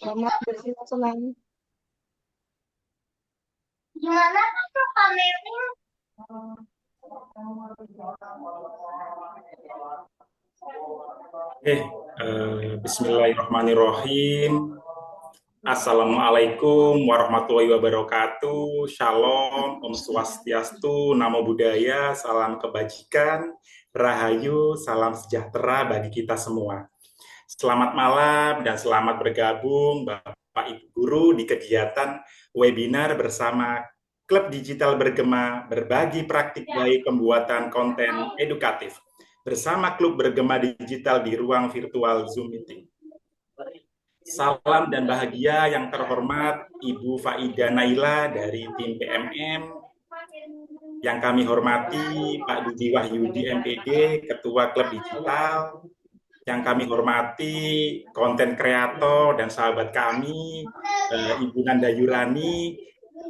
Selamat bersenang-senang. Gimana tuh pamernya? Oke, Bismillahirrahmanirrahim. Assalamualaikum warahmatullahi wabarakatuh. Shalom, Om Swastiastu, Namo Buddhaya, salam kebajikan, Rahayu, salam sejahtera bagi kita semua. Selamat malam dan selamat bergabung Bapak Ibu Guru di kegiatan webinar bersama Klub Digital Bergema berbagi praktik baik pembuatan konten edukatif bersama Klub Bergema Digital di ruang virtual Zoom Meeting. Salam dan bahagia yang terhormat Ibu Faida Naila dari tim PMM, yang kami hormati Pak Dudi Wahyudi MPD, Ketua Klub Digital, yang kami hormati konten kreator dan sahabat kami, Ibu Nanda Yurani,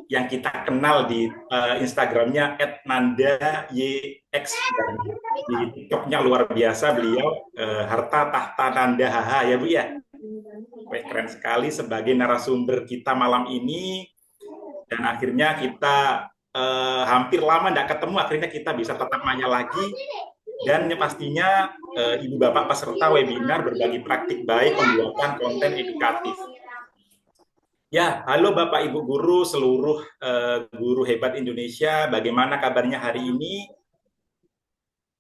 yang kita kenal di Instagramnya @nandayx, dan di TikToknya luar biasa beliau, harta tahta Nanda HH ya Bu ya. Keren sekali sebagai narasumber kita malam ini, dan akhirnya kita hampir lama tidak ketemu, akhirnya kita bisa tetap nanya lagi, dan pastinya Ibu Bapak peserta webinar berbagi praktik baik pembuatan konten edukatif. Ya, halo Bapak Ibu Guru, seluruh guru hebat Indonesia, bagaimana kabarnya hari ini?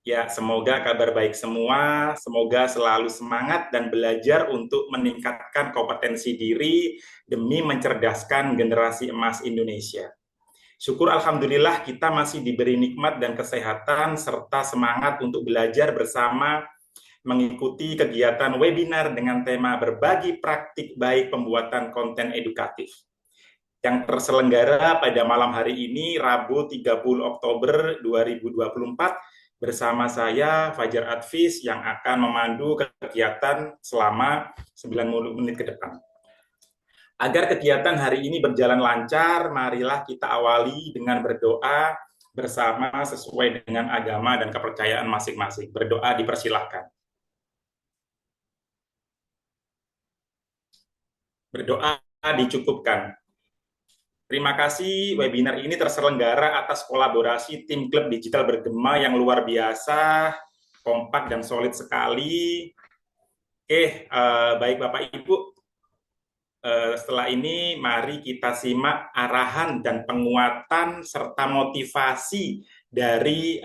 Ya, semoga kabar baik semua, semoga selalu semangat dan belajar untuk meningkatkan kompetensi diri demi mencerdaskan generasi emas Indonesia. Syukur Alhamdulillah kita masih diberi nikmat dan kesehatan serta semangat untuk belajar bersama mengikuti kegiatan webinar dengan tema berbagi praktik baik pembuatan konten edukatif yang terselenggara pada malam hari ini, Rabu 30 Oktober 2024, bersama saya Fajar Advis yang akan memandu kegiatan selama 90 menit ke depan. Agar kegiatan hari ini berjalan lancar, marilah kita awali dengan berdoa bersama sesuai dengan agama dan kepercayaan masing-masing. Berdoa dipersilahkan. Berdoa dicukupkan. Terima kasih, webinar ini terselenggara atas kolaborasi tim klub digital bergema yang luar biasa, kompak dan solid sekali. Oke, baik Bapak Ibu, setelah ini mari kita simak arahan dan penguatan serta motivasi dari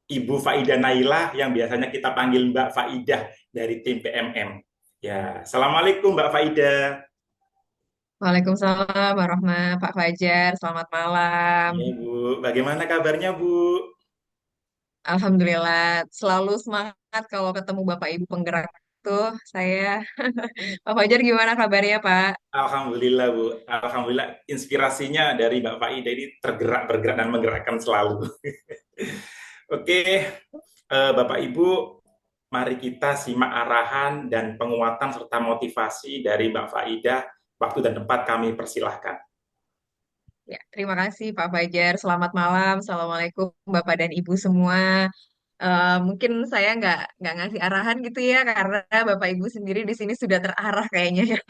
Ibu Faidah Naila yang biasanya kita panggil Mbak Faidah dari tim PMM. Ya, Assalamualaikum Mbak Faidah. Waalaikumsalam warahmatullahi Pak Fajar. Selamat malam. Ya Bu, bagaimana kabarnya Bu? Alhamdulillah, selalu semangat kalau ketemu Bapak Ibu penggerak tuh. Saya, Pak Fajar gimana kabarnya Pak? Alhamdulillah Bu, Alhamdulillah inspirasinya dari Mbak Faida ini tergerak, bergerak dan menggerakkan selalu. Oke, Bapak Ibu, mari kita simak arahan dan penguatan serta motivasi dari Mbak Faida. Waktu dan tempat kami persilahkan. Ya, terima kasih Pak Fajar. Selamat malam. Assalamualaikum Bapak dan Ibu semua. Mungkin saya nggak ngasih arahan gitu ya, karena Bapak Ibu sendiri di sini sudah terarah kayaknya ya.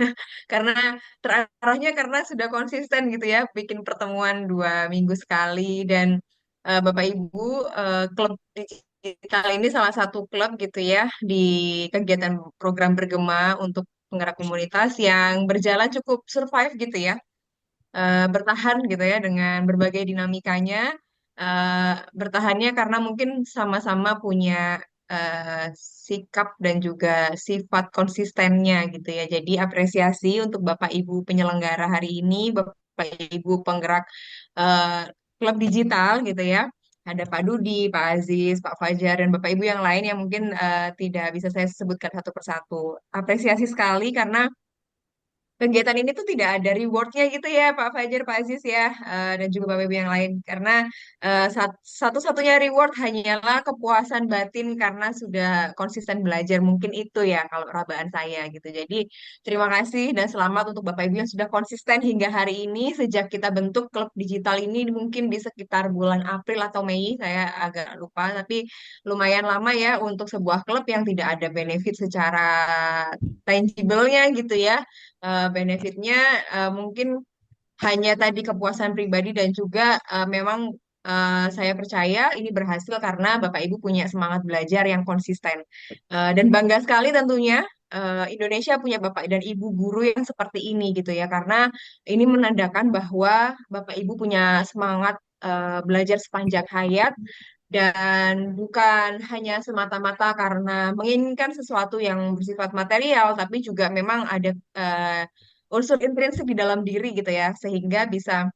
Karena terarahnya karena sudah konsisten gitu ya, bikin pertemuan 2 minggu sekali, dan Bapak Ibu, klub digital ini salah satu klub gitu ya di kegiatan program bergema untuk penggerak komunitas yang berjalan cukup survive gitu ya, bertahan gitu ya dengan berbagai dinamikanya. Bertahannya karena mungkin sama-sama punya eh, sikap dan juga sifat konsistennya gitu ya. Jadi apresiasi untuk Bapak Ibu penyelenggara hari ini, Bapak Ibu penggerak eh, klub digital gitu ya. Ada Pak Dudi, Pak Aziz, Pak Fajar, dan Bapak Ibu yang lain yang mungkin tidak bisa saya sebutkan satu persatu. Apresiasi sekali karena kegiatan ini tuh tidak ada rewardnya gitu ya Pak Fajar, Pak Aziz ya, dan juga Bapak Ibu yang lain. Karena satu-satunya reward hanyalah kepuasan batin karena sudah konsisten belajar. Mungkin itu ya kalau rabaan saya gitu. Jadi terima kasih dan selamat untuk Bapak Ibu yang sudah konsisten hingga hari ini sejak kita bentuk klub digital ini mungkin di sekitar bulan April atau Mei, saya agak lupa, tapi lumayan lama ya untuk sebuah klub yang tidak ada benefit secara tangible-nya gitu ya. Benefitnya mungkin hanya tadi kepuasan pribadi dan juga memang saya percaya ini berhasil karena Bapak Ibu punya semangat belajar yang konsisten. Dan bangga sekali tentunya Indonesia punya Bapak dan Ibu guru yang seperti ini gitu ya, karena ini menandakan bahwa Bapak Ibu punya semangat belajar sepanjang hayat dan bukan hanya semata-mata karena menginginkan sesuatu yang bersifat material, tapi juga memang ada unsur intrinsik di dalam diri gitu ya, sehingga bisa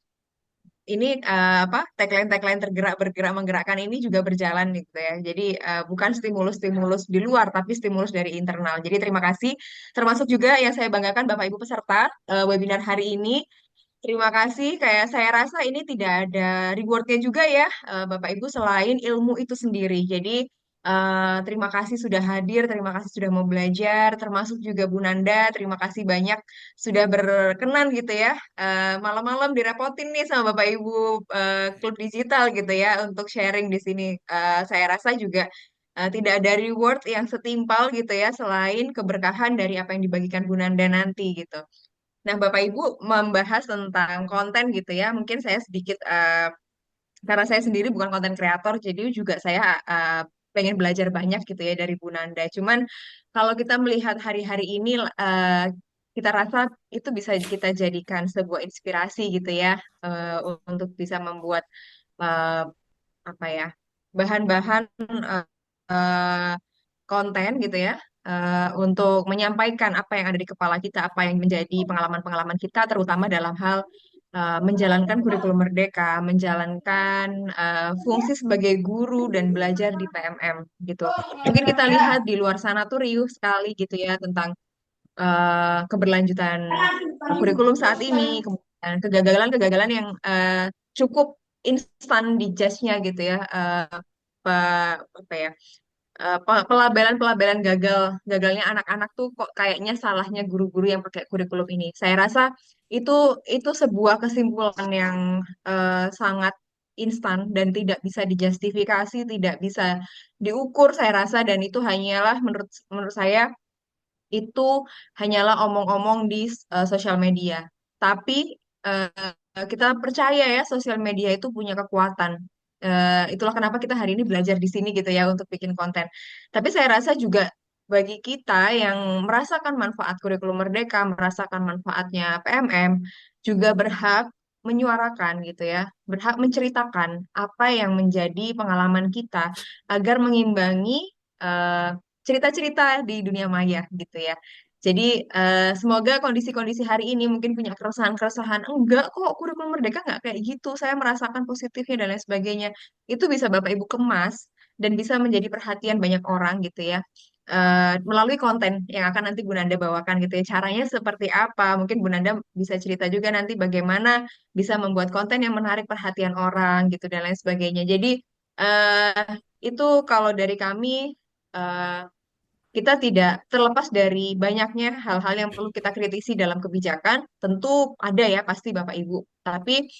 ini apa tagline-tagline tergerak bergerak menggerakkan ini juga berjalan gitu ya. Jadi bukan stimulus-stimulus di luar, tapi stimulus dari internal. Jadi terima kasih. Termasuk juga yang saya banggakan Bapak Ibu peserta webinar hari ini. Terima kasih. Kayak saya rasa ini tidak ada rewardnya juga ya, Bapak Ibu, selain ilmu itu sendiri. Jadi terima kasih sudah hadir, terima kasih sudah mau belajar, termasuk juga Bu Nanda. Terima kasih banyak sudah berkenan gitu ya. Malam-malam direpotin nih sama Bapak Ibu klub digital gitu ya untuk sharing di sini. Saya rasa juga tidak ada reward yang setimpal gitu ya, selain keberkahan dari apa yang dibagikan Bu Nanda nanti gitu. Nah, Bapak Ibu membahas tentang konten gitu ya. Mungkin saya sedikit karena saya sendiri bukan konten kreator, jadi juga saya pengen belajar banyak gitu ya dari Bu Nanda. Cuman kalau kita melihat hari-hari ini, kita rasa itu bisa kita jadikan sebuah inspirasi gitu ya, untuk bisa membuat eh, apa ya bahan-bahan eh, eh, konten gitu ya, untuk menyampaikan apa yang ada di kepala kita, apa yang menjadi pengalaman-pengalaman kita, terutama dalam hal menjalankan kurikulum merdeka, menjalankan fungsi sebagai guru dan belajar di PMM gitu. Mungkin kita lihat di luar sana tuh riuh sekali gitu ya tentang keberlanjutan kurikulum saat ini, kemudian kegagalan-kegagalan yang cukup instan di judge-nya gitu ya. Apa ya, pelabelan-pelabelan gagalnya anak-anak tuh kok kayaknya salahnya guru-guru yang pakai kurikulum ini. Saya rasa itu itu sebuah kesimpulan yang sangat instan dan tidak bisa dijustifikasi, tidak bisa diukur saya rasa, dan itu hanyalah menurut menurut saya itu hanyalah omong-omong di sosial media. Tapi kita percaya ya sosial media itu punya kekuatan. Itulah kenapa kita hari ini belajar di sini gitu ya untuk bikin konten. Tapi saya rasa juga bagi kita yang merasakan manfaat kurikulum merdeka, merasakan manfaatnya PMM, juga berhak menyuarakan gitu ya, berhak menceritakan apa yang menjadi pengalaman kita agar mengimbangi eh, cerita-cerita di dunia maya gitu ya. Jadi semoga kondisi-kondisi hari ini mungkin punya keresahan-keresahan. Enggak kok, kurikulum merdeka nggak kayak gitu. Saya merasakan positifnya dan lain sebagainya. Itu bisa Bapak Ibu kemas dan bisa menjadi perhatian banyak orang gitu ya. Melalui konten yang akan nanti Bu Nanda bawakan gitu ya. Caranya seperti apa? Mungkin Bu Nanda bisa cerita juga nanti bagaimana bisa membuat konten yang menarik perhatian orang gitu dan lain sebagainya. Jadi eh, itu kalau dari kami, eh, kita tidak terlepas dari banyaknya hal-hal yang perlu kita kritisi dalam kebijakan. Tentu ada ya pasti Bapak Ibu, tapi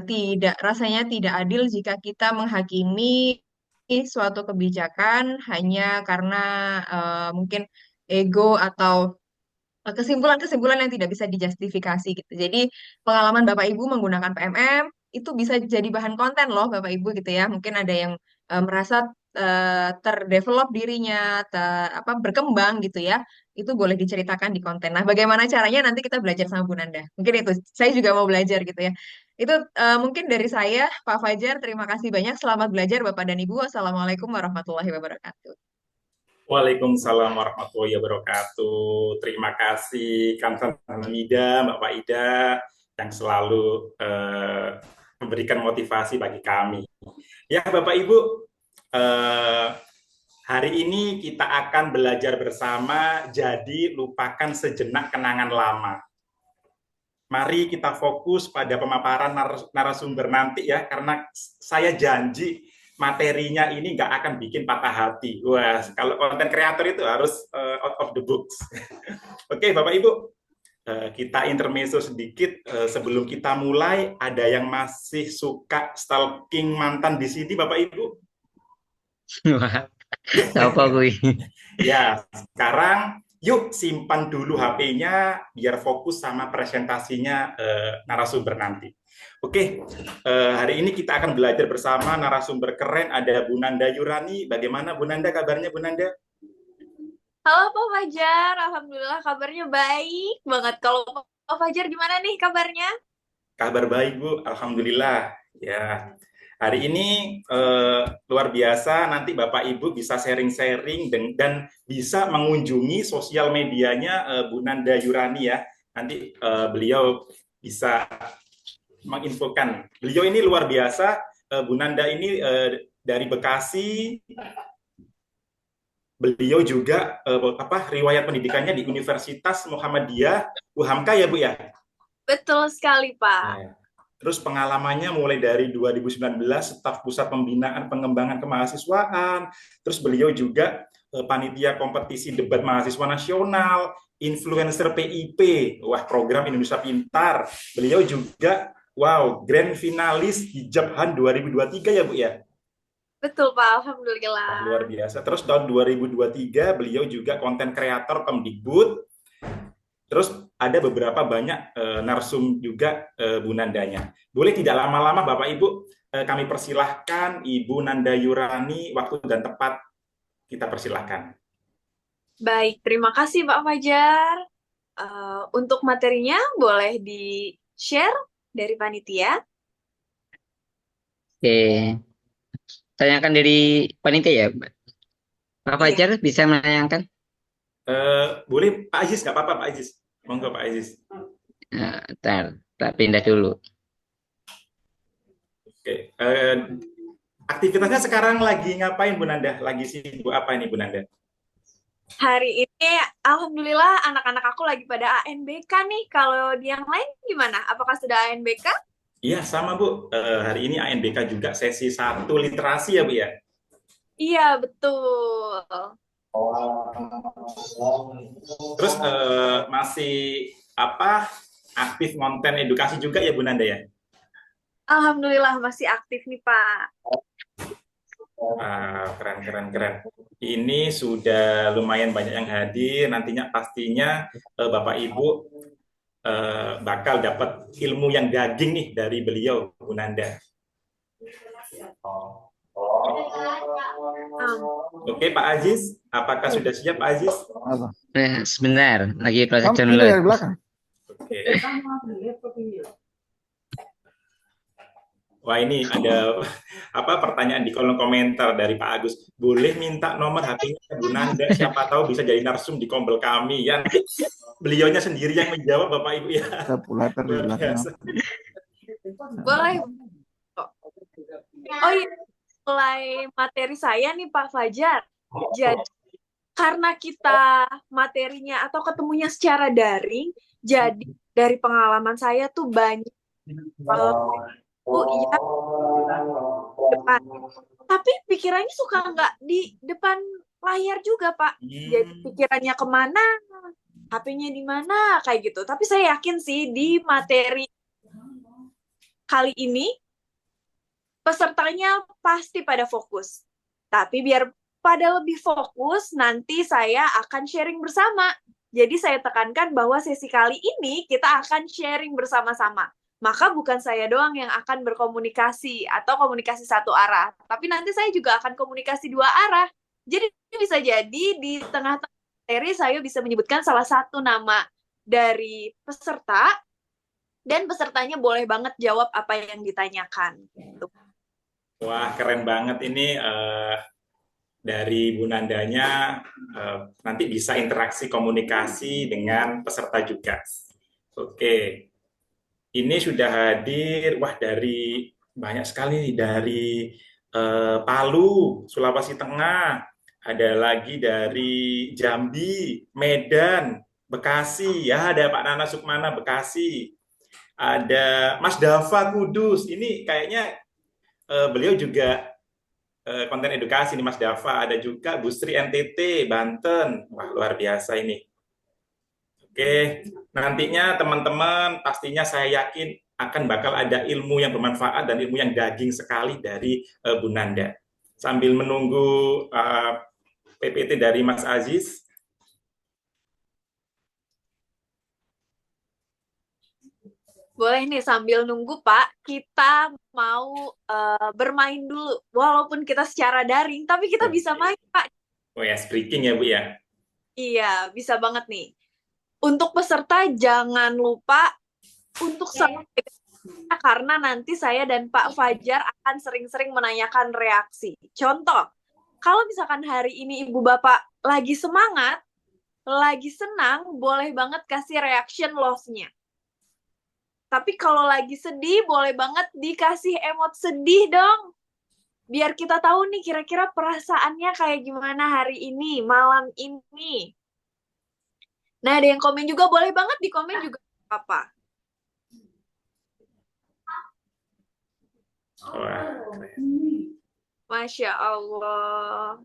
tidak rasanya tidak adil jika kita menghakimi suatu kebijakan hanya karena mungkin ego atau kesimpulan-kesimpulan yang tidak bisa dijustifikasi gitu. Jadi pengalaman Bapak Ibu menggunakan PMM itu bisa jadi bahan konten loh Bapak Ibu gitu ya. Mungkin ada yang merasa terdevelop dirinya, apa berkembang gitu ya. Itu boleh diceritakan di konten. Nah, bagaimana caranya nanti kita belajar sama Bu Nanda. Mungkin itu. Saya juga mau belajar gitu ya. Itu mungkin dari saya, Pak Fajar. Terima kasih banyak. Selamat belajar Bapak dan Ibu. Wassalamualaikum warahmatullahi wabarakatuh. Waalaikumsalam warahmatullahi wabarakatuh. Terima kasih Kantan Hamida, Mbak Ida, yang selalu memberikan motivasi bagi kami. Ya, Bapak Ibu, eh, Hari ini kita akan belajar bersama, jadi lupakan sejenak kenangan lama. Mari kita fokus pada pemaparan narasumber nanti ya, karena saya janji materinya ini nggak akan bikin patah hati. Wah, kalau konten kreator itu harus out of the books. Oke, Bapak Ibu, kita intermezzo sedikit sebelum kita mulai. Ada yang masih suka stalking mantan di sini, Bapak Ibu? Wah, apa gue? Ya, sekarang yuk simpan dulu HP-nya biar fokus sama presentasinya narasumber nanti. Oke, hari ini kita akan belajar bersama narasumber keren, ada Bu Nanda Yurani. Bagaimana Bu Nanda, kabarnya Bu Nanda? Halo Pak Fajar, Alhamdulillah kabarnya baik banget. Kalau Pak Fajar gimana nih kabarnya? Kabar baik Bu, Alhamdulillah. Ya, hari ini luar biasa, nanti Bapak Ibu bisa sharing-sharing dan bisa mengunjungi sosial medianya Bu Nanda Yurani ya. Nanti beliau bisa menginfokan. Beliau ini luar biasa, Bu Nanda ini dari Bekasi. Beliau juga riwayat pendidikannya di Universitas Muhammadiyah UHAMKA ya Bu ya. Betul sekali Pak. Ya. Terus pengalamannya mulai dari 2019 staf pusat pembinaan pengembangan kemahasiswaan. Terus beliau juga panitia kompetisi debat mahasiswa nasional, influencer PIP, wah program Indonesia Pintar. Beliau juga grand finalis Hijab Han 2023 ya Bu ya. Betul Pak, Alhamdulillah. Luar biasa. Terus tahun 2023 beliau juga konten kreator Kemdikbud. Terus ada beberapa banyak narsum juga Bu Nandanya. Boleh tidak lama-lama Bapak Ibu, kami persilahkan Ibu Nanda Yurani, waktu dan tempat kita persilahkan. Baik, terima kasih Pak Fajar. Untuk materinya boleh di-share dari panitia. Oke, tanyakan dari panitia ya, Pak Fajar bisa menanyakan? Boleh Pak Aziz, nggak apa-apa Pak Aziz. Monggo Pak Aziz. Ntar, tak pindah dulu. Oke. Aktivitasnya sekarang lagi ngapain Bu Nanda? Lagi sibuk apa ini Bu Nanda? Hari ini Alhamdulillah anak-anak aku lagi pada ANBK nih. Kalau di yang lain gimana? Apakah sudah ANBK? Iya sama Bu. Hari ini ANBK juga sesi 1 literasi ya Bu ya? Iya, betul. Terus masih aktif konten edukasi juga ya Bu Nanda ya? Alhamdulillah masih aktif nih Pak. Keren. Ini sudah lumayan banyak yang hadir. Nantinya pastinya Bapak Ibu bakal dapat ilmu yang daging nih dari beliau Bu Nanda. Oke Pak Aziz, apakah sudah siap Pak Aziz? Sebentar, lagi proses Kamu download. dari belakang. Oke. Wah ini ada pertanyaan di kolom komentar dari Pak Agus. Boleh minta nomor HP-nya Bu Nanda? Siapa tahu bisa jadi narsum di Kombel kami ya. Beliaunya sendiri yang menjawab Bapak Ibu ya. Kalkulator di belakang. Boleh. Oh iya, mulai materi saya nih Pak Fajar. Jadi karena kita materinya atau ketemunya secara daring, jadi dari pengalaman saya tuh banyak iya depan. Tapi pikirannya suka nggak di depan layar juga Pak. Jadi pikirannya kemana, HP-nya di mana, kayak gitu. Tapi saya yakin sih di materi kali ini pesertanya pasti pada fokus. Tapi biar pada lebih fokus, nanti saya akan sharing bersama. Jadi saya tekankan bahwa sesi kali ini kita akan sharing bersama-sama. Maka bukan saya doang yang akan berkomunikasi atau komunikasi satu arah. Tapi nanti saya juga akan komunikasi dua arah. Jadi bisa jadi di tengah-tengah materi saya bisa menyebutkan salah satu nama dari peserta, dan pesertanya boleh banget jawab apa yang ditanyakan. Wah, keren banget ini dari Bu Nandanya, nanti bisa interaksi komunikasi dengan peserta juga. Oke, ini sudah hadir, dari banyak sekali nih, dari Palu, Sulawesi Tengah, Ada lagi dari Jambi, Medan, Bekasi. Ya, ada Pak Nana Sukmana, Bekasi. Ada Mas Dava Kudus. Ini kayaknya beliau juga konten edukasi nih Mas Dava. Ada juga Bu Sri NTT, Banten. Wah, luar biasa ini. Oke, nantinya teman-teman pastinya saya yakin akan bakal ada ilmu yang bermanfaat dan ilmu yang daging sekali dari Bu Nanda. Sambil menunggu PPT dari Mas Aziz. Boleh nih sambil nunggu Pak, kita mau bermain dulu. Walaupun kita secara daring, tapi kita bisa main Pak. Oh ya, speaking ya Bu ya. Iya, bisa banget nih. Untuk peserta jangan lupa untuk karena nanti saya dan Pak Fajar akan sering-sering menanyakan reaksi. Contoh, kalau misalkan hari ini Ibu Bapak lagi semangat, lagi senang, boleh banget kasih reaction loss-nya. Tapi kalau lagi sedih, boleh banget dikasih emot sedih dong. Biar kita tahu nih kira-kira perasaannya kayak gimana hari ini, malam ini. Nah, ada yang komen juga, boleh banget di komen juga apa. Wah, Masya Allah.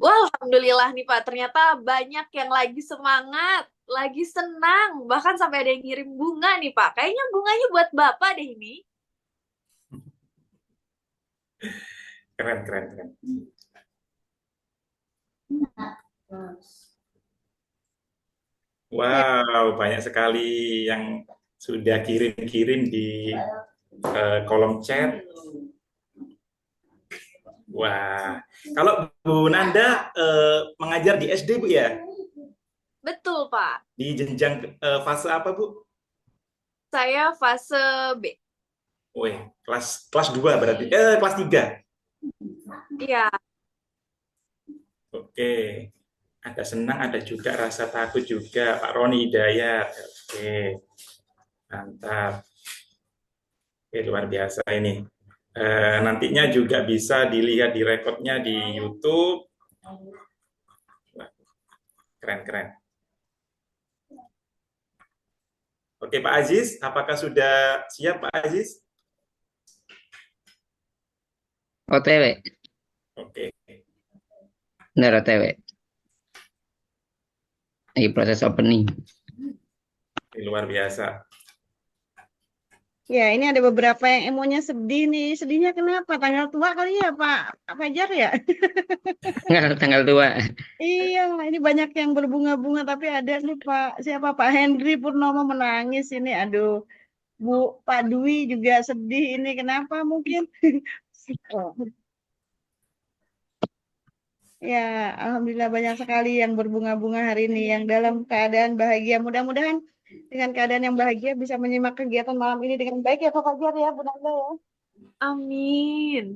Wah, alhamdulillah nih Pak, ternyata banyak yang lagi semangat, lagi senang, bahkan sampai ada yang ngirim bunga nih Pak. Kayaknya bunganya buat Bapak deh ini. keren, keren, keren. Wow, banyak sekali yang sudah kirim-kirim di kolom chat. Wah, kalau Bu Nanda mengajar di SD Bu ya? Betul Pak. Di jenjang fase apa Bu? Saya fase B. Wih, kelas 2 berarti. Kelas 3. Iya. Oke. Ada senang, ada juga rasa takut juga. Pak Roni Hidayat. Oke. Mantap. Oke, luar biasa ini. Nantinya juga bisa dilihat di rekodnya di YouTube. Keren-keren. Oke, Pak Aziz, apakah sudah siap Pak Aziz? OTW, Oke. benar OTW. Lagi proses opening. Luar biasa. Ya, ini ada beberapa yang emonya sedih nih. Sedihnya kenapa? Tanggal tua kali ya, Pak Fajar ya? Tanggal tua. Iya, ini banyak yang berbunga-bunga, tapi ada nih siapa Pak Henry Purnomo menangis ini. Aduh, Pak Dwi juga sedih ini. Kenapa mungkin? Ya, alhamdulillah banyak sekali yang berbunga-bunga hari ini, yang dalam keadaan bahagia. Mudah-mudahan dengan keadaan yang bahagia bisa menyimak kegiatan malam ini dengan baik ya Pak Fajar ya, Bu Nanda ya. Amin.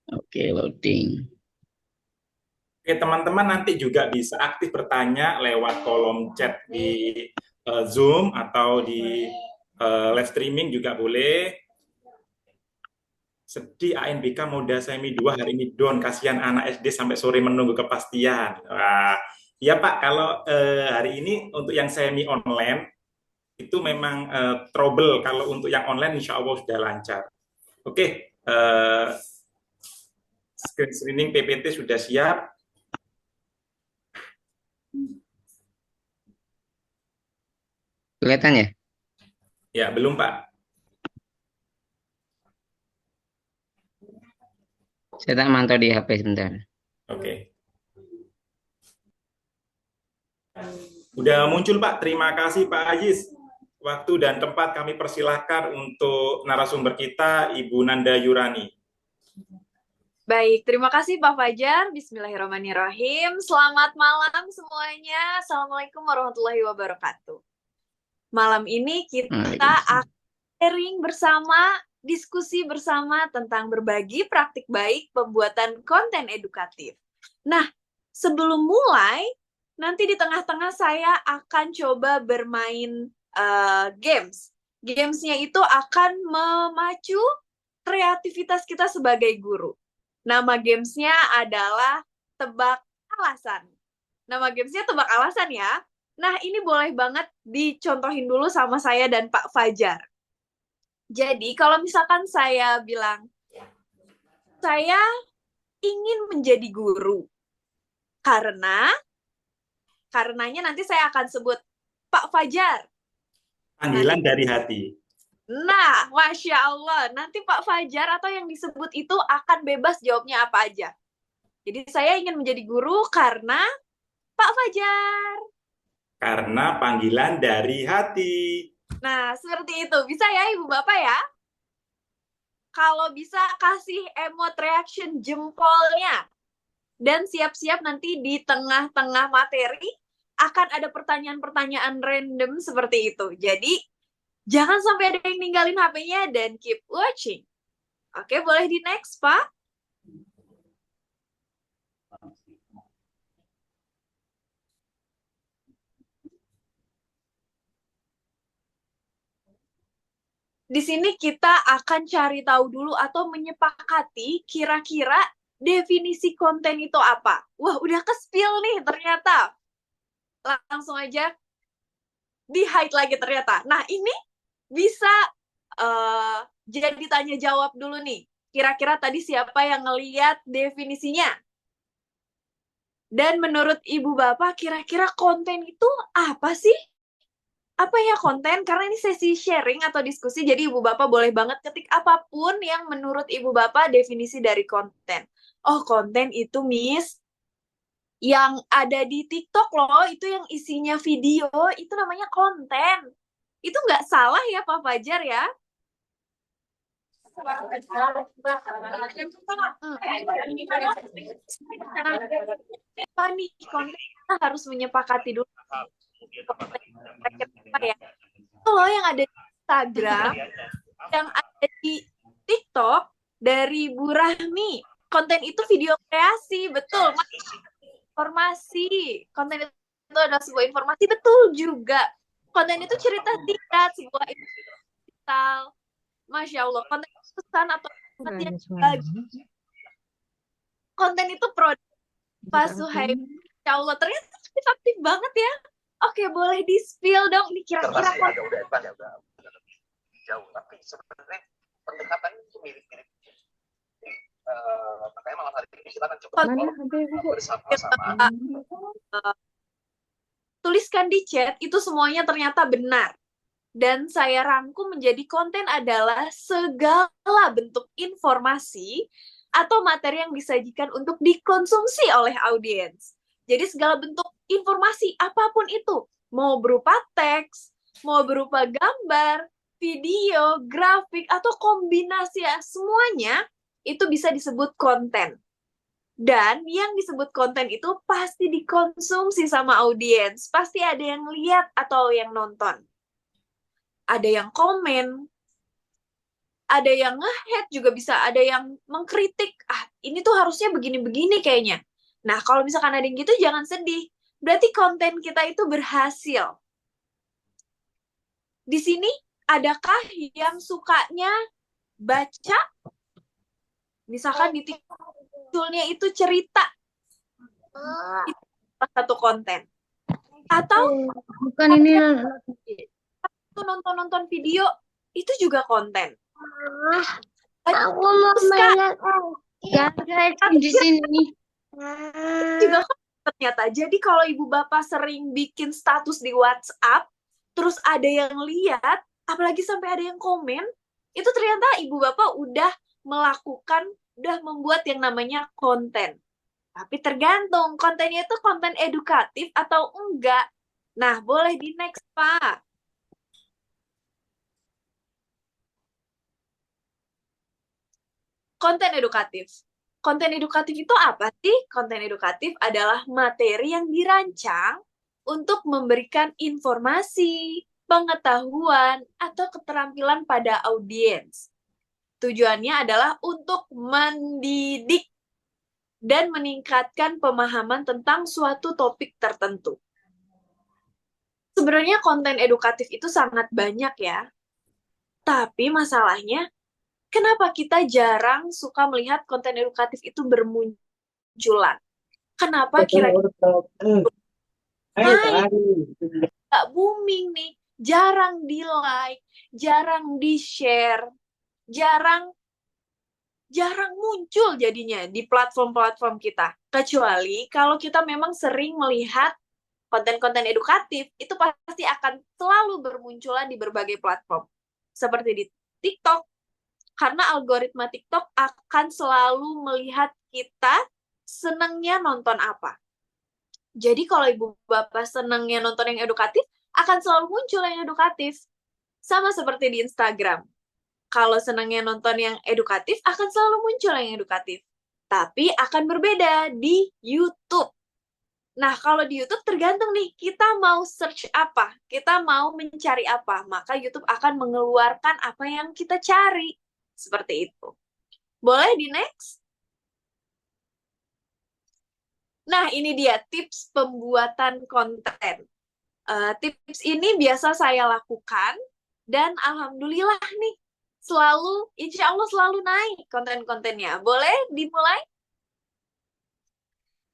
Oke, loading. Oke, teman-teman nanti juga bisa aktif bertanya lewat kolom chat di Zoom atau di live streaming juga boleh. Sedih ANBK Moda Semi 2 hari ini down, kasihan anak SD sampai sore menunggu kepastian. Wah, ya Pak, kalau hari ini untuk yang semi online itu memang trouble. Kalau untuk yang online insya Allah sudah lancar. Oke, screening PPT sudah siap. Kelihatan ya? Ya, belum Pak. Saya tak mantau di HP sebentar. Oke. Udah muncul Pak, terima kasih Pak Aziz. Waktu dan tempat kami persilahkan untuk narasumber kita, Ibu Nanda Yurani. Baik, terima kasih Pak Fajar. Bismillahirrahmanirrahim. Selamat malam semuanya. Assalamualaikum warahmatullahi wabarakatuh. Malam ini kita akan sharing bersama, diskusi bersama tentang berbagi praktik baik pembuatan konten edukatif. Nah, sebelum mulai, Nanti di tengah-tengah saya akan coba bermain games. Gamesnya itu akan memacu kreativitas kita sebagai guru. Nama gamesnya adalah tebak alasan. Nama gamesnya tebak alasan ya. Nah, ini boleh banget dicontohin dulu sama saya dan Pak Fajar. Jadi, kalau misalkan saya bilang, saya ingin menjadi guru. Karenanya nanti saya akan sebut Pak Fajar. Panggilan dari hati. Nah, Masya Allah, nanti Pak Fajar atau yang disebut itu akan bebas jawabnya apa aja. Jadi saya ingin menjadi guru karena Pak Fajar. Karena panggilan dari hati. Nah, seperti itu. Bisa ya Ibu Bapak ya? Kalau bisa kasih emot reaction jempolnya. Dan siap-siap nanti di tengah-tengah materi akan ada pertanyaan-pertanyaan random seperti itu. Jadi, jangan sampai ada yang ninggalin HP-nya dan keep watching. Oke, boleh di next, Pak? Di sini kita akan cari tahu dulu atau menyepakati kira-kira definisi konten itu apa. Wah, udah ke-spill nih ternyata. Langsung aja di-hide lagi ternyata. Nah, ini bisa jadi tanya jawab dulu nih. Kira-kira tadi siapa yang ngeliat definisinya? Dan menurut Ibu Bapak, kira-kira konten itu apa sih? Apa ya konten? Karena ini sesi sharing atau diskusi, jadi Ibu Bapak boleh banget ketik apapun yang menurut Ibu Bapak definisi dari konten. Oh, konten itu, Miss, yang ada di TikTok loh, itu yang isinya video, itu namanya konten. Itu nggak salah ya, Pak Fajar ya? Apa nih, konten kita harus menyepakati dulu. Ya. Kalau yang ada di Instagram, yang ada di TikTok dari Bu Rahmi, konten itu video kreasi, betul. Informasi, konten itu adalah sebuah informasi, betul juga. Konten itu cerita singkat, sebuah digital. Masya Allah, konten itu pesan atau yang bagi. Konten itu produk Pak Suhaib. Masya Allah, ternyata aktif banget ya. Oke, boleh di-spill dong. Ini kira-kira udah jauh, tapi sebenarnya pendekatannya itu mirip-mirip. Makanya malam hari ini kita akan coba bersama-sama. Tuliskan di chat, itu semuanya ternyata benar. Dan saya rangkum menjadi konten adalah segala bentuk informasi atau materi yang disajikan untuk dikonsumsi oleh audiens. Jadi segala bentuk informasi, apapun itu, mau berupa teks, mau berupa gambar, video, grafik, atau kombinasi semuanya, itu bisa disebut konten. Dan yang disebut konten itu pasti dikonsumsi sama audiens. Pasti ada yang lihat atau yang nonton. Ada yang komen, ada yang nge-hate juga bisa, ada yang mengkritik. Ah, ini tuh harusnya begini-begini kayaknya. Nah, kalau misalkan ada yang gitu, jangan sedih. Berarti konten kita itu berhasil. Di sini, adakah yang sukanya baca? Misalkan di titelnya itu cerita. Itu satu konten. Atau bukan ini nonton-nonton video, itu juga konten. Aku mau mainan di sini. Juga ternyata. Jadi kalau Ibu Bapak sering bikin status di WhatsApp, terus ada yang lihat, apalagi sampai ada yang komen, itu ternyata Ibu Bapak udah membuat yang namanya konten. Tapi tergantung, kontennya itu konten edukatif atau enggak. Nah, boleh di next, Pak. Konten edukatif. Konten edukatif itu apa sih? Konten edukatif adalah materi yang dirancang untuk memberikan informasi, pengetahuan, atau keterampilan pada audiens. Tujuannya adalah untuk mendidik. dan meningkatkan pemahaman tentang suatu topik tertentu. Sebenarnya konten edukatif itu sangat banyak ya, tapi masalahnya kenapa kita jarang suka melihat konten edukatif itu bermunculan? Kenapa kira-kira nggak booming nih, jarang di-like, jarang di-share, jarang muncul jadinya di platform-platform kita. Kecuali kalau kita memang sering melihat konten-konten edukatif, itu pasti akan selalu bermunculan di berbagai platform. Seperti di TikTok, karena algoritma TikTok akan selalu melihat kita senangnya nonton apa. Jadi kalau ibu bapak senangnya nonton yang edukatif, akan selalu muncul yang edukatif. Sama seperti di Instagram. Kalau senangnya nonton yang edukatif, akan selalu muncul yang edukatif. Tapi akan berbeda di YouTube. Nah, kalau di YouTube tergantung nih, kita mau search apa, kita mau mencari apa, maka YouTube akan mengeluarkan apa yang kita cari. Seperti itu. Boleh di next? Nah, ini dia tips pembuatan konten. Tips ini biasa saya lakukan, dan alhamdulillah nih, insya Allah selalu naik konten-kontennya. Boleh dimulai?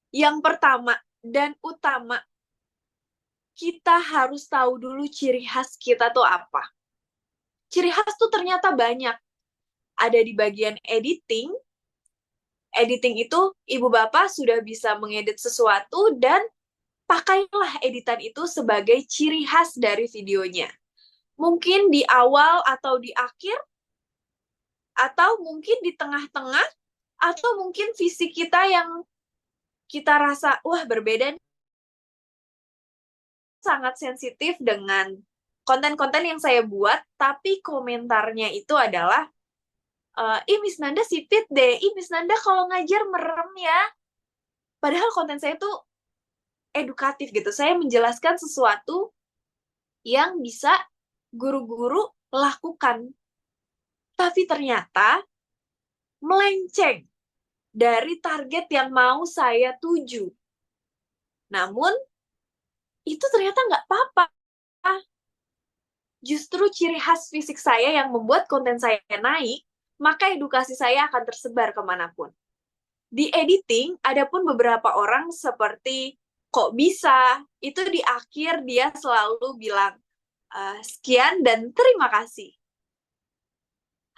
Yang pertama dan utama, kita harus tahu dulu ciri khas kita tuh apa. Ciri khas tuh ternyata banyak. Ada di bagian editing. Editing itu ibu bapak sudah bisa mengedit sesuatu dan pakailah editan itu sebagai ciri khas dari videonya. Mungkin di awal atau di akhir, atau mungkin di tengah-tengah, atau mungkin visi kita yang kita rasa, wah berbeda nih. Sangat sensitif dengan konten-konten yang saya buat, tapi komentarnya itu adalah, Miss Nanda sipit deh, Miss Nanda kalau ngajar merem ya. Padahal konten saya tuh edukatif gitu, saya menjelaskan sesuatu yang bisa guru-guru lakukan. Tapi ternyata melenceng dari target yang mau saya tuju. Namun, itu ternyata nggak apa-apa. Justru ciri khas fisik saya yang membuat konten saya naik, maka edukasi saya akan tersebar kemanapun. Di editing, ada pun beberapa orang seperti, kok bisa? Itu di akhir dia selalu bilang, sekian dan terima kasih.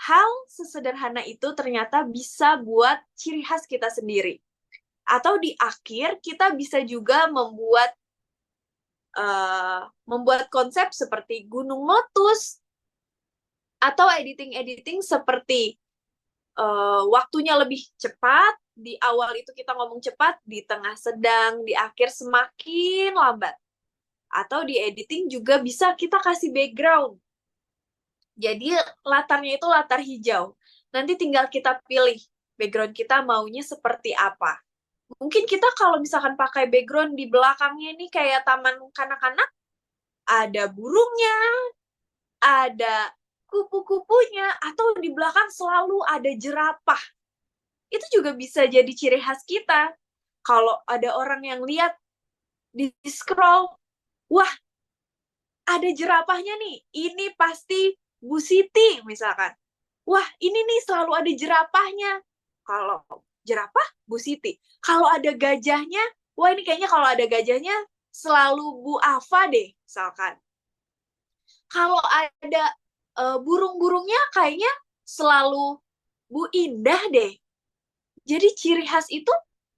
Hal sesederhana itu ternyata bisa buat ciri khas kita sendiri. Atau di akhir kita bisa juga membuat konsep seperti gunung meletus, atau editing-editing seperti waktunya lebih cepat, di awal itu kita ngomong cepat, di tengah sedang, di akhir semakin lambat. Atau di editing juga bisa kita kasih background. Jadi latarnya itu latar hijau. Nanti tinggal kita pilih background kita maunya seperti apa. Mungkin kita kalau misalkan pakai background di belakangnya ini kayak taman kanak-kanak, ada burungnya, ada kupu-kupunya, atau di belakang selalu ada jerapah. Itu juga bisa jadi ciri khas kita. Kalau ada orang yang lihat di scroll, wah, ada jerapahnya nih, ini pasti Bu Siti misalkan. Wah, ini nih selalu ada jerapahnya. Kalau jerapah, Bu Siti. Kalau ada gajahnya, wah ini kayaknya kalau ada gajahnya selalu Bu Afa deh, misalkan. Kalau ada burung-burungnya kayaknya selalu Bu Indah deh. Jadi ciri khas itu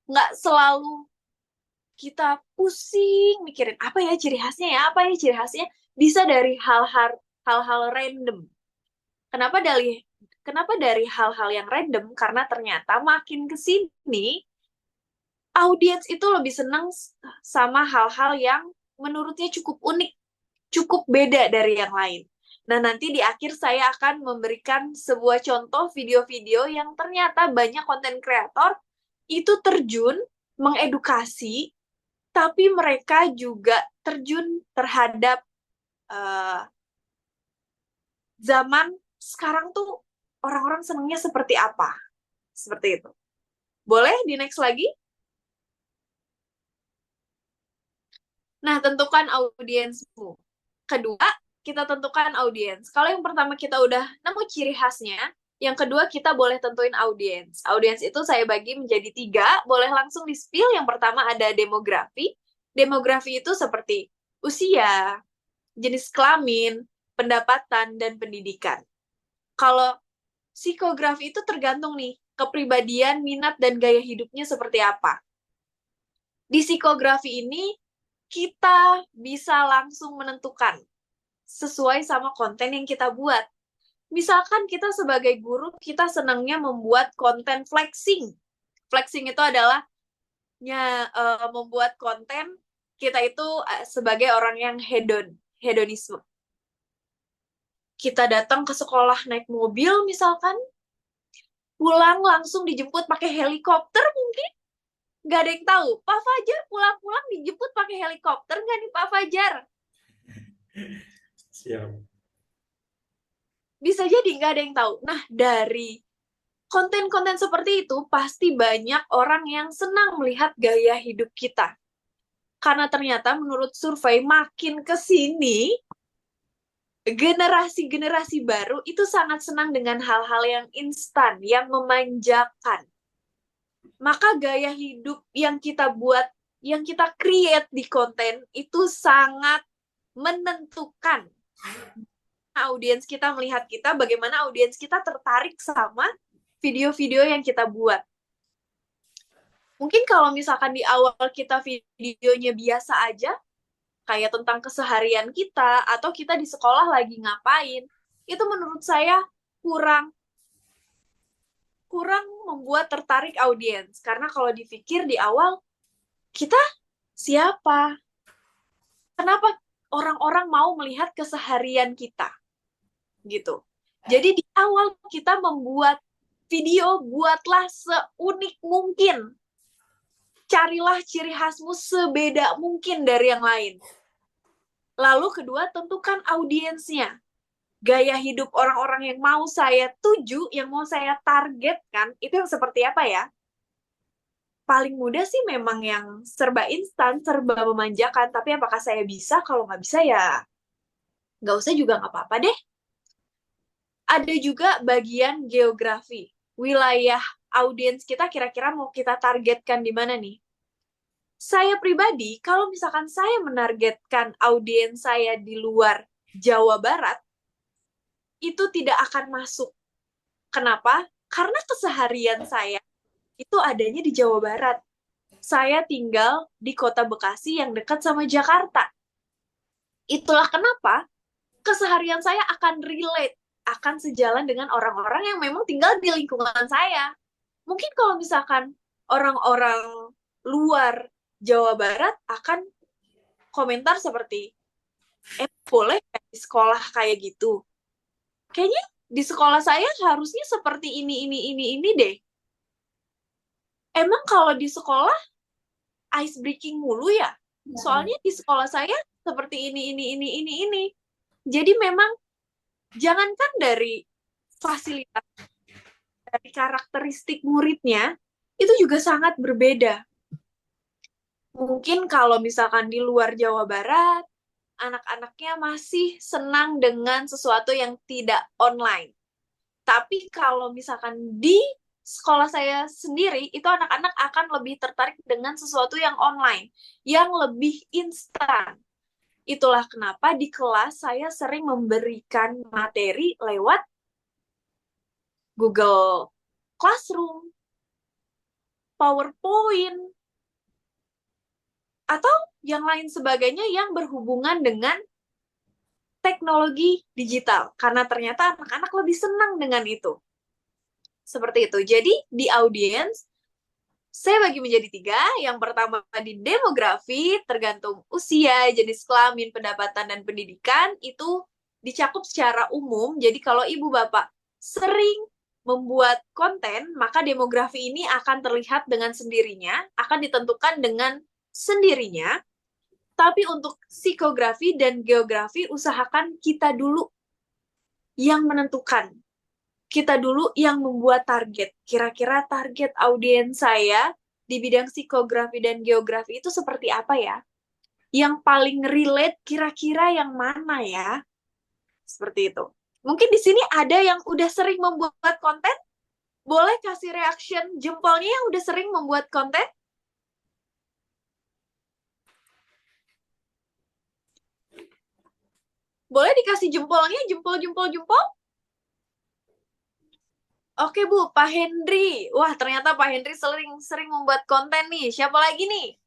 nggak selalu kita pusing mikirin apa ya ciri khasnya ya, apa ya ciri khasnya. Bisa dari hal-hal random. Kenapa dari hal-hal yang random? Karena ternyata makin ke sini, audiens itu lebih senang sama hal-hal yang menurutnya cukup unik, cukup beda dari yang lain. Nah, nanti di akhir saya akan memberikan sebuah contoh video-video yang ternyata banyak konten kreator itu terjun mengedukasi, tapi mereka juga terjun terhadap zaman sekarang tuh orang-orang senangnya seperti apa. Seperti itu. Boleh di next lagi? Nah, tentukan audiensmu. Kedua, kita tentukan audiens. Kalau yang pertama kita udah nemu ciri khasnya, yang kedua kita boleh tentuin audiens. Audiens itu saya bagi menjadi 3, boleh langsung di-spill. Yang pertama ada demografi. Demografi itu seperti usia, jenis kelamin, pendapatan, dan pendidikan. Kalau psikografi itu tergantung nih, kepribadian, minat, dan gaya hidupnya seperti apa. Di psikografi ini, kita bisa langsung menentukan sesuai sama konten yang kita buat. Misalkan kita sebagai guru, kita senangnya membuat konten flexing. Flexing itu adalah membuat konten kita itu sebagai orang yang hedonisme. Kita datang ke sekolah naik mobil misalkan, pulang langsung dijemput pakai helikopter mungkin. Nggak ada yang tahu. Pak Fajar pulang-pulang dijemput pakai helikopter nggak nih Pak Fajar? Siap. Bisa jadi nggak ada yang tahu. Nah, dari konten-konten seperti itu, pasti banyak orang yang senang melihat gaya hidup kita. Karena ternyata menurut survei makin ke sini, generasi-generasi baru itu sangat senang dengan hal-hal yang instan, yang memanjakan. Maka gaya hidup yang kita buat, yang kita create di konten itu sangat menentukan audiens kita melihat kita, bagaimana audiens kita tertarik sama video-video yang kita buat. Mungkin kalau misalkan di awal kita videonya biasa aja, kayak tentang keseharian kita, atau kita di sekolah lagi ngapain, itu menurut saya kurang membuat tertarik audiens. Karena kalau dipikir di awal, kita siapa? Kenapa orang-orang mau melihat keseharian kita? Gitu. Jadi di awal kita membuat video, buatlah seunik mungkin. Carilah ciri khasmu sebeda mungkin dari yang lain. Lalu kedua, tentukan audiensnya. Gaya hidup orang-orang yang mau saya tuju, yang mau saya targetkan, itu yang seperti apa ya? Paling mudah sih memang yang serba instan, serba memanjakan. Tapi apakah saya bisa? Kalau nggak bisa ya nggak usah juga nggak apa-apa deh. Ada juga bagian geografi. Wilayah audiens kita kira-kira mau kita targetkan di mana nih? Saya pribadi, kalau misalkan saya menargetkan audiens saya di luar Jawa Barat, itu tidak akan masuk. Kenapa? Karena keseharian saya itu adanya di Jawa Barat. Saya tinggal di kota Bekasi yang dekat sama Jakarta. Itulah kenapa keseharian saya akan relate, akan sejalan dengan orang-orang yang memang tinggal di lingkungan saya. Mungkin kalau misalkan orang-orang luar Jawa Barat akan komentar seperti, boleh di sekolah kayak gitu? Kayaknya di sekolah saya harusnya seperti ini deh. Emang kalau di sekolah ice breaking mulu ya? Soalnya di sekolah saya seperti ini. Jadi memang jangankan dari fasilitas, dari karakteristik muridnya, itu juga sangat berbeda. Mungkin kalau misalkan di luar Jawa Barat, anak-anaknya masih senang dengan sesuatu yang tidak online. Tapi kalau misalkan di sekolah saya sendiri, itu anak-anak akan lebih tertarik dengan sesuatu yang online, yang lebih instan. Itulah kenapa di kelas saya sering memberikan materi lewat Google Classroom, PowerPoint, atau yang lain sebagainya yang berhubungan dengan teknologi digital. Karena ternyata anak-anak lebih senang dengan itu. Seperti itu. Jadi di audiens, saya bagi menjadi 3. Yang pertama di demografi, tergantung usia, jenis kelamin, pendapatan, dan pendidikan, itu dicakup secara umum. Jadi kalau ibu bapak sering membuat konten, maka demografi ini akan terlihat dengan sendirinya, akan ditentukan dengan sendirinya. Tapi untuk psikografi dan geografi, usahakan kita dulu yang menentukan. kita dulu yang membuat target. Kira-kira target audiens saya di bidang psikografi dan geografi itu seperti apa ya? Yang paling relate kira-kira yang mana ya? Seperti itu. Mungkin di sini ada yang udah sering membuat konten? Boleh kasih reaction jempolnya yang udah sering membuat konten? Boleh dikasih jempolnya, jempol. Oke Bu, Pak Hendri. Wah, ternyata Pak Hendri sering membuat konten nih. Siapa lagi nih?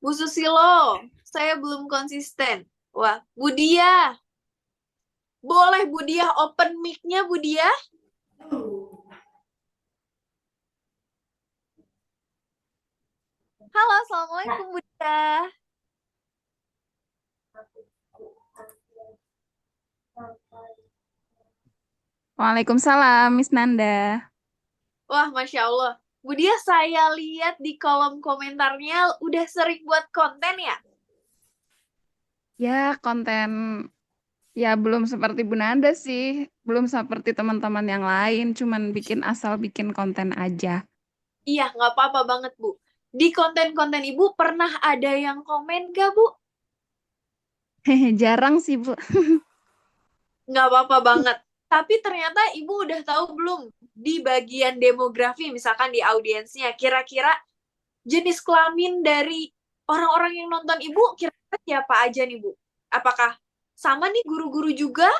Bu Susilo, saya belum konsisten. Wah, Bu Dia. Boleh Bu Dia open mic-nya Bu Dia? Halo, Assalamualaikum Bu Dia. Waalaikumsalam, Miss Nanda. Wah, Masya Allah. Bu Dia, saya lihat di kolom komentarnya udah sering buat konten ya? Ya, konten ya belum seperti Bu Nanda sih, belum seperti teman-teman yang lain, cuman asal bikin konten aja. Iya, nggak apa-apa banget, Bu. Di konten-konten Ibu pernah ada yang komen nggak, Bu? Hehe, jarang sih, Bu. Nggak apa-apa banget. Tapi ternyata Ibu udah tahu belum di bagian demografi, misalkan di audiensnya, kira-kira jenis kelamin dari orang-orang yang nonton Ibu, kira-kira siapa aja nih, Bu? Apakah sama nih guru-guru juga?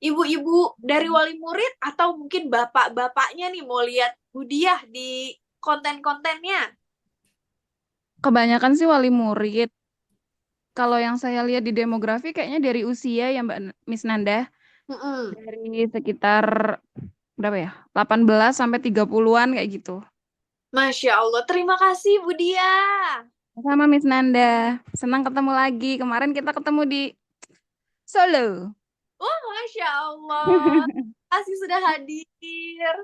Ibu-ibu dari wali murid? Atau mungkin bapak-bapaknya nih mau lihat Bu Diah di konten-kontennya? Kebanyakan sih wali murid. Kalau yang saya lihat di demografi kayaknya dari usia ya Mbak Miss Nanda, Mm-mm. dari sekitar berapa ya? 18 sampai 30-an kayak gitu. Masya Allah, terima kasih Bu Diah. Sama Miss Nanda, senang ketemu lagi. Kemarin kita ketemu di Solo. Wah, Masya Allah. Terima kasih sudah hadir.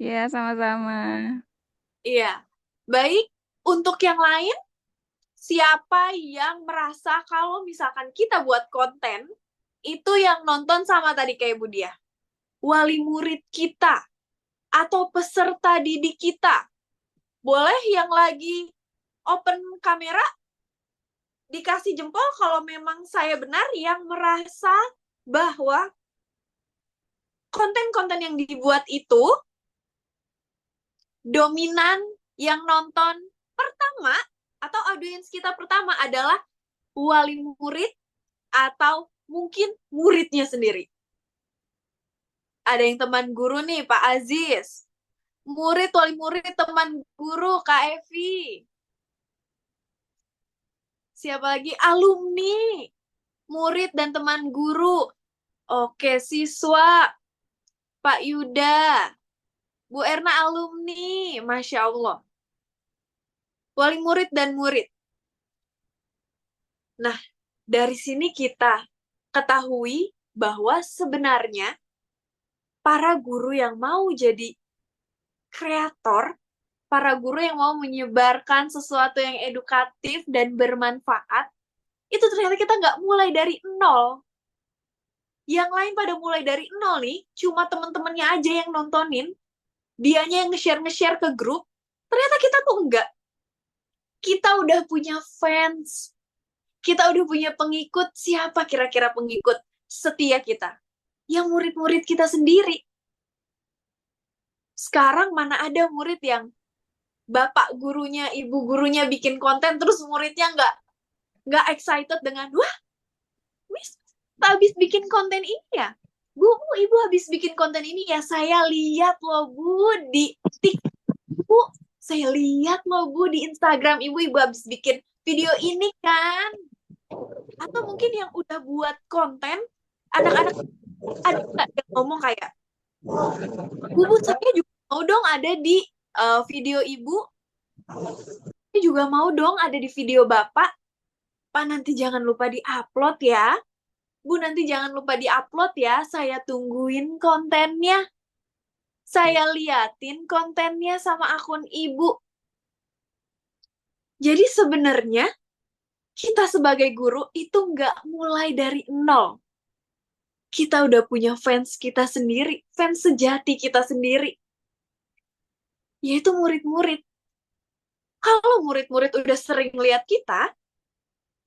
Ya, sama-sama. Iya. Baik, untuk yang lain, siapa yang merasa kalau misalkan kita buat konten, itu yang nonton sama tadi kayak Bu Diah. Wali murid kita, atau peserta didik kita. Boleh yang lagi open kamera, dikasih jempol kalau memang saya benar yang merasa bahwa konten-konten yang dibuat itu dominan yang nonton pertama atau audiens kita pertama adalah wali murid atau mungkin muridnya sendiri. Ada yang teman guru nih, Pak Aziz. Murid, wali murid, teman guru, Kak Evi. Siapa lagi? Alumni. Murid dan teman guru. Oke, siswa. Pak Yuda. Bu Erna alumni. Masya Allah. Wali murid dan murid. Nah, dari sini kita ketahui bahwa sebenarnya para guru yang mau jadi kreator, para guru yang mau menyebarkan sesuatu yang edukatif dan bermanfaat, itu ternyata kita nggak mulai dari nol. Yang lain pada mulai dari nol nih, cuma teman-temannya aja yang nontonin, dianya yang nge-share ke grup, ternyata kita tuh enggak. Kita udah punya fans, kita udah punya pengikut. Siapa kira-kira pengikut setia kita? Yang murid-murid kita sendiri. Sekarang mana ada murid yang bapak gurunya, ibu gurunya bikin konten, terus muridnya nggak excited dengan, wah, Miss, habis bikin konten ini ya? Bu, ibu habis bikin konten ini ya? Saya lihat loh, Bu, di TikTok, Bu. Saya lihat loh, Bu, di Instagram ibu habis bikin video ini kan? Atau mungkin yang udah buat konten, anak-anak ada nggak yang ngomong kayak, Bu, saya juga mau dong ada di video ibu, saya juga mau dong ada di video bapak. Pak, nanti jangan lupa di-upload ya. Bu, nanti jangan lupa di-upload ya. Saya tungguin kontennya. Saya liatin kontennya sama akun ibu. Jadi sebenarnya kita sebagai guru itu nggak mulai dari nol. kita udah punya fans kita sendiri, fans sejati kita sendiri, yaitu murid-murid. Kalau murid-murid udah sering lihat kita,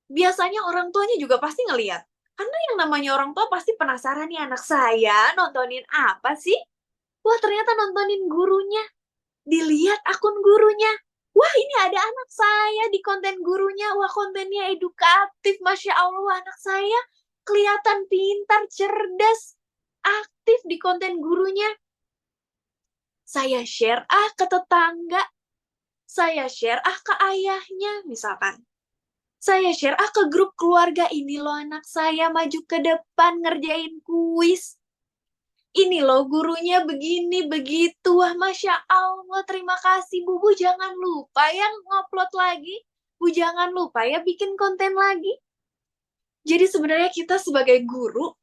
biasanya orang tuanya juga pasti ngeliat. Karena yang namanya orang tua pasti penasaran nih, anak saya nontonin apa sih? Wah, ternyata nontonin gurunya. Dilihat akun gurunya. Wah, ini ada anak saya di konten gurunya. Wah, kontennya edukatif. Masya Allah, anak saya kelihatan pintar, cerdas, aktif di konten gurunya. Saya share ke tetangga. Saya share ke ayahnya, misalkan. Saya share ke grup keluarga. Ini loh anak saya maju ke depan ngerjain kuis. Ini loh gurunya begini, begitu. Wah, Masya Allah, terima kasih. Bu, jangan lupa ya ngupload lagi. Bu, jangan lupa ya bikin konten lagi. Jadi sebenarnya kita sebagai guru,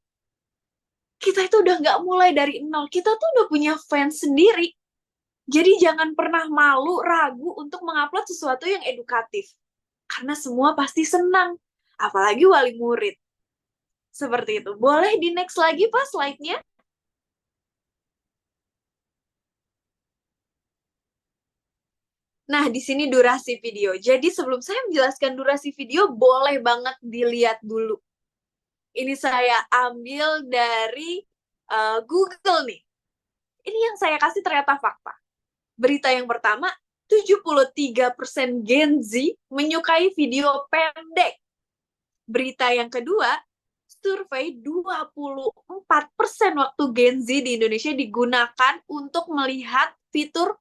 kita itu udah nggak mulai dari nol. Kita tuh udah punya fans sendiri. Jadi jangan pernah malu, ragu untuk mengupload sesuatu yang edukatif. Karena semua pasti senang. Apalagi wali murid. Seperti itu. Boleh di next lagi, Pak, slide-nya? Nah, di sini durasi video. Jadi sebelum saya menjelaskan durasi video, boleh banget dilihat dulu. Ini saya ambil dari Google nih. Ini yang saya kasih ternyata fakta. Berita yang pertama, 73% Gen Z menyukai video pendek. Berita yang kedua, survei 24% waktu Gen Z di Indonesia digunakan untuk melihat fitur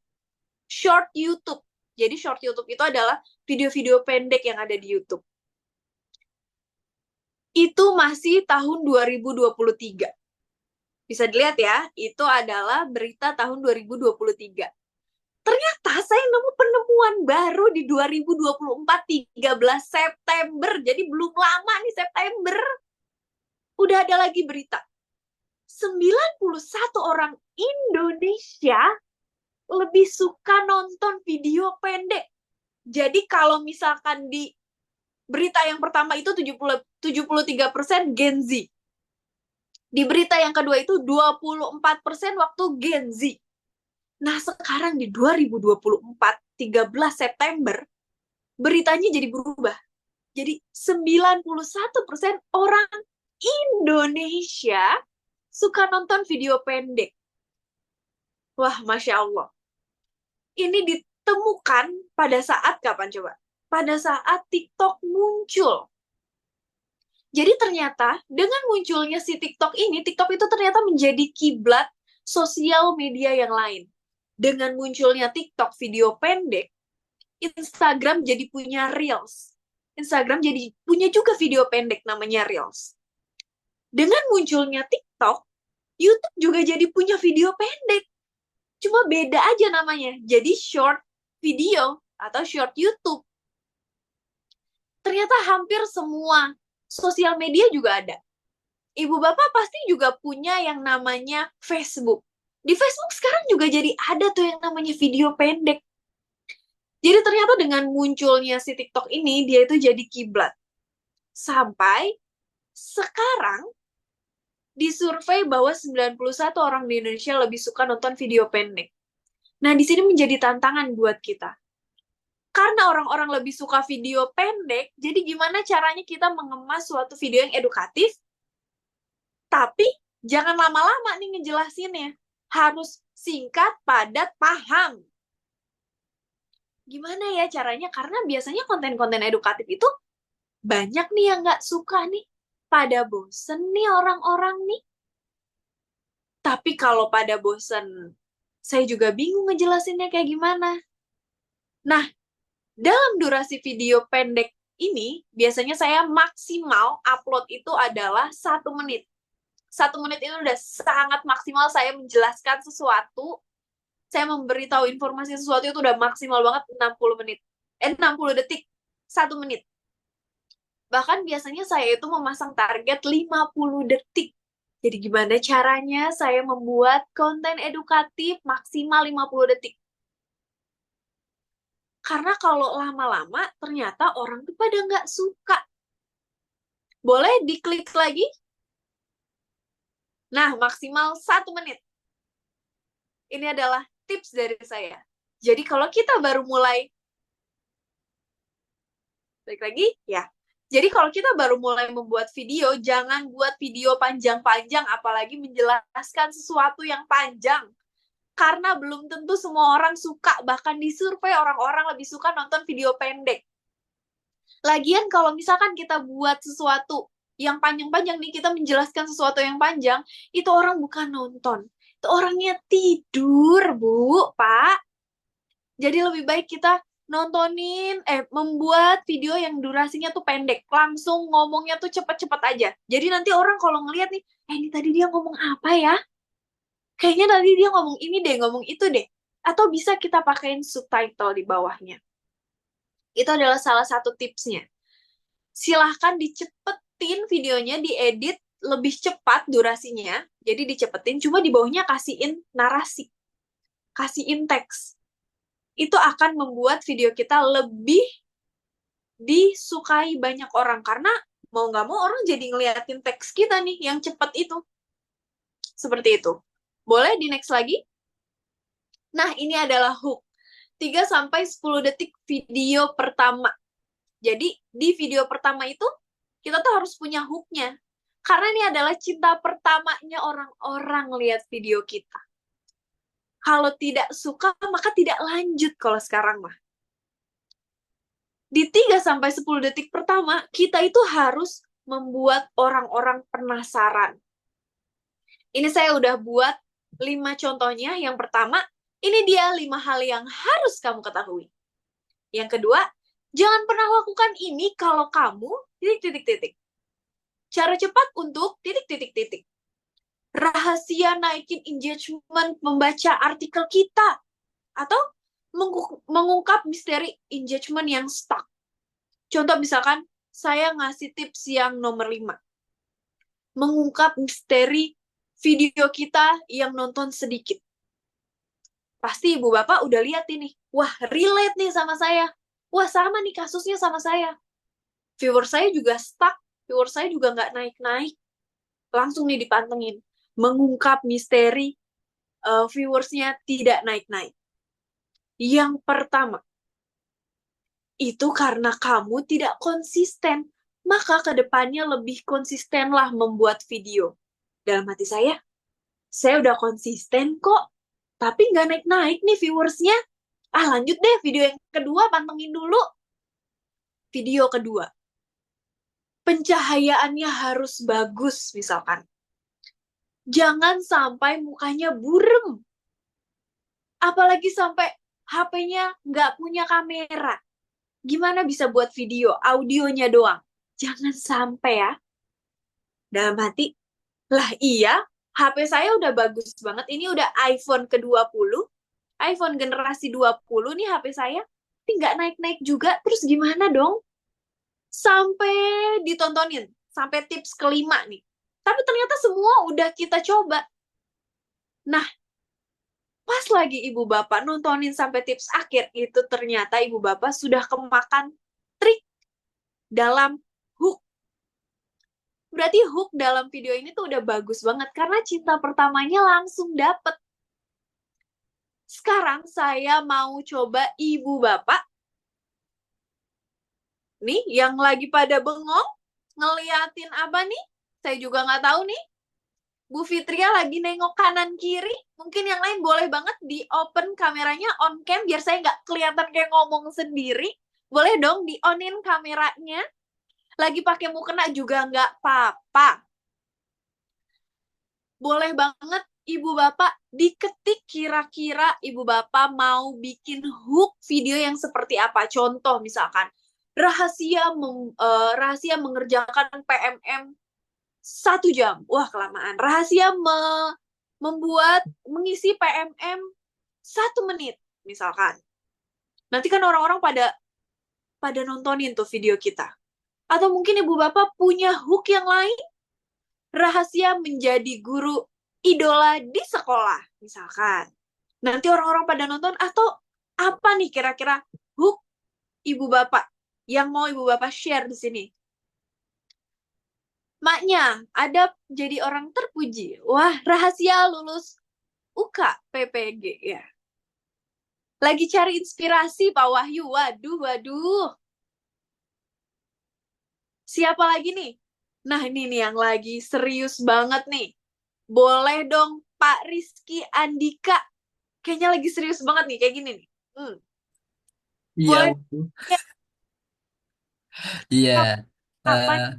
short YouTube. Jadi short YouTube itu adalah video-video pendek yang ada di YouTube. Itu masih tahun 2023. Bisa dilihat ya, itu adalah berita tahun 2023. Ternyata saya nemu penemuan baru di 2024, 13 September. Jadi belum lama nih September. Udah ada lagi berita. 91 orang Indonesia lebih suka nonton video pendek. Jadi kalau misalkan di berita yang pertama itu 73% Gen Z. Di berita yang kedua itu 24% waktu Gen Z. Nah, sekarang di 2024, 13 September, beritanya jadi berubah. Jadi 91% orang Indonesia suka nonton video pendek. Wah, Masya Allah. Ini ditemukan pada saat kapan coba? Pada saat TikTok muncul. Jadi ternyata dengan munculnya si TikTok ini, TikTok itu ternyata menjadi kiblat sosial media yang lain. Dengan munculnya TikTok video pendek, Instagram jadi punya Reels. Instagram jadi punya juga video pendek namanya Reels. Dengan munculnya TikTok, YouTube juga jadi punya video pendek. Cuma beda aja namanya. Jadi short video atau short YouTube. Ternyata hampir semua sosial media juga ada. Ibu bapak pasti juga punya yang namanya Facebook. Di Facebook sekarang juga jadi ada tuh yang namanya video pendek. Jadi ternyata dengan munculnya si TikTok ini, dia itu jadi kiblat. Sampai sekarang disurvei bahwa 91 orang di Indonesia lebih suka nonton video pendek. Nah, di sini menjadi tantangan buat kita. Karena orang-orang lebih suka video pendek, jadi gimana caranya kita mengemas suatu video yang edukatif, tapi jangan lama-lama nih ngejelasinnya. Harus singkat, padat, paham. Gimana ya caranya? Karena biasanya konten-konten edukatif itu banyak nih yang nggak suka nih. Pada bosen nih orang-orang nih. Tapi kalau pada bosen, saya juga bingung ngejelasinnya kayak gimana. Nah, dalam durasi video pendek ini, biasanya saya maksimal upload itu adalah 1 menit. 1 menit itu udah sangat maksimal saya menjelaskan sesuatu. Saya memberitahu informasi sesuatu itu udah maksimal banget 60 menit. 60 detik, 1 menit. Bahkan biasanya saya itu memasang target 50 detik. Jadi gimana caranya saya membuat konten edukatif maksimal 50 detik? Karena kalau lama-lama ternyata orang tuh pada nggak suka. Boleh diklik lagi? Nah, maksimal 1 menit. Ini adalah tips dari saya. Jadi kalau kita baru mulai, balik lagi, ya. Jadi kalau kita baru mulai membuat video, jangan buat video panjang-panjang, apalagi menjelaskan sesuatu yang panjang. Karena belum tentu semua orang suka, bahkan di survei orang-orang lebih suka nonton video pendek. Lagian kalau misalkan kita buat sesuatu yang panjang-panjang nih, kita menjelaskan sesuatu yang panjang, itu orang bukan nonton. Itu orangnya tidur, Bu, Pak. Jadi lebih baik kita membuat video yang durasinya tuh pendek. Langsung ngomongnya tuh cepet-cepet aja. Jadi nanti orang kalau ngeliat nih, ini tadi dia ngomong apa ya? Kayaknya tadi dia ngomong ini deh, ngomong itu deh. Atau bisa kita pakein subtitle di bawahnya. Itu adalah salah satu tipsnya. Silahkan dicepetin videonya, diedit lebih cepat durasinya. Jadi dicepetin, cuma di bawahnya kasihin narasi. Kasihin teks. Itu akan membuat video kita lebih disukai banyak orang. Karena mau nggak mau orang jadi ngeliatin teks kita nih, yang cepat itu. Seperti itu. Boleh di next lagi? Nah, ini adalah hook. 3-10 detik video pertama. Jadi, di video pertama itu, kita tuh harus punya hooknya. Karena ini adalah cinta pertamanya orang-orang lihat video kita. Kalau tidak suka, maka tidak lanjut kalau sekarang mah. Di 3-10 detik pertama, kita itu harus membuat orang-orang penasaran. Ini saya udah buat 5 contohnya. Yang pertama, ini dia 5 hal yang harus kamu ketahui. Yang kedua, jangan pernah lakukan ini kalau kamu titik-titik-titik. Cara cepat untuk titik-titik-titik. Rahasia naikin engagement membaca artikel kita. Atau mengungkap misteri engagement yang stuck. Contoh misalkan, saya ngasih tips yang nomor 5. Mengungkap misteri video kita yang nonton sedikit. Pasti ibu bapak udah lihat ini. Wah, relate nih sama saya. Wah, sama nih kasusnya sama saya. Viewer saya juga stuck. Viewer saya juga nggak naik-naik. Langsung nih dipantengin. Mengungkap misteri viewersnya tidak naik-naik. Yang pertama, itu karena kamu tidak konsisten. Maka kedepannya lebih konsistenlah membuat video. Dalam hati saya udah konsisten kok. Tapi nggak naik-naik nih viewersnya. Lanjut deh video yang kedua, pantengin dulu. Video kedua. Pencahayaannya harus bagus misalkan. Jangan sampai mukanya burem. Apalagi sampai HP-nya nggak punya kamera. Gimana bisa buat video, audionya doang? Jangan sampai ya. Dalam hati, lah iya, HP saya udah bagus banget. Ini udah iPhone ke-20. iPhone generasi 20 nih HP saya. Tapi nggak naik-naik juga. Terus gimana dong? Sampai ditontonin. Sampai tips kelima nih. Tapi ternyata semua udah kita coba. Nah, pas lagi ibu bapak nontonin sampai tips akhir, itu ternyata ibu bapak sudah kemakan trik dalam hook. Berarti hook dalam video ini tuh udah bagus banget, karena cinta pertamanya langsung dapet. Sekarang saya mau coba ibu bapak, nih yang lagi pada bengong, ngeliatin apa nih? Saya juga nggak tahu nih. Bu Fitria lagi nengok kanan kiri. Mungkin yang lain boleh banget di open kameranya on cam biar saya nggak kelihatan kayak ngomong sendiri. Boleh dong di onin kameranya. Lagi pakai mukena juga nggak apa-apa. Boleh banget ibu bapak diketik kira-kira ibu bapak mau bikin hook video yang seperti apa. Contoh misalkan rahasia mengerjakan PMM 1 jam. Wah, kelamaan. Rahasia mengisi PMM 1 menit, misalkan. Nanti kan orang-orang pada nontonin tuh video kita. Atau mungkin ibu bapak punya hook yang lain. Rahasia menjadi guru idola di sekolah, misalkan. Nanti orang-orang pada nonton. Atau apa nih kira-kira hook ibu bapak yang mau ibu bapak share di sini? Maknya ada jadi orang terpuji. Wah, rahasia lulus UK PPG ya. Lagi cari inspirasi Pak Wahyu. Waduh, waduh. Siapa lagi nih? Nah, ini nih yang lagi serius banget nih. Boleh dong Pak Rizky Andika. Kayaknya lagi serius banget nih, kayak gini nih. Iya, Boleh Bu. ya, Iya. apa Eh,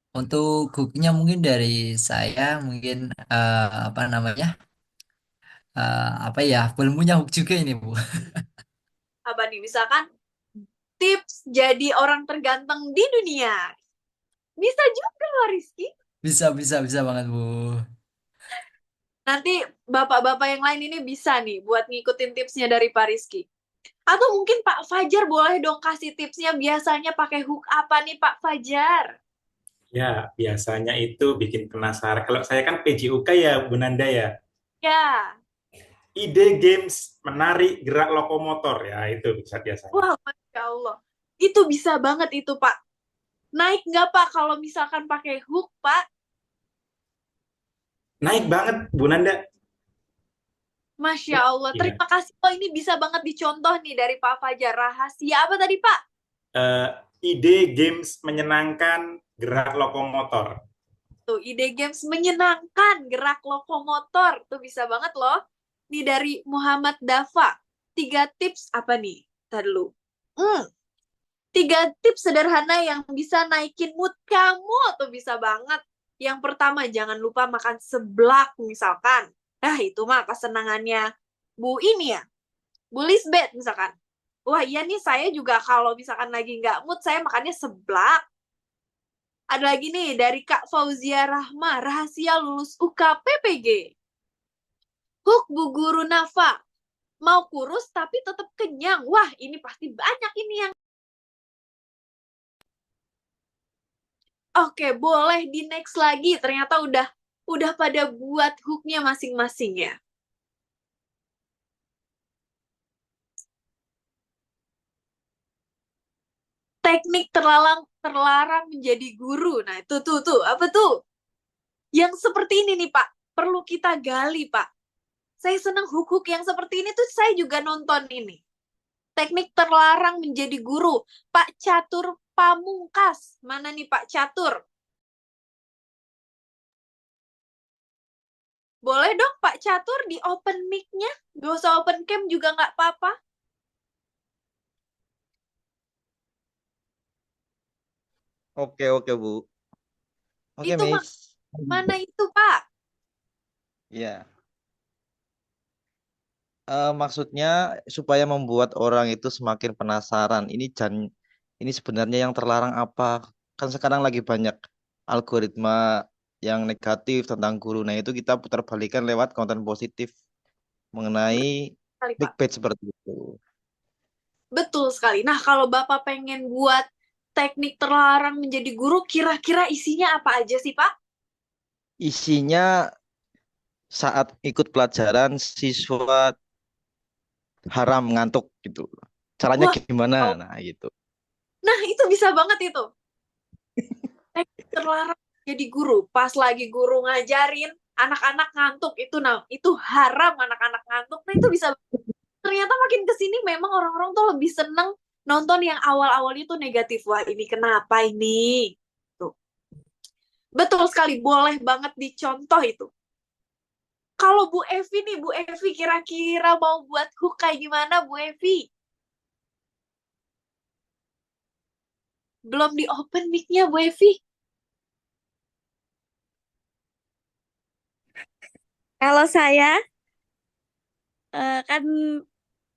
untuk hooknya mungkin dari saya mungkin apa namanya? Apa ya? Belum punya hook juga ini, Bu. apa nih? Misalkan tips jadi orang terganteng di dunia. Bisa juga loh Rizky. Bisa banget, Bu. Nanti bapak-bapak yang lain ini bisa nih buat ngikutin tipsnya dari Pak Rizky. Atau mungkin Pak Fajar boleh dong kasih tipsnya biasanya pakai hook apa nih Pak Fajar? Ya, biasanya itu bikin penasaran. Kalau saya kan PJUK ya, Bu Nanda ya. Ya, Ide games menarik gerak lokomotor ya, itu bisa biasanya. wah Masya Allah. Itu bisa banget itu Pak. Naik nggak Pak kalau misalkan pakai hook Pak? Naik banget, Bu Nanda. Masya Allah. Iya. Terima kasih. Oh ini bisa banget dicontoh nih dari Pak Fajar. Rahasia apa tadi Pak? Ide games menyenangkan gerak lokomotor. Tuh, ide games menyenangkan gerak lokomotor. Tuh bisa banget loh. Nih dari Muhammad Dafa. 3 tips apa nih? Ntar dulu. 3 tips sederhana yang bisa naikin mood kamu. Tuh bisa banget. Yang pertama, jangan lupa makan seblak misalkan. Nah, itu mah kesenangannya Bu ini ya. Bu Lisbeth misalkan. Wah iya nih, saya juga kalau misalkan lagi nggak mood, saya makannya seblak. Ada lagi nih dari Kak Fauzia Rahma, rahasia lulus UK PPG. Hook Bu Guru Nafa, mau kurus tapi tetap kenyang. Wah, ini pasti banyak ini yang. Oke, boleh di next lagi. Ternyata udah pada buat hooknya masing-masing ya. Teknik terlarang menjadi guru. Nah, itu tuh apa tuh? Yang seperti ini nih, Pak. Perlu kita gali, Pak. Saya senang hook-hook yang seperti ini tuh saya juga nonton ini. Teknik terlarang menjadi guru. Pak Catur Pamungkas. Mana nih Pak Catur? Boleh dong Pak Catur di open mic-nya? Gak usah open cam juga nggak apa-apa. Oke, Bu. Oke, Itu Miss. mana itu Pak? Ya. Maksudnya supaya membuat orang itu semakin penasaran. Ini sebenarnya yang terlarang apa? Kan sekarang lagi banyak algoritma yang negatif tentang guru. Nah, itu kita putar balikan lewat konten positif mengenai Sekali, Pak. clickbait seperti itu. Betul sekali. Nah, kalau Bapak pengen buat teknik terlarang menjadi guru, kira-kira isinya apa aja sih, Pak? Isinya saat ikut pelajaran siswa haram ngantuk gitu. Caranya Wah, gimana? Nah, gitu. nah itu bisa banget itu. Teknik terlarang jadi guru. Pas lagi guru ngajarin, anak-anak ngantuk. Itu haram anak-anak ngantuk. Nah, itu bisa. Ternyata makin kesini memang orang-orang tuh lebih seneng nonton yang awal-awalnya tuh negatif. Wah, ini kenapa ini? Tuh. Betul sekali, boleh banget dicontoh itu. Kalau Bu Evi nih, Bu Evi kira-kira mau buat hook kayak gimana, Bu Evi? Belum di open mic-nya, Bu Evi. Kalau saya kan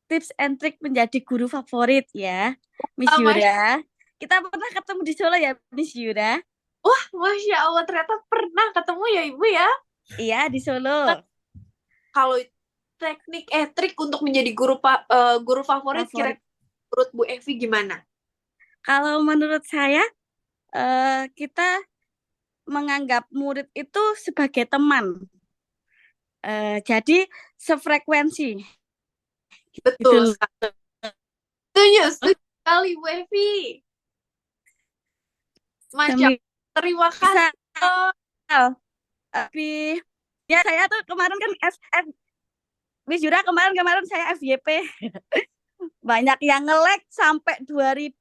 tips and trick menjadi guru favorit ya, Miss Yura. Kita pernah ketemu di Solo ya, Miss Yura? Wah, Masya Allah, ternyata pernah ketemu ya, Ibu ya? Iya, di Solo. Kalau trik untuk menjadi guru favorit, kira-kira menurut Bu Evi gimana? Kalau menurut saya, kita menganggap murid itu sebagai teman. Jadi sefrekuensi. Betul. Setuju sekali Bu Evi. Masya Allah. Terima kasih. Misal, tapi ya saya tuh kemarin kan Miss Yura kemarin saya FYP banyak yang nge-like sampai 2000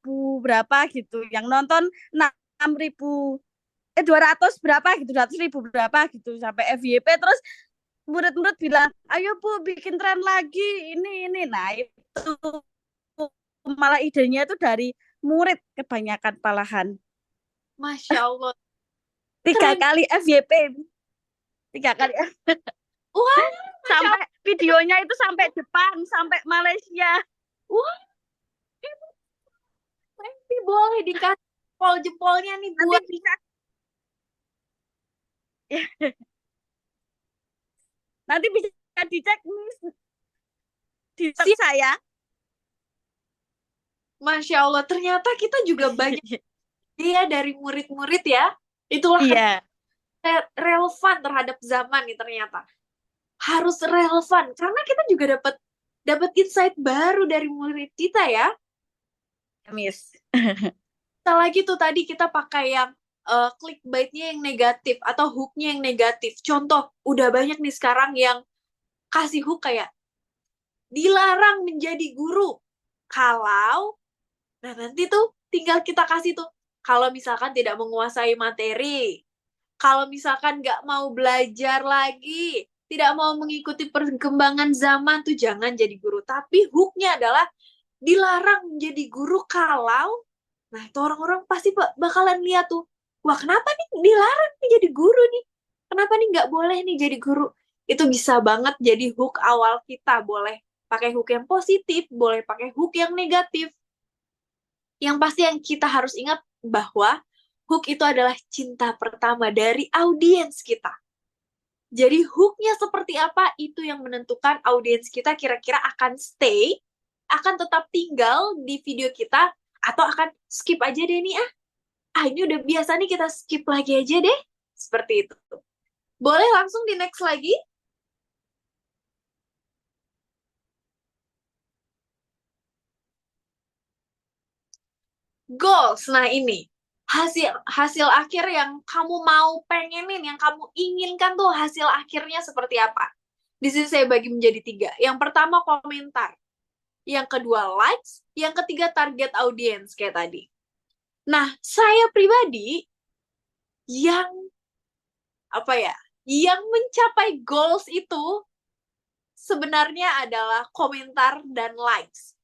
berapa gitu, yang nonton 6.000 200 berapa gitu, 200.000 berapa gitu sampai FYP. Terus murid-murid bilang, ayo Bu bikin tren lagi ini. Nah itu malah idenya itu dari murid kebanyakan malahan. Masya Allah. 3 Keren. kali FYP. 3 kali Wah, sampai videonya itu sampai Jepang, sampai Malaysia. wah. Nanti boleh dikasih jempol-jempolnya nih Nanti buat bisa nanti bisa dicek Miss di Siap. saya. Masya Allah, ternyata kita juga banyak dia dari murid-murid ya. Itulah Iya. relevan terhadap zaman nih ternyata. Harus relevan karena kita juga dapat insight baru dari murid kita ya. Miss. Kita lagi tuh tadi kita pakai yang clickbait-nya yang negatif atau hook-nya yang negatif. Contoh, udah banyak nih sekarang yang kasih hook kayak dilarang menjadi guru. Kalau nah nanti tuh tinggal kita kasih tuh kalau misalkan tidak menguasai materi, kalau misalkan nggak mau belajar lagi, tidak mau mengikuti perkembangan zaman tuh jangan jadi guru. Tapi hooknya adalah dilarang menjadi guru kalau, nah itu orang-orang pasti bakalan lihat tuh, wah kenapa nih dilarang nih jadi guru nih? Kenapa nih nggak boleh nih jadi guru? Itu bisa banget jadi hook awal kita. Boleh pakai hook yang positif, boleh pakai hook yang negatif. Yang pasti yang kita harus ingat bahwa hook itu adalah cinta pertama dari audiens kita. Jadi hooknya seperti apa, itu yang menentukan audiens kita kira-kira akan stay, akan tetap tinggal di video kita, atau akan skip aja deh nih ini udah biasa nih kita skip lagi aja deh. Seperti itu. Boleh langsung di next lagi? Goals. Nah ini hasil akhir yang kamu mau pengenin, yang kamu inginkan tuh hasil akhirnya seperti apa? Di sini saya bagi menjadi 3. Yang pertama komentar, yang kedua likes, yang ketiga target audience kayak tadi. Nah saya pribadi yang yang mencapai goals itu sebenarnya adalah komentar dan likes.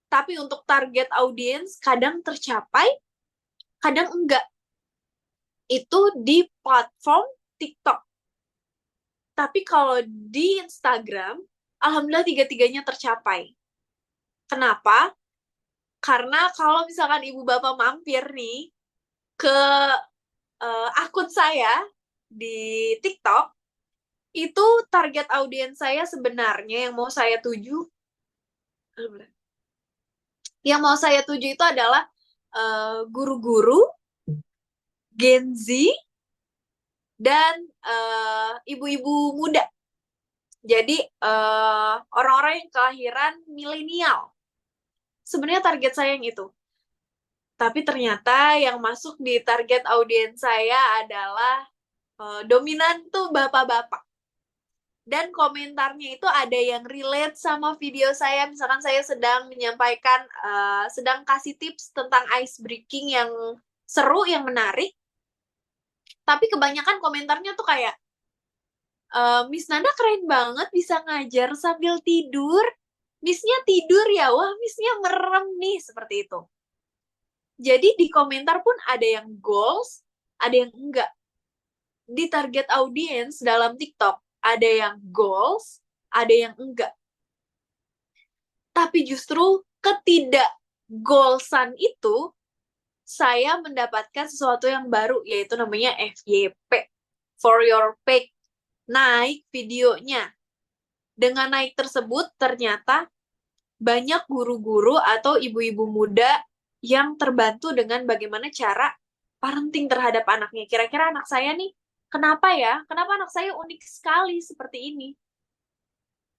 Tapi untuk target audience kadang tercapai, kadang enggak. Itu di platform TikTok. Tapi kalau di Instagram, alhamdulillah 3-tiganya tercapai. Kenapa? Karena kalau misalkan ibu bapak mampir nih ke akun saya di TikTok, itu target audiens saya sebenarnya yang mau saya tuju. Yang mau saya tuju itu adalah guru-guru, Gen Z, dan ibu-ibu muda. Jadi orang-orang yang kelahiran milenial. Sebenarnya target saya yang itu. Tapi ternyata yang masuk di target audiens saya adalah dominan tuh bapak-bapak. Dan komentarnya itu ada yang relate sama video saya. Misalkan saya sedang menyampaikan, sedang kasih tips tentang ice breaking yang seru, yang menarik. Tapi kebanyakan komentarnya tuh kayak, Miss Nanda keren banget bisa ngajar sambil tidur. Missnya tidur ya, wah Missnya merem nih, seperti itu. Jadi di komentar pun ada yang goals, ada yang enggak. Di target audience dalam TikTok, ada yang goals, ada yang enggak. Tapi justru ketidak-goalsan itu, saya mendapatkan sesuatu yang baru, yaitu namanya FYP, For Your Page. Naik videonya. Dengan naik tersebut, ternyata banyak guru-guru atau ibu-ibu muda yang terbantu dengan bagaimana cara parenting terhadap anaknya. Kira-kira anak saya nih, kenapa ya? Kenapa anak saya unik sekali seperti ini?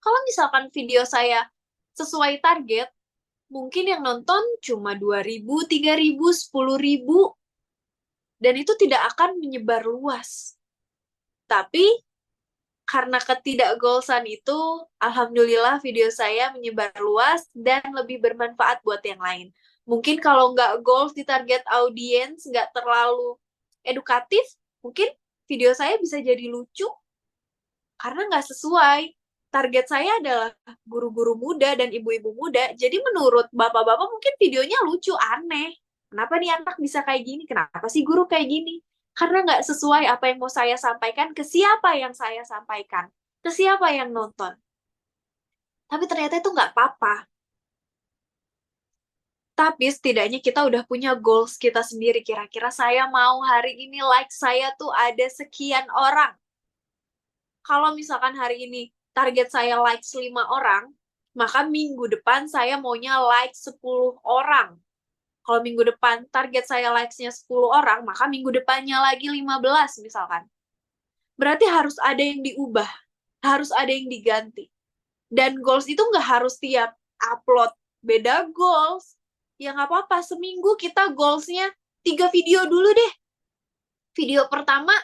Kalau misalkan video saya sesuai target, mungkin yang nonton cuma 2.000, 3.000, 10.000. Dan itu tidak akan menyebar luas. Tapi karena ketidakgoalsan itu, alhamdulillah video saya menyebar luas dan lebih bermanfaat buat yang lain. Mungkin kalau nggak goals di target audience, nggak terlalu edukatif, mungkin video saya bisa jadi lucu karena nggak sesuai. Target saya adalah guru-guru muda dan ibu-ibu muda, jadi menurut bapak-bapak mungkin videonya lucu, aneh. Kenapa nih anak bisa kayak gini? Kenapa sih guru kayak gini? Karena nggak sesuai apa yang mau saya sampaikan ke siapa yang saya sampaikan, ke siapa yang nonton. Tapi ternyata itu nggak apa-apa. Tapi setidaknya kita udah punya goals kita sendiri. Kira-kira saya mau hari ini like saya tuh ada sekian orang. Kalau misalkan hari ini target saya likes 5 orang, maka minggu depan saya maunya like 10 orang. Kalau minggu depan target saya likes-nya 10 orang, maka minggu depannya lagi 15 misalkan. Berarti harus ada yang diubah, harus ada yang diganti. Dan goals itu nggak harus tiap upload beda goals. Ya nggak apa-apa, seminggu kita goals-nya 3 video dulu deh. Video pertama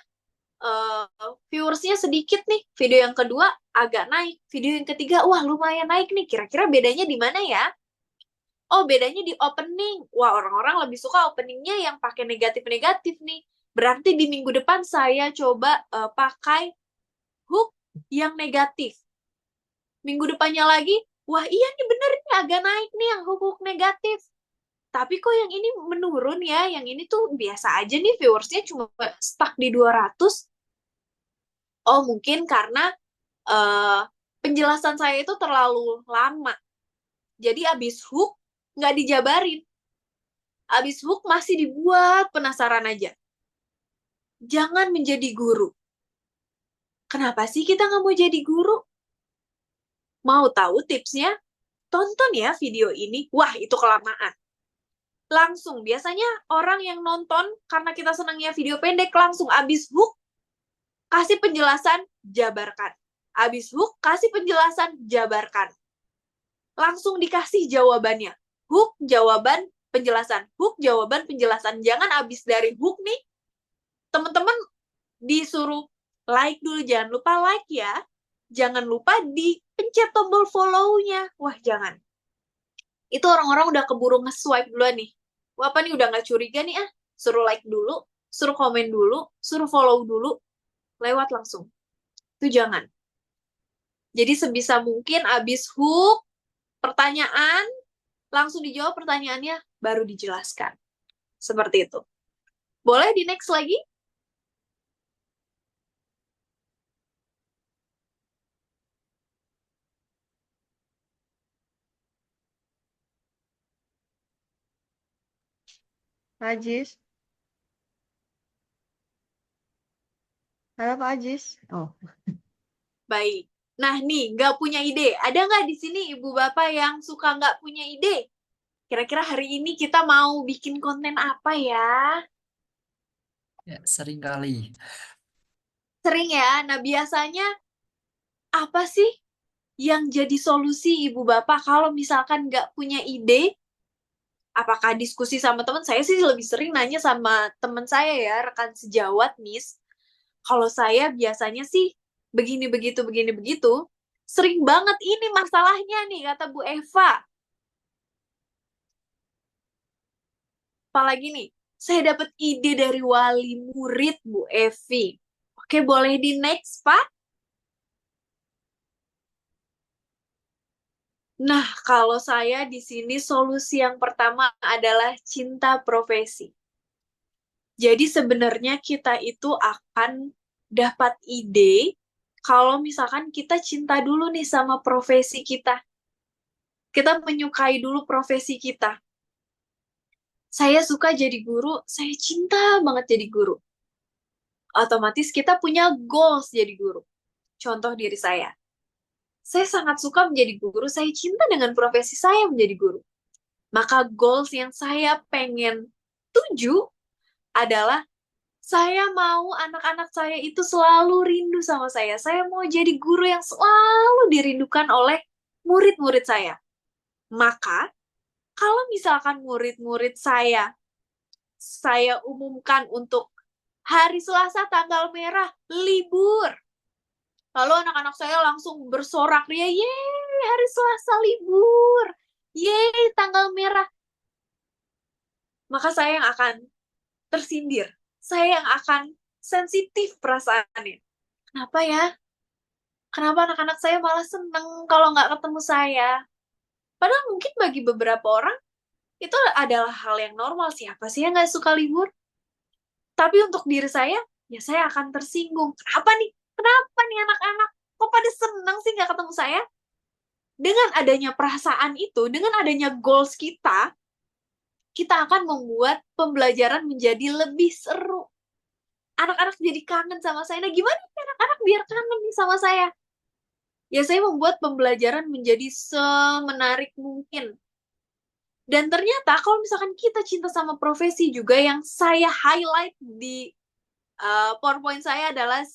viewersnya sedikit nih, video yang kedua agak naik, video yang ketiga wah lumayan naik nih, kira-kira bedanya di mana ya? Oh, bedanya di opening. Wah, orang-orang lebih suka openingnya yang pakai negatif-negatif nih. Berarti di minggu depan saya coba pakai hook yang negatif. Minggu depannya lagi, wah iya nih bener nih agak naik nih yang hook negatif. Tapi kok yang ini menurun ya, yang ini tuh biasa aja nih, viewersnya cuma stuck di 200. Oh, mungkin karena penjelasan saya itu terlalu lama. Jadi abis hook, nggak dijabarin. Abis hook masih dibuat penasaran aja. Jangan menjadi guru. Kenapa sih kita nggak mau jadi guru? Mau tahu tipsnya? Tonton ya video ini. Wah, itu kelamaan. Langsung, biasanya orang yang nonton, karena kita senangnya video pendek, langsung abis hook, kasih penjelasan, jabarkan. Abis hook, kasih penjelasan, jabarkan. Langsung dikasih jawabannya. Hook, jawaban, penjelasan. Hook, jawaban, penjelasan. Jangan abis dari hook nih, teman-teman disuruh like dulu. Jangan lupa like ya. Jangan lupa dipencet tombol follow-nya. Wah, jangan. Itu orang-orang udah keburu nge-swipe duluan nih. Wah, apa nih udah nggak curiga nih ah. Suruh like dulu, suruh komen dulu, suruh follow dulu. Lewat langsung. Itu jangan. Jadi sebisa mungkin abis hook, pertanyaan, langsung dijawab pertanyaannya, baru dijelaskan. Seperti itu. Boleh di next lagi? Pak Ajis. Halo Pak Ajis. Oh. Baik. Nah nih, nggak punya ide. Ada nggak di sini ibu bapak yang suka nggak punya ide? Kira-kira hari ini kita mau bikin konten apa ya? Ya, sering kali. Sering ya. Nah biasanya apa sih yang jadi solusi ibu bapak kalau misalkan nggak punya ide? Apakah diskusi sama teman? Saya sih lebih sering nanya sama teman saya ya, rekan sejawat, Miss. Kalau saya biasanya sih begini begitu begini begitu. Sering banget ini masalahnya nih kata Bu Eva. Apalagi nih, saya dapat ide dari wali murid Bu Evi. Oke, boleh di next, Pak? Nah, kalau saya di sini solusi yang pertama adalah cinta profesi. Jadi sebenarnya kita itu akan dapat ide kalau misalkan kita cinta dulu nih sama profesi kita. Kita menyukai dulu profesi kita. Saya suka jadi guru, saya cinta banget jadi guru. Otomatis kita punya goals jadi guru. Contoh diri saya. Saya sangat suka menjadi guru, saya cinta dengan profesi saya menjadi guru. Maka goals yang saya pengen tuju adalah saya mau anak-anak saya itu selalu rindu sama saya. Saya mau jadi guru yang selalu dirindukan oleh murid-murid saya. Maka, kalau misalkan murid-murid saya saya umumkan untuk hari Selasa tanggal merah libur. Lalu anak-anak saya langsung bersorak ria, yeay hari Selasa libur, yeay tanggal merah. Maka saya yang akan tersindir, saya yang akan sensitif perasaannya. Kenapa ya? Kenapa anak-anak saya malah seneng kalau nggak ketemu saya? Padahal mungkin bagi beberapa orang itu adalah hal yang normal. Siapa sih yang nggak suka libur? Tapi untuk diri saya, ya saya akan tersinggung. Kenapa nih? Kenapa nih anak-anak? Kok pada seneng sih nggak ketemu saya? Dengan adanya perasaan itu, dengan adanya goals kita akan membuat pembelajaran menjadi lebih seru. Anak-anak jadi kangen sama saya. Nah, gimana nih anak-anak biar kangen nih sama saya? Ya, saya membuat pembelajaran menjadi semenarik mungkin. Dan ternyata kalau misalkan kita cinta sama profesi juga, yang saya highlight di PowerPoint saya adalah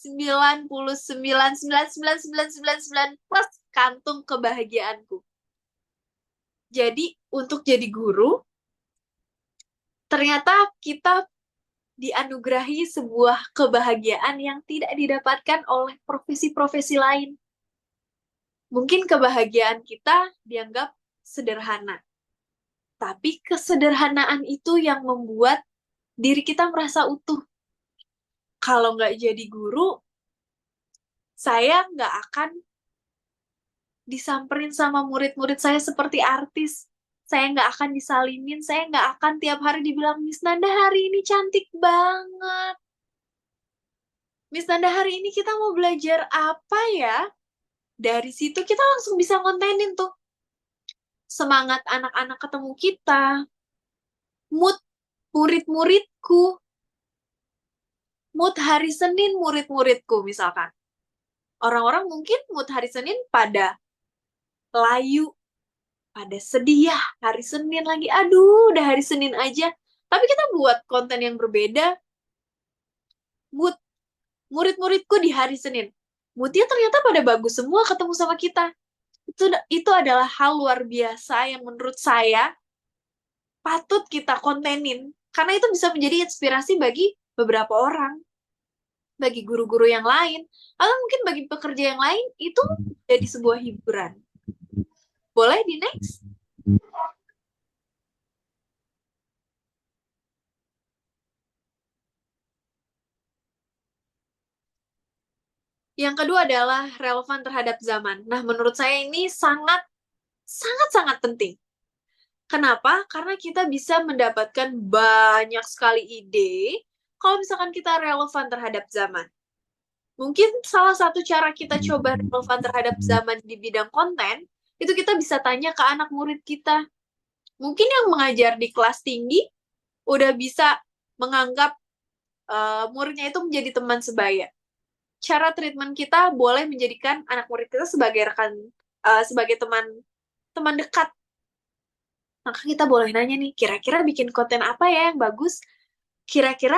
99,99999 plus kantung kebahagiaanku. Jadi, untuk jadi guru, ternyata kita dianugerahi sebuah kebahagiaan yang tidak didapatkan oleh profesi-profesi lain. Mungkin kebahagiaan kita dianggap sederhana. Tapi kesederhanaan itu yang membuat diri kita merasa utuh. Kalau nggak jadi guru, saya nggak akan disamperin sama murid-murid saya seperti artis. Saya nggak akan disalimin, saya nggak akan tiap hari dibilang, Miss Nanda hari ini cantik banget. Miss Nanda hari ini kita mau belajar apa ya? Dari situ kita langsung bisa ngontenin tuh. Semangat anak-anak ketemu kita, mood murid-muridku, mood hari Senin murid-muridku misalkan. Orang-orang mungkin mood hari Senin pada layu, pada sedih ya, hari Senin lagi, aduh udah hari Senin aja. Tapi kita buat konten yang berbeda, mood murid-muridku di hari Senin. Moodnya ternyata pada bagus semua ketemu sama kita. Itu adalah hal luar biasa yang menurut saya patut kita kontenin. Karena itu bisa menjadi inspirasi bagi beberapa orang. Bagi guru-guru yang lain. Atau mungkin bagi pekerja yang lain, itu jadi sebuah hiburan. Boleh di next? Yang kedua adalah relevan terhadap zaman. Nah, menurut saya ini sangat penting. Kenapa? Karena kita bisa mendapatkan banyak sekali ide kalau misalkan kita relevan terhadap zaman. Mungkin salah satu cara kita coba relevan terhadap zaman di bidang konten, itu kita bisa tanya ke anak murid kita. Mungkin yang mengajar di kelas tinggi udah bisa menganggap muridnya itu menjadi teman sebaya. Cara treatment kita boleh menjadikan anak murid kita sebagai rekan, sebagai teman dekat. Maka kita boleh nanya nih, kira-kira bikin konten apa ya yang bagus? Kira-kira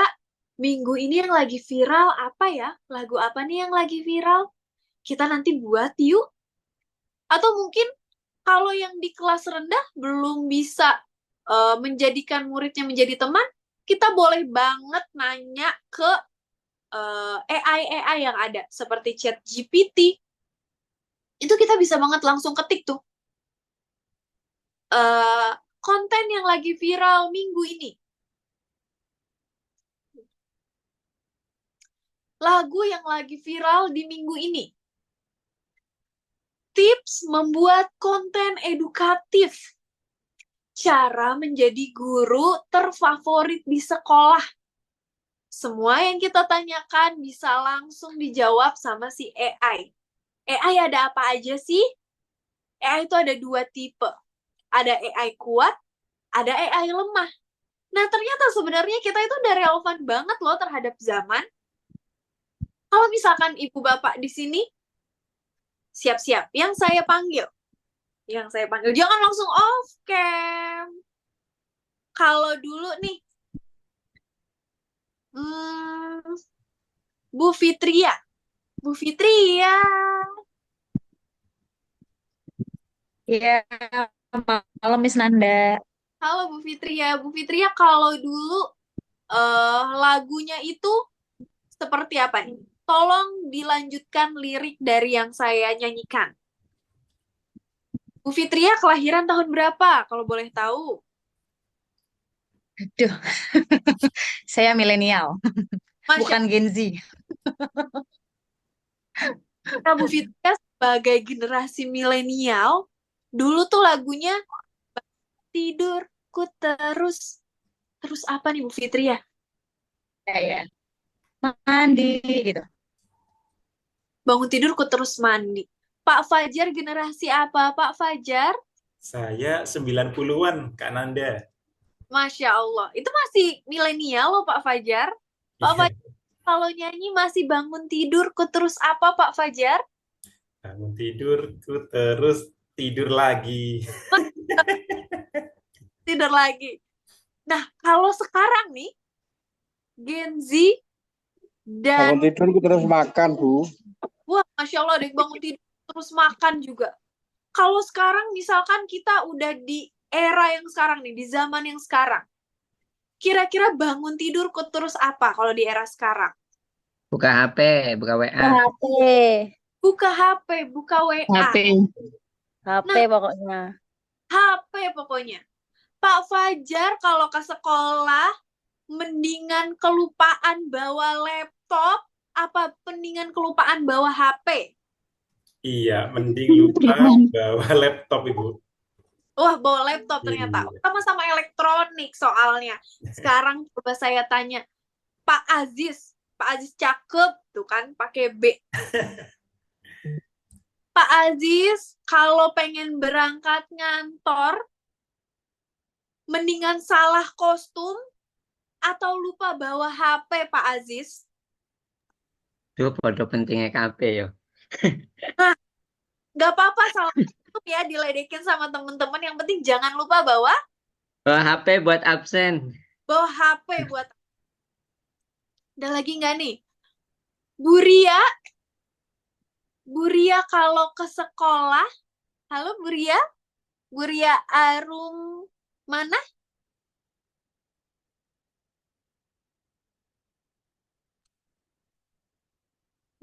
minggu ini yang lagi viral apa ya? Lagu apa nih yang lagi viral? Kita nanti buat yuk. Atau mungkin kalau yang di kelas rendah belum bisa menjadikan muridnya menjadi teman, kita boleh banget nanya ke AI yang ada, seperti ChatGPT. Itu kita bisa banget langsung ketik tuh. Konten yang lagi viral minggu ini. Lagu yang lagi viral di minggu ini. Tips membuat konten edukatif. Cara menjadi guru terfavorit di sekolah. Semua yang kita tanyakan bisa langsung dijawab sama si AI. AI ada apa aja sih? AI itu ada 2 tipe. Ada AI kuat, ada AI lemah. Nah, ternyata sebenarnya kita itu udah relevan banget loh terhadap zaman. Kalau misalkan ibu bapak di sini, siap-siap. Yang saya panggil. Jangan langsung off cam. Kalau dulu nih, Bu Fitria. Bu Fitria. Iya, malam Miss Nanda. Halo Bu Fitria. Bu Fitria, kalau dulu lagunya itu seperti apa nih? Tolong dilanjutkan lirik dari yang saya nyanyikan. Bu Fitria kelahiran tahun berapa kalau boleh tahu? Aduh, saya milenial, Masya bukan Gen Z. Allah, Bu Fitria sebagai generasi milenial, dulu tuh lagunya tidurku terus apa nih Bu Fitria? Ya. Mandi gitu. Bangun tidurku terus mandi. Pak Fajar generasi apa? Pak Fajar? Saya 90-an, Kak Nanda. Masya Allah. Itu masih milenial loh Pak Fajar. Pak Iya, Fajar kalau nyanyi masih bangun tidurku terus apa Pak Fajar? bangun tidurku terus tidur lagi. Tidur lagi. Nah, kalau sekarang nih, Gen Z Bangun dan tidur terus makan, Bu. wah, Masya Allah, ada yang bangun tidur terus makan juga. Kalau sekarang misalkan kita udah di era yang sekarang nih, di zaman yang sekarang, kira-kira bangun tidur kok terus apa kalau di era sekarang? Buka HP, buka WA. HP. Buka HP, buka WA. HP. HP Nah, pokoknya. HP pokoknya. Pak Fajar kalau ke sekolah, mendingan kelupaan bawa laptop, apa mendingan kelupaan bawa HP? Iya, mending lupa bawa laptop, Ibu. Wah, bawa laptop ternyata. Iya. Sama-sama elektronik soalnya. Sekarang coba saya tanya, Pak Aziz cakep, tuh kan, pakai B. Pak Aziz, kalau pengen berangkat ngantor, mendingan salah kostum atau lupa bawa HP, Pak Aziz? Itu podo pentingnya HP ya. Nah, nggak apa-apa salah kostum ya, diledekin sama temen-temen. Yang penting jangan lupa bawa Bawa HP buat absen. HP buat. Ada lagi nggak nih? Bu Ria kalau ke sekolah, halo Bu Ria Arum mana?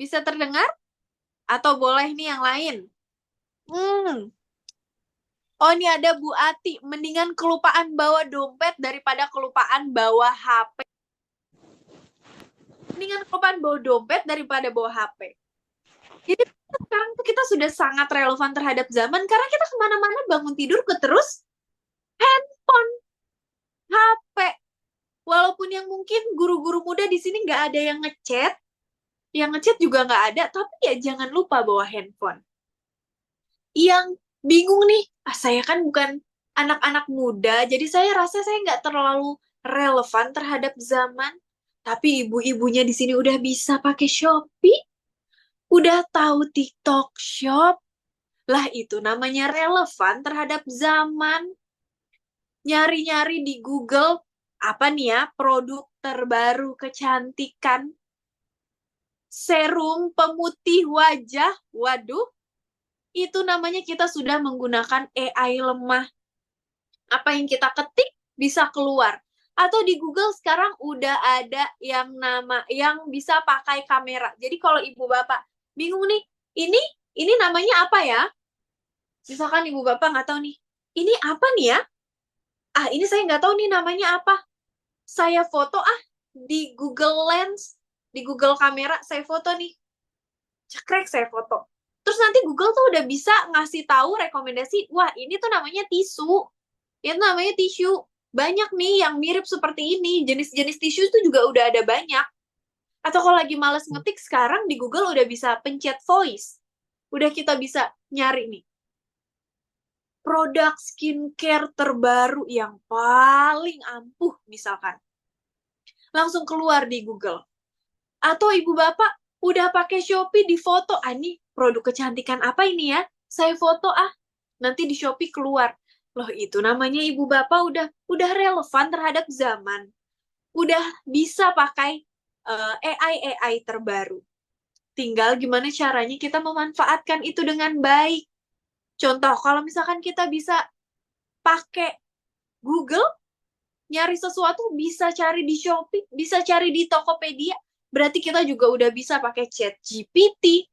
Bisa terdengar? Atau boleh nih yang lain? Oh, ini ada Bu Ati. Mendingan kelupaan bawa dompet daripada kelupaan bawa HP. Mendingan kelupaan bawa dompet daripada bawa HP. Jadi sekarang tuh kita sudah sangat relevan terhadap zaman karena kita kemana-mana bangun tidur ke terus handphone, HP. Walaupun yang mungkin guru-guru muda di sini nggak ada yang ngechat juga nggak ada, tapi ya jangan lupa bawa handphone. Yang bingung nih, saya kan bukan anak-anak muda, jadi saya rasa saya nggak terlalu relevan terhadap zaman. Tapi ibu-ibunya di sini udah bisa pakai Shopee, udah tahu TikTok Shop, lah itu namanya relevan terhadap zaman. Nyari-nyari di Google, apa nih ya, produk terbaru kecantikan, serum pemutih wajah, waduh, itu namanya kita sudah menggunakan AI lemah. Apa yang kita ketik bisa keluar. Atau di Google sekarang udah ada yang bisa pakai kamera. Jadi kalau ibu bapak bingung nih, ini namanya apa ya? Misalkan ibu bapak nggak tahu nih, ini apa nih ya? Ini saya nggak tahu nih namanya apa. Saya foto di Google Lens, di Google Kamera, saya foto nih. Cekrek, saya foto. Terus nanti Google tuh udah bisa ngasih tahu rekomendasi, wah ini tuh namanya tisu. Itu namanya tisu. Banyak nih yang mirip seperti ini. Jenis-jenis tisu itu juga udah ada banyak. Atau kalau lagi males ngetik, sekarang di Google udah bisa pencet voice. Udah kita bisa nyari nih. Produk skincare terbaru yang paling ampuh misalkan. Langsung keluar di Google. Atau ibu bapak udah pakai Shopee di foto. Nih produk kecantikan apa ini ya? Saya foto nanti di Shopee keluar. Loh itu namanya ibu bapak udah relevan terhadap zaman. Udah bisa pakai AI terbaru. Tinggal gimana caranya kita memanfaatkan itu dengan baik. Contoh, kalau misalkan kita bisa pakai Google, nyari sesuatu bisa cari di Shopee, bisa cari di Tokopedia. Berarti kita juga udah bisa pakai ChatGPT,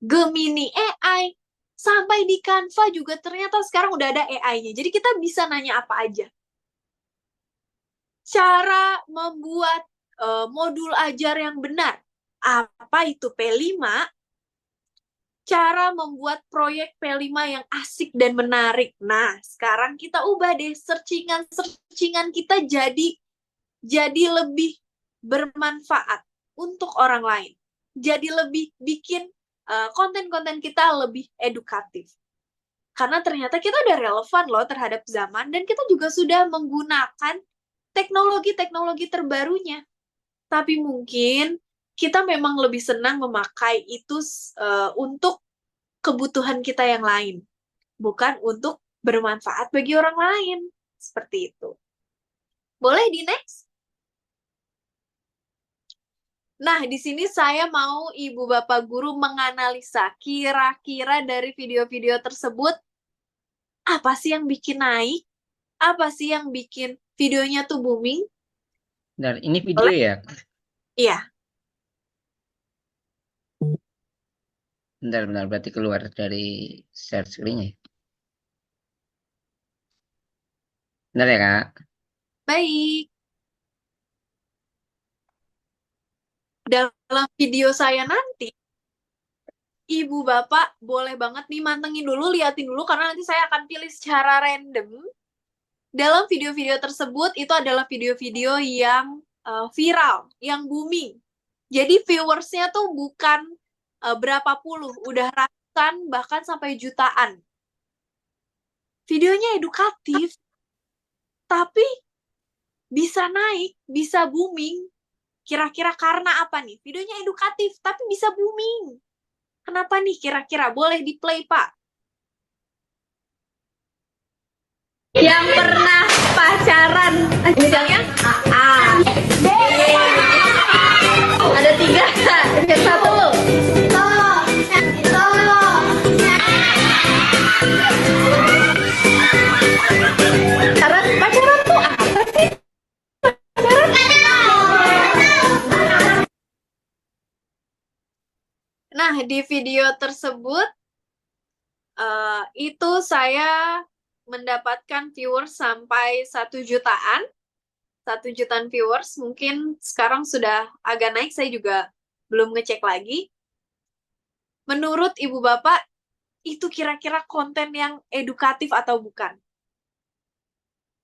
Gemini AI, sampai di Canva juga ternyata sekarang udah ada AI-nya. Jadi kita bisa nanya apa aja. Cara membuat modul ajar yang benar. Apa itu P5? Cara membuat proyek P5 yang asik dan menarik. Nah, sekarang kita ubah deh searchingan kita jadi lebih bermanfaat untuk orang lain. Jadi lebih bikin konten-konten kita lebih edukatif. Karena ternyata kita udah relevan loh terhadap zaman dan kita juga sudah menggunakan teknologi-teknologi terbarunya. Tapi mungkin kita memang lebih senang memakai itu untuk kebutuhan kita yang lain, bukan untuk bermanfaat bagi orang lain. Seperti itu. Boleh di next? Nah, di sini saya mau Ibu Bapak Guru menganalisa kira-kira dari video-video tersebut, apa sih yang bikin naik? Apa sih yang bikin videonya tuh booming? Bentar, ini video ya? Iya. Bentar, berarti keluar dari share screen-nya. Bentar ya, Kak. Baik. Dalam video saya nanti, Ibu Bapak boleh banget nih mantengin dulu, liatin dulu, karena nanti saya akan pilih secara random. Dalam video-video tersebut, itu adalah video-video yang viral, yang booming. Jadi viewersnya tuh bukan berapa puluh, udah ratusan, bahkan sampai jutaan. Videonya edukatif, tapi bisa naik, bisa booming. Kira-kira karena apa nih? Videonya edukatif, tapi bisa booming. Kenapa nih kira-kira? Boleh di-play, Pak. Yang pernah pacaran, misalnya A. Ada 3, yang 1. Pacaran tuh apa sih? Nah, di video tersebut itu saya mendapatkan viewers sampai 1 jutaan. 1 jutaan viewers, mungkin sekarang sudah agak naik, saya juga belum ngecek lagi. Menurut Ibu Bapak, itu kira-kira konten yang edukatif atau bukan?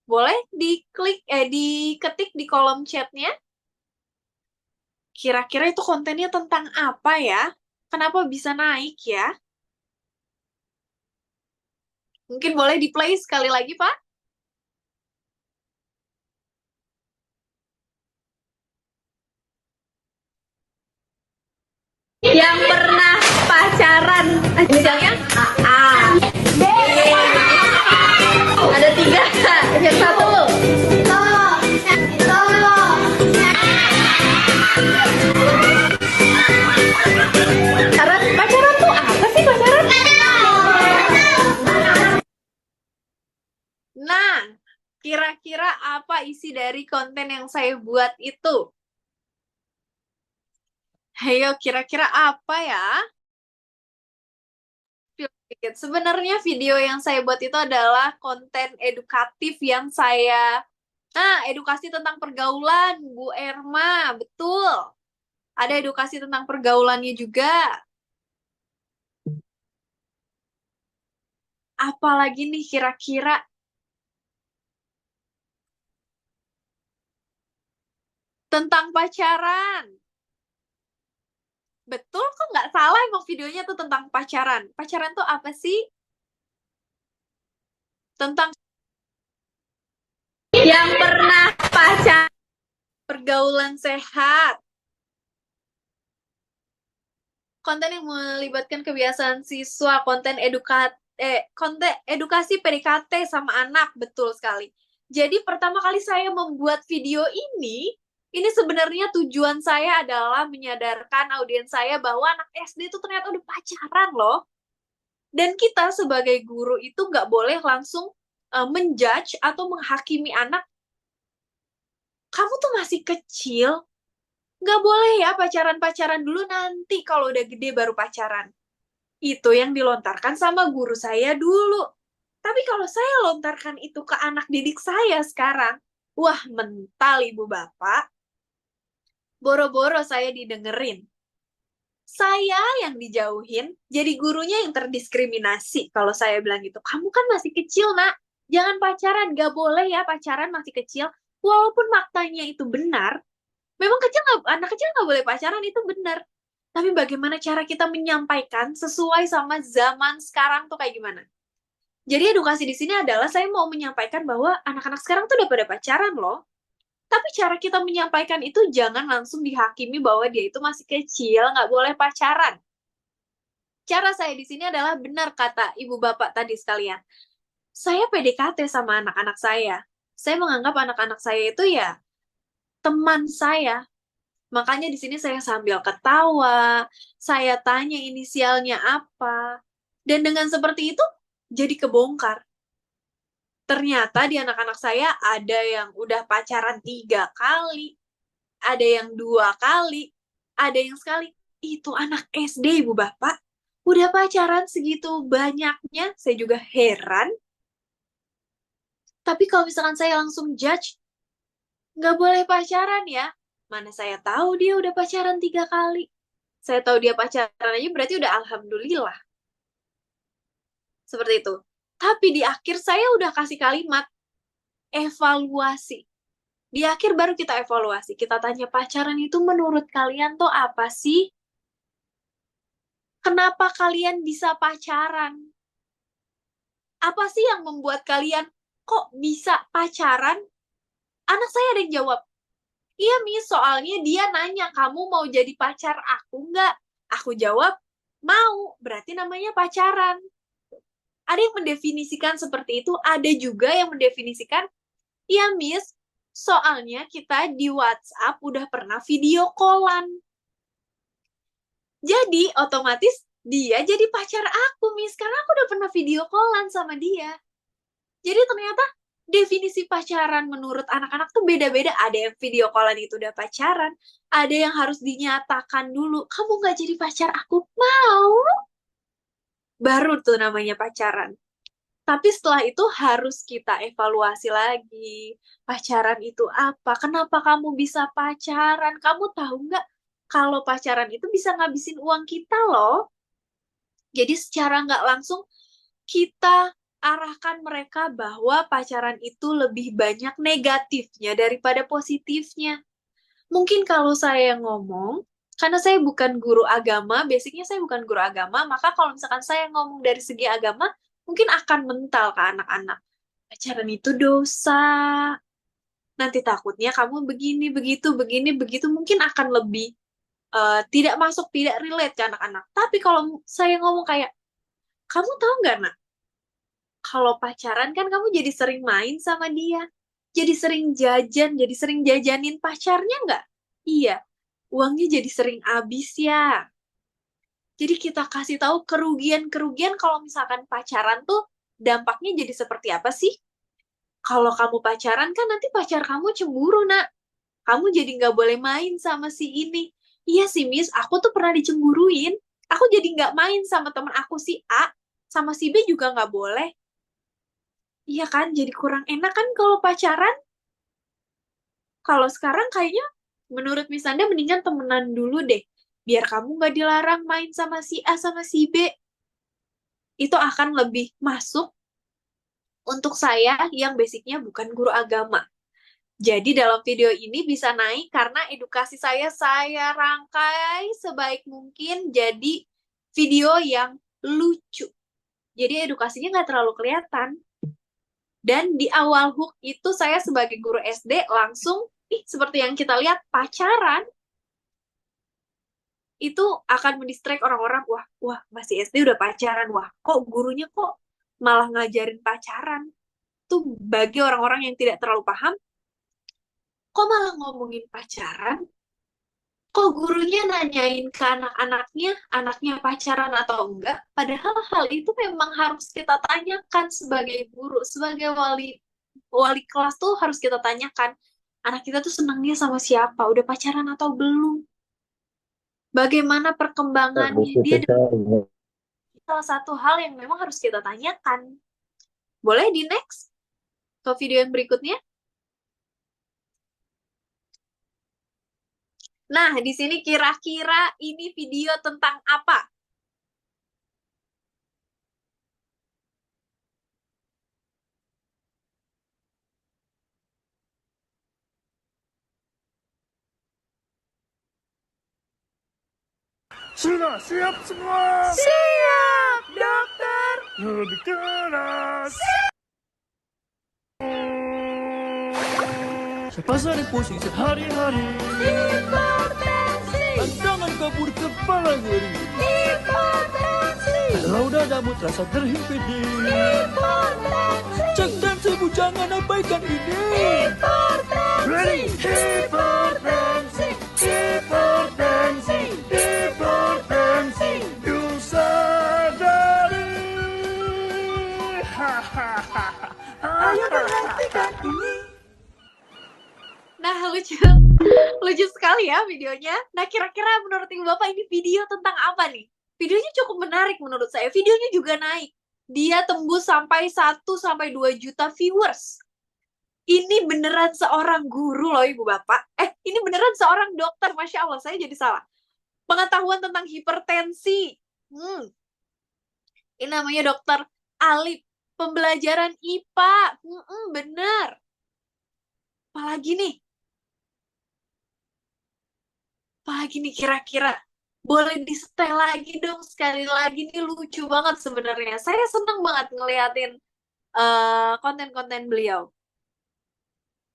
Boleh diketik di kolom chatnya. Kira-kira itu kontennya tentang apa ya? Kenapa bisa naik ya? Mungkin boleh di-play sekali lagi, Pak. Yang pernah pacaran, misalnya A. Ada 3, yang 1. Pacaran tuh apa sih pacaran? Nah, kira-kira apa isi dari konten yang saya buat itu? Ayo, kira-kira apa ya? Sebenarnya video yang saya buat itu adalah konten edukatif yang edukasi tentang pergaulan, Bu Erma, betul. Ada edukasi tentang pergaulannya juga. Apalagi nih kira-kira? Tentang pacaran. Betul kok, nggak salah emang videonya tuh tentang pacaran. Pacaran tuh apa sih? Tentang yang pernah pacaran, pergaulan sehat. Konten yang melibatkan kebiasaan siswa, konten edukasi PDKT sama anak, betul sekali. Jadi pertama kali saya membuat video ini sebenarnya tujuan saya adalah menyadarkan audiens saya bahwa anak SD itu ternyata udah pacaran loh. Dan kita sebagai guru itu nggak boleh langsung menjudge atau menghakimi anak kamu tuh masih kecil, nggak boleh ya pacaran-pacaran dulu, nanti kalau udah gede baru pacaran. Itu yang dilontarkan sama guru saya dulu. Tapi kalau saya lontarkan itu ke anak didik saya sekarang, wah mental ibu bapak, boro-boro saya didengerin. Saya yang dijauhin, jadi gurunya yang terdiskriminasi. Kalau saya bilang gitu, kamu kan masih kecil nak, jangan pacaran, gak boleh ya pacaran masih kecil. Walaupun faktanya itu benar, memang anak kecil nggak boleh pacaran, itu benar. Tapi bagaimana cara kita menyampaikan sesuai sama zaman sekarang tuh kayak gimana? Jadi edukasi di sini adalah saya mau menyampaikan bahwa anak-anak sekarang tuh udah pada pacaran loh. Tapi cara kita menyampaikan itu jangan langsung dihakimi bahwa dia itu masih kecil, nggak boleh pacaran. Cara saya di sini adalah benar kata ibu bapak tadi sekalian. Saya PDKT sama anak-anak saya. Saya menganggap anak-anak saya itu ya teman saya. Makanya di sini saya sambil ketawa, saya tanya inisialnya apa. Dan dengan seperti itu jadi kebongkar. Ternyata di anak-anak saya ada yang udah pacaran 3 kali, ada yang 2 kali, ada yang sekali. Itu anak SD, Ibu Bapak. Udah pacaran segitu banyaknya, saya juga heran. Tapi kalau misalkan saya langsung judge, nggak boleh pacaran ya. Mana saya tahu dia udah pacaran 3 kali. Saya tahu dia pacaran aja berarti udah alhamdulillah. Seperti itu. Tapi di akhir saya udah kasih kalimat evaluasi. Di akhir baru kita evaluasi. Kita tanya pacaran itu menurut kalian tuh apa sih? Kenapa kalian bisa pacaran? Apa sih yang membuat kalian kok bisa pacaran? Anak saya ada yang jawab, iya Miss, soalnya dia nanya, kamu mau jadi pacar aku nggak? Aku jawab, mau. Berarti namanya pacaran. Ada yang mendefinisikan seperti itu, ada juga yang mendefinisikan, iya Miss, soalnya kita di WhatsApp udah pernah video callan. Jadi otomatis dia jadi pacar aku, Miss, karena aku udah pernah video callan sama dia. Jadi ternyata definisi pacaran menurut anak-anak tuh beda-beda. Ada yang video callan itu udah pacaran, ada yang harus dinyatakan dulu, kamu nggak jadi pacar aku, mau? Baru tuh namanya pacaran. Tapi setelah itu harus kita evaluasi lagi. Pacaran itu apa? Kenapa kamu bisa pacaran? Kamu tahu nggak kalau pacaran itu bisa ngabisin uang kita loh. Jadi secara nggak langsung kita arahkan mereka bahwa pacaran itu lebih banyak negatifnya daripada positifnya. Mungkin kalau saya ngomong, karena saya bukan guru agama, basicnya saya bukan guru agama, maka kalau misalkan saya ngomong dari segi agama, mungkin akan mental ke anak-anak. Pacaran itu dosa. Nanti takutnya kamu begini, begitu, mungkin akan lebih tidak masuk, tidak relate ke anak-anak. Tapi kalau saya ngomong kayak, kamu tahu nggak, nak? Kalau pacaran kan kamu jadi sering main sama dia. Jadi sering jajan, jadi sering jajanin pacarnya nggak? Iya. Uangnya jadi sering habis ya. Jadi kita kasih tahu kerugian-kerugian kalau misalkan pacaran tuh dampaknya jadi seperti apa sih? Kalau kamu pacaran kan nanti pacar kamu cemburu, nak. Kamu jadi nggak boleh main sama si ini. Iya sih, Miss, aku tuh pernah dicemburuin. Aku jadi nggak main sama temen aku si A, sama si B juga nggak boleh. Iya kan, jadi kurang enak kan kalau pacaran? Kalau sekarang kayaknya menurut Miss Anda mendingan temenan dulu deh. Biar kamu nggak dilarang main sama si A sama si B. Itu akan lebih masuk untuk saya yang basicnya bukan guru agama. Jadi dalam video ini bisa naik karena edukasi saya rangkai sebaik mungkin jadi video yang lucu. Jadi edukasinya nggak terlalu kelihatan. Dan di awal hook itu saya sebagai guru SD langsung, seperti yang kita lihat, pacaran. Itu akan mendistract orang-orang, wah masih SD udah pacaran, wah kok gurunya kok malah ngajarin pacaran. Tuh bagi orang-orang yang tidak terlalu paham, kok malah ngomongin pacaran? Kok gurunya nanyain ke anak-anaknya, anaknya pacaran atau enggak? Padahal hal itu memang harus kita tanyakan sebagai guru, sebagai wali kelas tuh harus kita tanyakan, Anak kita tuh senangnya sama siapa, udah pacaran atau belum, bagaimana perkembangannya dia. Salah satu hal yang memang harus kita tanyakan. Boleh di next ke video yang berikutnya. Nah, di sini kira-kira ini video tentang apa? Sudah siap semua? Siap, dokter. Lebih keras. Sepasang pusing sehari-hari. Hipertensi. Tantangan kabur kepala nyeri. Hipertensi. Kalau dadamu terasa terhimpit. Hipertensi. Cek tensi jangan abaikan ini. Hipertensi. Ready? Hipertensi. Hipertensi. Hipertensi. You sadari. Ayo perhatikan ini. Nah, lucu sekali ya videonya. Nah, kira-kira menurut Ibu Bapak ini video tentang apa nih? Videonya cukup menarik menurut saya. Videonya juga naik. Dia tembus sampai 1-2 juta viewers. Ini beneran seorang guru loh Ibu Bapak. Ini beneran seorang dokter. Masya Allah, saya jadi salah. Pengetahuan tentang hipertensi. Ini namanya Dokter Alip. Pembelajaran IPA. Bener. Apalagi nih? Apalagi nih kira-kira? Boleh disetel lagi dong sekali lagi nih, lucu banget sebenarnya. Saya seneng banget ngeliatin konten-konten beliau.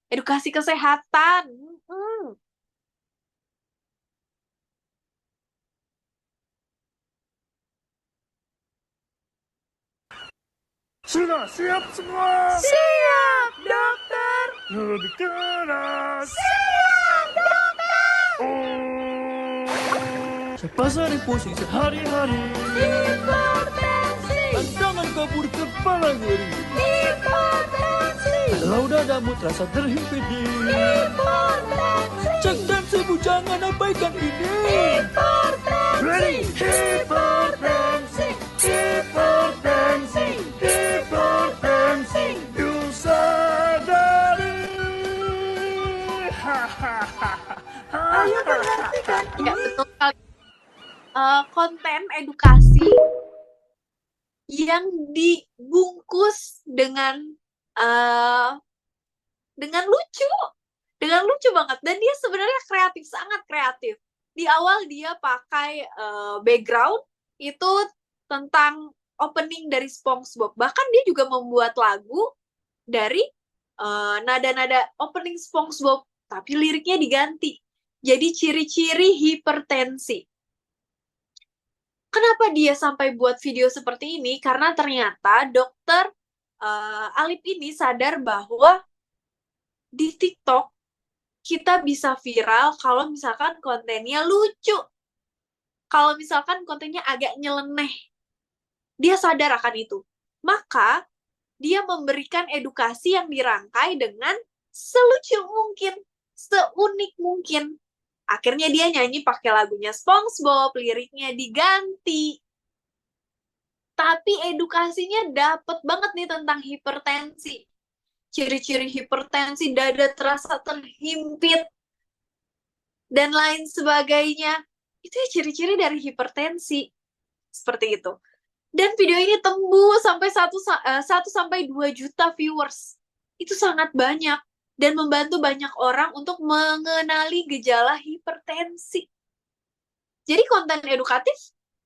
Edukasi kesehatan. Sudah siap semua? Siap, dokter. Lebih keras. Siap, dokter. Sepasang pusing sehari-hari. Hipertensi. Tantangan kabur kepala nyeri. Hipertensi. Kalau dadamu terasa terhimpit. Hipertensi. Cek tensi jangan abaikan ini. Hipertensi. Ready? Hipertensi. Hipertensi. Hipertensi. You sadari. Ayo perhatikan Ya, betul sekali. Konten edukasi yang dibungkus dengan lucu banget, dan dia sebenarnya kreatif, sangat kreatif. Di awal dia pakai background itu tentang opening dari SpongeBob, bahkan dia juga membuat lagu dari nada-nada opening SpongeBob, tapi liriknya diganti jadi ciri-ciri hipertensi. Kenapa dia sampai buat video seperti ini? Karena ternyata dokter Alip ini sadar bahwa di TikTok kita bisa viral kalau misalkan kontennya lucu. Kalau misalkan kontennya agak nyeleneh. Dia sadar akan itu. Maka dia memberikan edukasi yang dirangkai dengan selucu mungkin, seunik mungkin. Akhirnya dia nyanyi pakai lagunya SpongeBob, liriknya diganti. Tapi edukasinya dapet banget nih tentang hipertensi. Ciri-ciri hipertensi, dada terasa terhimpit, dan lain sebagainya. Itu ya ciri-ciri dari hipertensi. Seperti itu. Dan video ini tembus sampai 1-2 juta viewers. Itu sangat banyak. Dan membantu banyak orang untuk mengenali gejala hipertensi. Jadi konten edukatif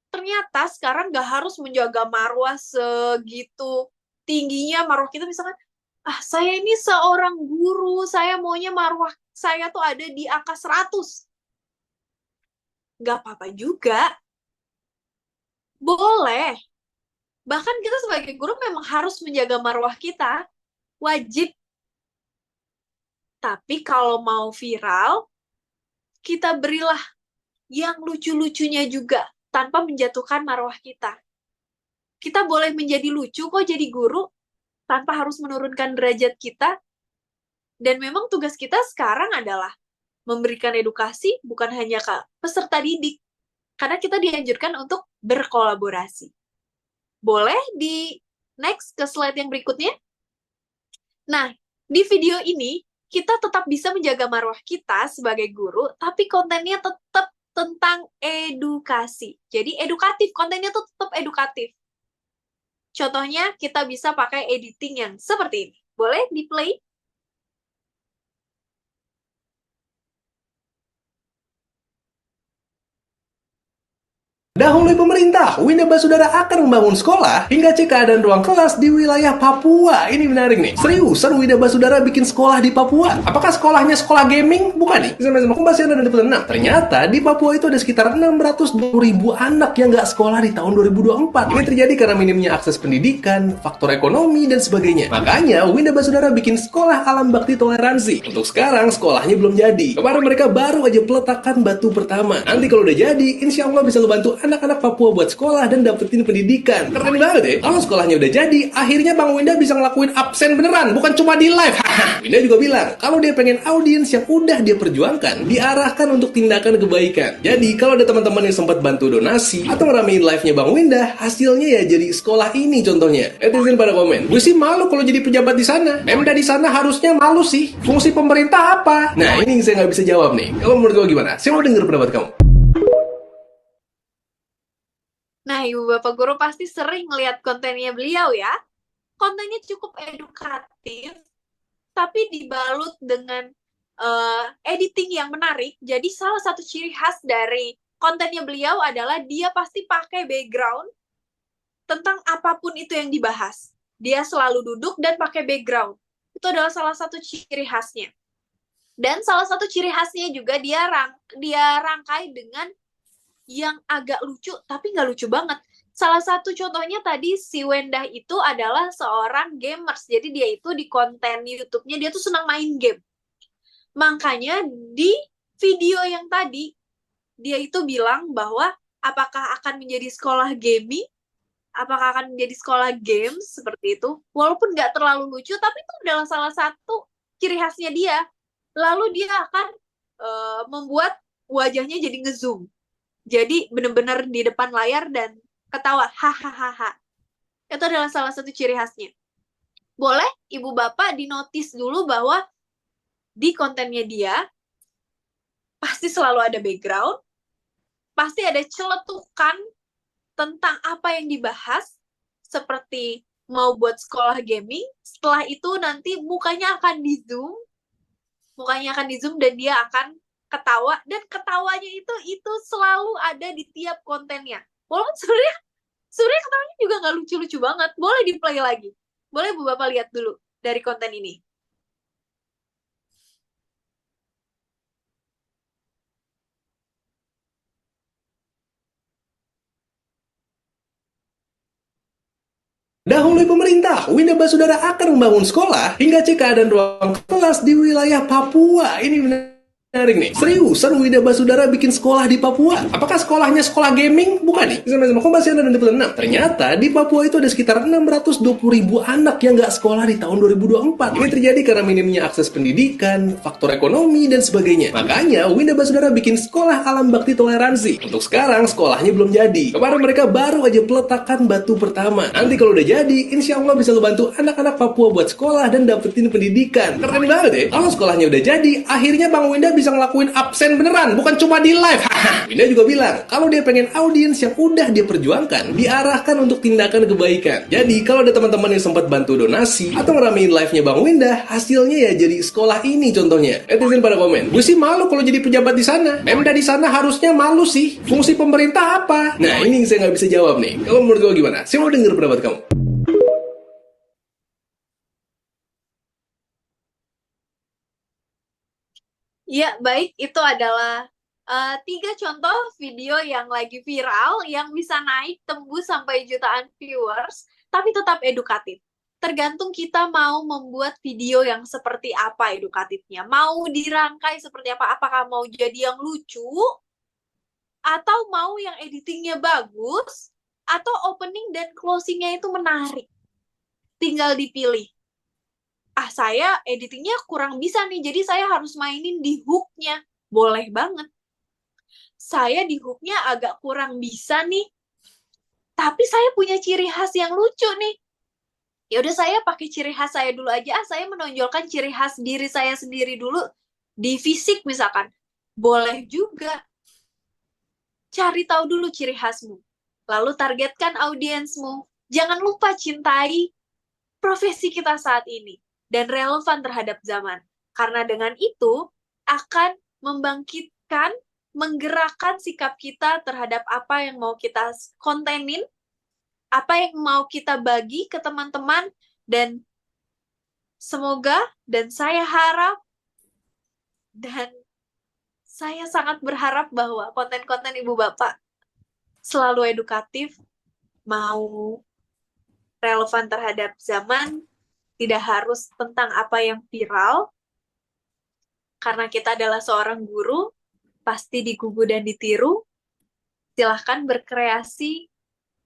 ternyata sekarang gak harus menjaga marwah segitu tingginya. Marwah kita misalkan, saya ini seorang guru, saya maunya marwah saya tuh ada di angka 100. Gak apa-apa juga. Boleh. Bahkan kita sebagai guru memang harus menjaga marwah kita. Wajib. Tapi kalau mau viral, kita berilah yang lucu-lucunya juga, tanpa menjatuhkan marwah kita. Kita boleh menjadi lucu kok jadi guru, tanpa harus menurunkan derajat kita. Dan memang tugas kita sekarang adalah memberikan edukasi bukan hanya ke peserta didik, karena kita dianjurkan untuk berkolaborasi. Boleh di next ke slide yang berikutnya? Nah, di video ini kita tetap bisa menjaga marwah kita sebagai guru, tapi kontennya tetap tentang edukasi. Jadi edukatif, kontennya tuh tetap edukatif. Contohnya kita bisa pakai editing yang seperti ini. Boleh di-play? Dahului pemerintah, Winda Basudara akan membangun sekolah hingga cek keadaan ruang kelas di wilayah Papua. Ini menarik nih. Seriusan Winda Basudara bikin sekolah di Papua? Apakah sekolahnya sekolah gaming? Bukan nih. Sama-sama pembahasan dan episode 6. Ternyata di Papua itu ada sekitar 620.000 anak yang nggak sekolah di tahun 2024. Ini terjadi karena minimnya akses pendidikan, faktor ekonomi, dan sebagainya. Makanya Winda Basudara bikin sekolah alam bakti toleransi. Untuk sekarang sekolahnya belum jadi. Kemarin mereka baru aja peletakan batu pertama. Nanti kalau udah jadi, insya Allah bisa ngebantu anak-anak Papua buat sekolah dan dapetin pendidikan. Keren banget ya. Kalau sekolahnya udah jadi, akhirnya Bang Winda bisa ngelakuin absen beneran, bukan cuma di live. Winda juga bilang, kalau dia pengen audiens yang udah dia perjuangkan, diarahkan untuk tindakan kebaikan. Jadi, kalau ada teman-teman yang sempat bantu donasi atau ngeramein live-nya Bang Winda, hasilnya ya jadi sekolah ini contohnya. Netizen pada komen, gue sih malu kalau jadi pejabat di sana. Pemda di sana harusnya malu sih. Fungsi pemerintah apa? Nah, ini yang saya nggak bisa jawab nih. Kalau menurut gue gimana? Saya mau denger pendapat kamu. Nah, Ibu Bapak Guru pasti sering lihat kontennya beliau ya. Kontennya cukup edukatif, tapi dibalut dengan editing yang menarik. Jadi salah satu ciri khas dari kontennya beliau adalah dia pasti pakai background tentang apapun itu yang dibahas. Dia selalu duduk dan pakai background. Itu adalah salah satu ciri khasnya. Dan salah satu ciri khasnya juga dia rangkai dengan yang agak lucu, tapi nggak lucu banget. Salah satu contohnya tadi, si Wendah itu adalah seorang gamers. Jadi dia itu di konten YouTube-nya, dia tuh senang main game. Makanya di video yang tadi, dia itu bilang bahwa apakah akan menjadi sekolah gaming, apakah akan menjadi sekolah games, seperti itu. Walaupun nggak terlalu lucu, tapi itu adalah salah satu ciri khasnya dia. Lalu dia akan membuat wajahnya jadi ngezoom. Jadi benar-benar di depan layar dan ketawa, hahaha. Itu adalah salah satu ciri khasnya. Boleh Ibu Bapak dinotis dulu bahwa di kontennya dia, pasti selalu ada background, pasti ada celetukan tentang apa yang dibahas, seperti mau buat sekolah gaming, setelah itu nanti mukanya akan di-zoom dan dia akan ketawa, dan ketawanya itu selalu ada di tiap kontennya. Walaupun sebenarnya ketawanya juga nggak lucu-lucu banget. Boleh di-play lagi. Boleh Bu Bapak lihat dulu dari konten ini. Dahului pemerintah, Winda Basudara akan membangun sekolah hingga cek keadaan ruang kelas di wilayah Papua. Ini menarik nih. Seriusan Winda Basudara bikin sekolah di Papua? Apakah sekolahnya sekolah gaming? Bukan nih. Sama-sama pembahasan dan episode 6. Ternyata di Papua itu ada sekitar 620.000 anak yang nggak sekolah di tahun 2024. Ini terjadi karena minimnya akses pendidikan, faktor ekonomi, dan sebagainya. Makanya Winda Basudara bikin sekolah alam bakti toleransi. Untuk sekarang sekolahnya belum jadi. Kemarin mereka baru aja peletakan batu pertama. Nanti kalau udah jadi, insya Allah bisa ngebantu anak-anak Papua buat sekolah dan dapetin pendidikan. Keren banget ya. Kalau sekolahnya udah jadi, akhirnya Bang Winda bisa ngelakuin absen beneran, bukan cuma di live. Winda juga bilang, kalau dia pengen audiens yang udah dia perjuangkan, diarahkan untuk tindakan kebaikan. Jadi, kalau ada teman-teman yang sempat bantu donasi atau ngeramein live-nya Bang Winda, hasilnya ya jadi sekolah ini contohnya. Netizen pada komen, gue sih malu kalau jadi pejabat di sana. Pemda di sana harusnya malu sih. Fungsi pemerintah apa? Nah, ini yang saya nggak bisa jawab nih. Kalau menurut gue gimana? Saya mau denger pendapat kamu. Ya, baik. Itu adalah 3 contoh video yang lagi viral, yang bisa naik tembus sampai jutaan viewers, tapi tetap edukatif. Tergantung kita mau membuat video yang seperti apa edukatifnya. Mau dirangkai seperti apa? Apakah mau jadi yang lucu? Atau mau yang editingnya bagus? Atau opening dan closingnya itu menarik? Tinggal dipilih. saya editingnya kurang bisa nih, jadi saya harus mainin di hook-nya. Boleh banget. Saya di hook-nya agak kurang bisa nih, tapi saya punya ciri khas yang lucu nih. Ya udah saya pakai ciri khas saya dulu aja. Saya menonjolkan ciri khas diri saya sendiri dulu di fisik misalkan. Boleh juga. Cari tahu dulu ciri khasmu. Lalu targetkan audiensmu. Jangan lupa cintai profesi kita saat ini dan relevan terhadap zaman. Karena dengan itu akan membangkitkan, menggerakkan sikap kita terhadap apa yang mau kita kontenin, apa yang mau kita bagi ke teman-teman, dan semoga, dan saya harap, dan saya sangat berharap bahwa konten-konten Ibu Bapak selalu edukatif, mau relevan terhadap zaman, tidak harus tentang apa yang viral, karena kita adalah seorang guru, pasti digugu dan ditiru. Silahkan berkreasi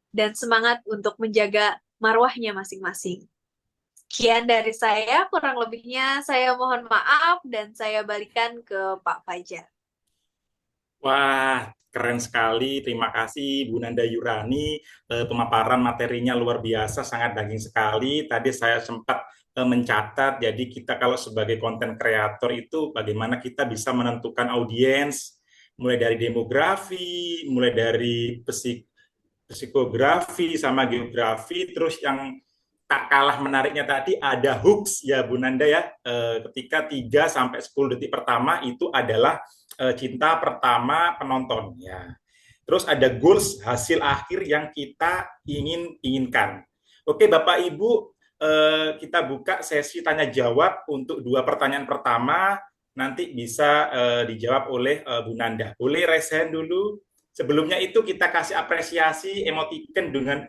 dan semangat untuk menjaga marwahnya masing-masing. Sekian dari saya, kurang lebihnya saya mohon maaf dan saya balikan ke Pak Fajar. Wah, keren sekali. Terima kasih Bu Nanda Yurani. Pemaparan materinya luar biasa, sangat daging sekali. Tadi saya sempat mencatat, jadi kita kalau sebagai konten kreator itu bagaimana kita bisa menentukan audiens, mulai dari demografi, mulai dari psikografi sama geografi, terus yang tak kalah menariknya tadi ada hooks ya Bu Nanda ya, ketika 3-10 detik pertama itu adalah cinta pertama penonton ya. Terus ada goals, hasil akhir yang kita inginkan. Oke Bapak Ibu, kita buka sesi tanya jawab untuk 2 pertanyaan pertama, nanti bisa dijawab oleh Bu Nanda. Boleh raise hand dulu. Sebelumnya itu kita kasih apresiasi emoticon dengan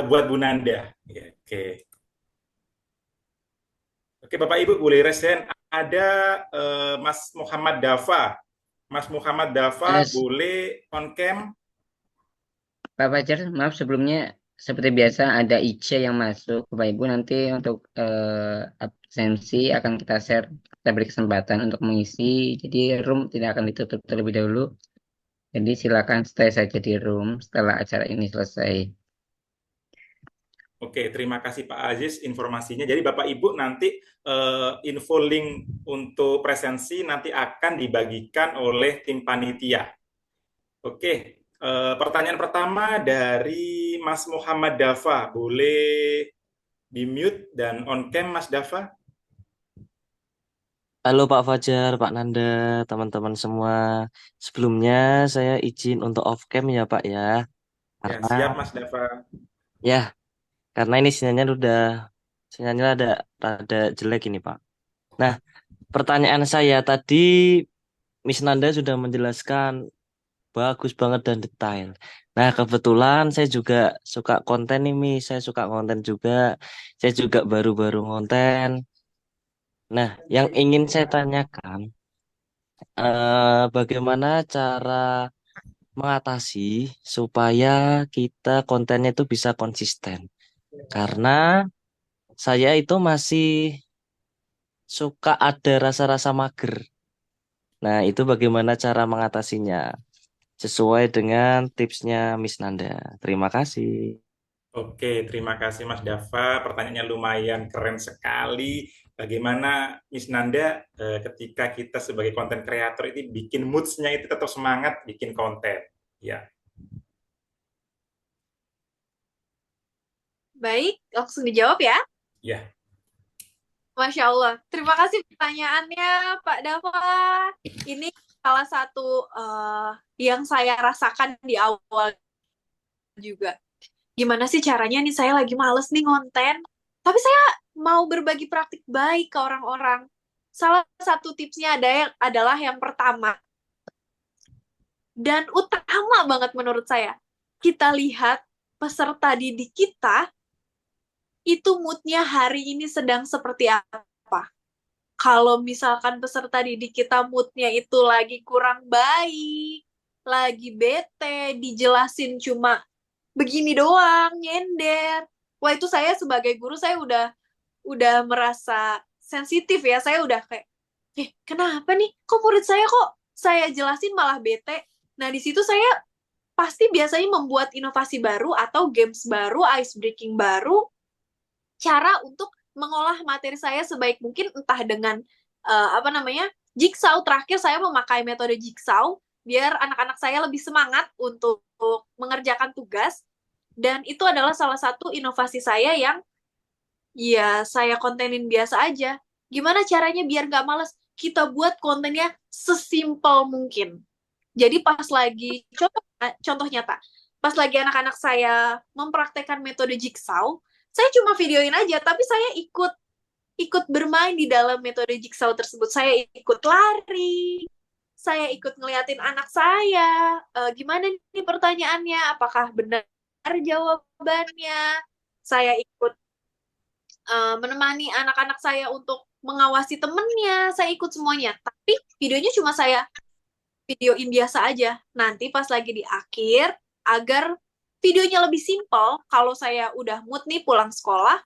buat Bu Nanda. Ya, oke. Oke, Bapak Ibu boleh raise hand. Ada Mas Muhammad Dafa. Mas Muhammad Dafa boleh on cam. Pak Fajar, maaf sebelumnya seperti biasa ada Ica yang masuk. Bapak Ibu nanti untuk absensi akan kita share, kita beri kesempatan untuk mengisi. Jadi room tidak akan ditutup terlebih dahulu. Jadi silakan stay saja di room setelah acara ini selesai. Oke, terima kasih Pak Aziz informasinya. Jadi Bapak Ibu nanti info link untuk presensi nanti akan dibagikan oleh tim panitia. Oke, pertanyaan pertama dari Mas Muhammad Dafa. Boleh di-mute dan on cam Mas Dafa? Halo Pak Fajar, Pak Nanda, teman-teman semua. Sebelumnya saya izin untuk off cam ya Pak ya. Ya, siap Karena Mas Dafa. karena ini sinyalnya ada jelek ini Pak. Nah, pertanyaan saya tadi Miss Nanda sudah menjelaskan bagus banget dan detail. Nah, kebetulan saya juga suka konten nih Miss, saya suka konten juga. Saya juga baru-baru konten. Nah, yang ingin saya tanyakan bagaimana cara mengatasi supaya kita kontennya itu bisa konsisten. Karena saya itu masih suka ada rasa-rasa mager. Nah, itu bagaimana cara mengatasinya? Sesuai dengan tipsnya Miss Nanda. Terima kasih. Oke, terima kasih Mas Dafa. Pertanyaannya lumayan keren sekali. Bagaimana Miss Nanda ketika kita sebagai konten kreator ini bikin moods-nya itu tetap semangat bikin konten. Ya. Baik, langsung dijawab ya. Ya. Masya Allah. Terima kasih pertanyaannya Pak Dafa. Ini salah satu yang saya rasakan di awal juga. Gimana sih caranya nih, saya lagi males nih ngonten, tapi saya mau berbagi praktik baik ke orang-orang. Salah satu tipsnya adalah yang pertama, dan utama banget menurut saya, kita lihat peserta didik kita, itu moodnya hari ini sedang seperti apa. Kalau misalkan peserta didik kita moodnya itu lagi kurang baik, lagi bete, dijelasin cuma begini doang, nyender. Wah, itu saya sebagai guru saya udah merasa sensitif ya. Saya udah kayak, kenapa nih? Kok murid saya kok saya jelasin malah bete? Nah, di situ saya pasti biasanya membuat inovasi baru atau games baru, ice breaking baru, cara untuk mengolah materi saya sebaik mungkin, entah dengan jigsaw. Terakhir saya memakai metode jigsaw biar anak-anak saya lebih semangat untuk mengerjakan tugas, dan itu adalah salah satu inovasi saya yang ya saya kontenin biasa aja. Gimana caranya biar nggak males? Kita buat kontennya sesimpel mungkin. Jadi pas lagi, contoh nyata, pas lagi anak-anak saya mempraktekkan metode jigsaw, saya cuma videoin aja, tapi saya ikut bermain di dalam metode jigsaw tersebut. Saya ikut lari, saya ikut ngeliatin anak saya, gimana nih pertanyaannya, apakah benar jawabannya. Saya ikut menemani anak-anak saya untuk mengawasi temennya, saya ikut semuanya. Tapi videonya cuma saya videoin biasa aja. Nanti pas lagi di akhir, agar videonya lebih simpel, kalau saya udah mood nih pulang sekolah,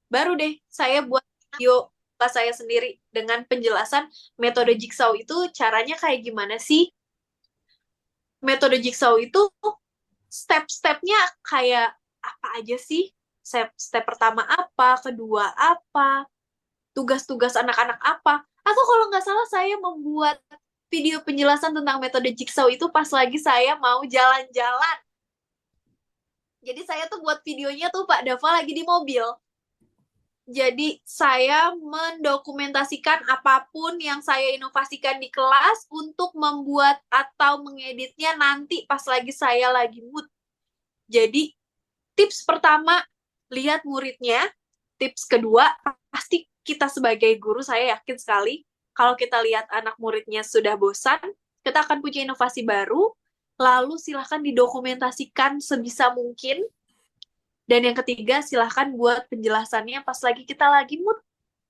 baru deh saya buat video saya sendiri dengan penjelasan metode jigsaw itu caranya kayak gimana sih. Metode jigsaw itu step-stepnya kayak apa aja sih? Step pertama apa, kedua apa, tugas-tugas anak-anak apa. Atau kalau nggak salah saya membuat video penjelasan tentang metode jigsaw itu pas lagi saya mau jalan-jalan. Jadi saya tuh buat videonya tuh Pak Dava lagi di mobil. Jadi saya mendokumentasikan apapun yang saya inovasikan di kelas untuk membuat atau mengeditnya nanti pas lagi saya lagi mood. Jadi tips pertama, lihat muridnya. Tips kedua, pasti kita sebagai guru, saya yakin sekali, kalau kita lihat anak muridnya sudah bosan, kita akan punya inovasi baru, lalu silahkan didokumentasikan sebisa mungkin. Dan yang ketiga, silahkan buat penjelasannya pas lagi kita lagi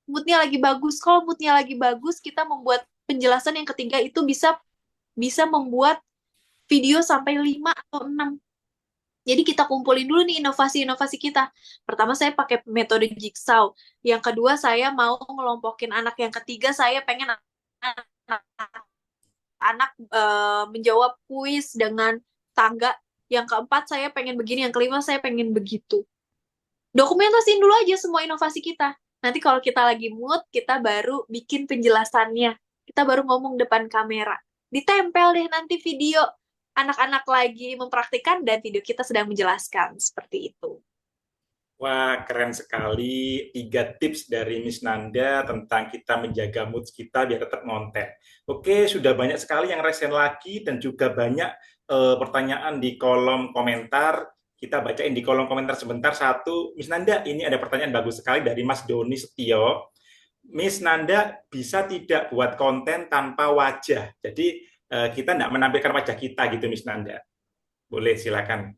moodnya lagi bagus. Kalau moodnya lagi bagus, kita membuat penjelasan yang ketiga itu bisa membuat video sampai 5 atau 6. Jadi kita kumpulin dulu nih inovasi-inovasi kita. Pertama saya pakai metode jigsaw. Yang kedua saya mau ngelompokin anak. Yang ketiga saya pengen anak menjawab kuis dengan tangga. Yang keempat saya pengen begini. Yang kelima saya pengen begitu. Dokumentasiin dulu aja semua inovasi kita. Nanti kalau kita lagi mood, kita baru bikin penjelasannya. Kita baru ngomong depan kamera. Ditempel deh nanti video anak-anak lagi mempraktikkan dan video kita sedang menjelaskan, seperti itu. Wah, keren sekali. 3 tips dari Miss Nanda tentang kita menjaga mood kita biar tetap ngonten. Oke, sudah banyak sekali yang resen lagi dan juga banyak pertanyaan di kolom komentar. Kita bacain di kolom komentar sebentar satu. Miss Nanda, ini ada pertanyaan bagus sekali dari Mas Doni Setio. Miss Nanda bisa tidak buat konten tanpa wajah? Jadi kita tidak menampilkan wajah kita gitu, Miss Nanda. Boleh, silakan.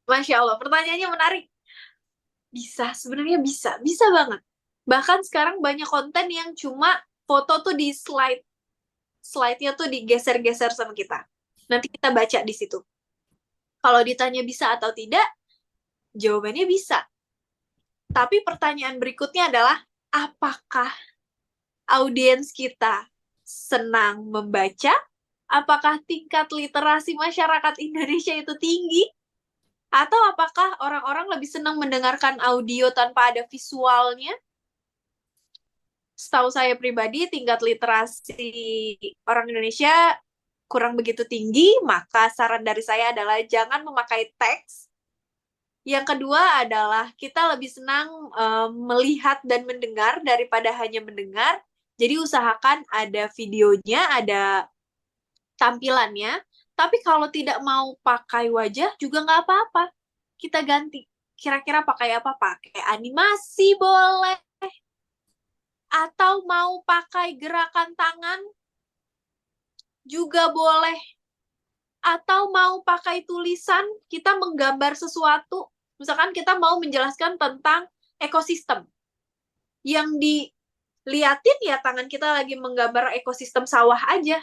Masya Allah, pertanyaannya menarik. Bisa, sebenarnya bisa banget. Bahkan sekarang banyak konten yang cuma foto tuh di slide-nya tuh digeser-geser sama kita. Nanti kita baca di situ. Kalau ditanya bisa atau tidak, jawabannya bisa. Tapi pertanyaan berikutnya adalah, apakah audiens kita senang membaca? Apakah tingkat literasi masyarakat Indonesia itu tinggi? Atau apakah orang-orang lebih senang mendengarkan audio tanpa ada visualnya? Setahu saya pribadi, tingkat literasi orang Indonesia kurang begitu tinggi, maka saran dari saya adalah jangan memakai teks. Yang kedua adalah kita lebih senang melihat dan mendengar daripada hanya mendengar. Jadi usahakan ada videonya, ada tampilannya. Tapi kalau tidak mau pakai wajah juga nggak apa-apa. Kita ganti. Kira-kira pakai apa? Pakai animasi boleh. Atau mau pakai gerakan tangan juga boleh. Atau mau pakai tulisan, kita menggambar sesuatu. Misalkan kita mau menjelaskan tentang ekosistem. Yang dilihatin ya tangan kita lagi menggambar ekosistem sawah aja.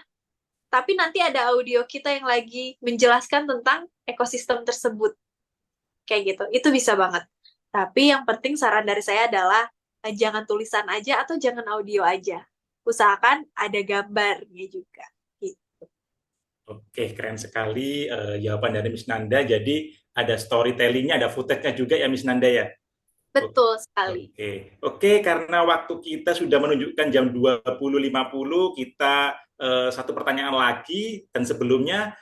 Tapi nanti ada audio kita yang lagi menjelaskan tentang ekosistem tersebut. Kayak gitu. Itu bisa banget. Tapi yang penting saran dari saya adalah jangan tulisan aja atau jangan audio aja. Usahakan ada gambarnya juga. Gitu. Oke, keren sekali jawaban dari Miss Nanda. Jadi ada storytelling-nya, ada footage-nya juga ya Miss Nanda ya? Betul sekali. Oke, karena waktu kita sudah menunjukkan jam 20.50, kita satu pertanyaan lagi, dan sebelumnya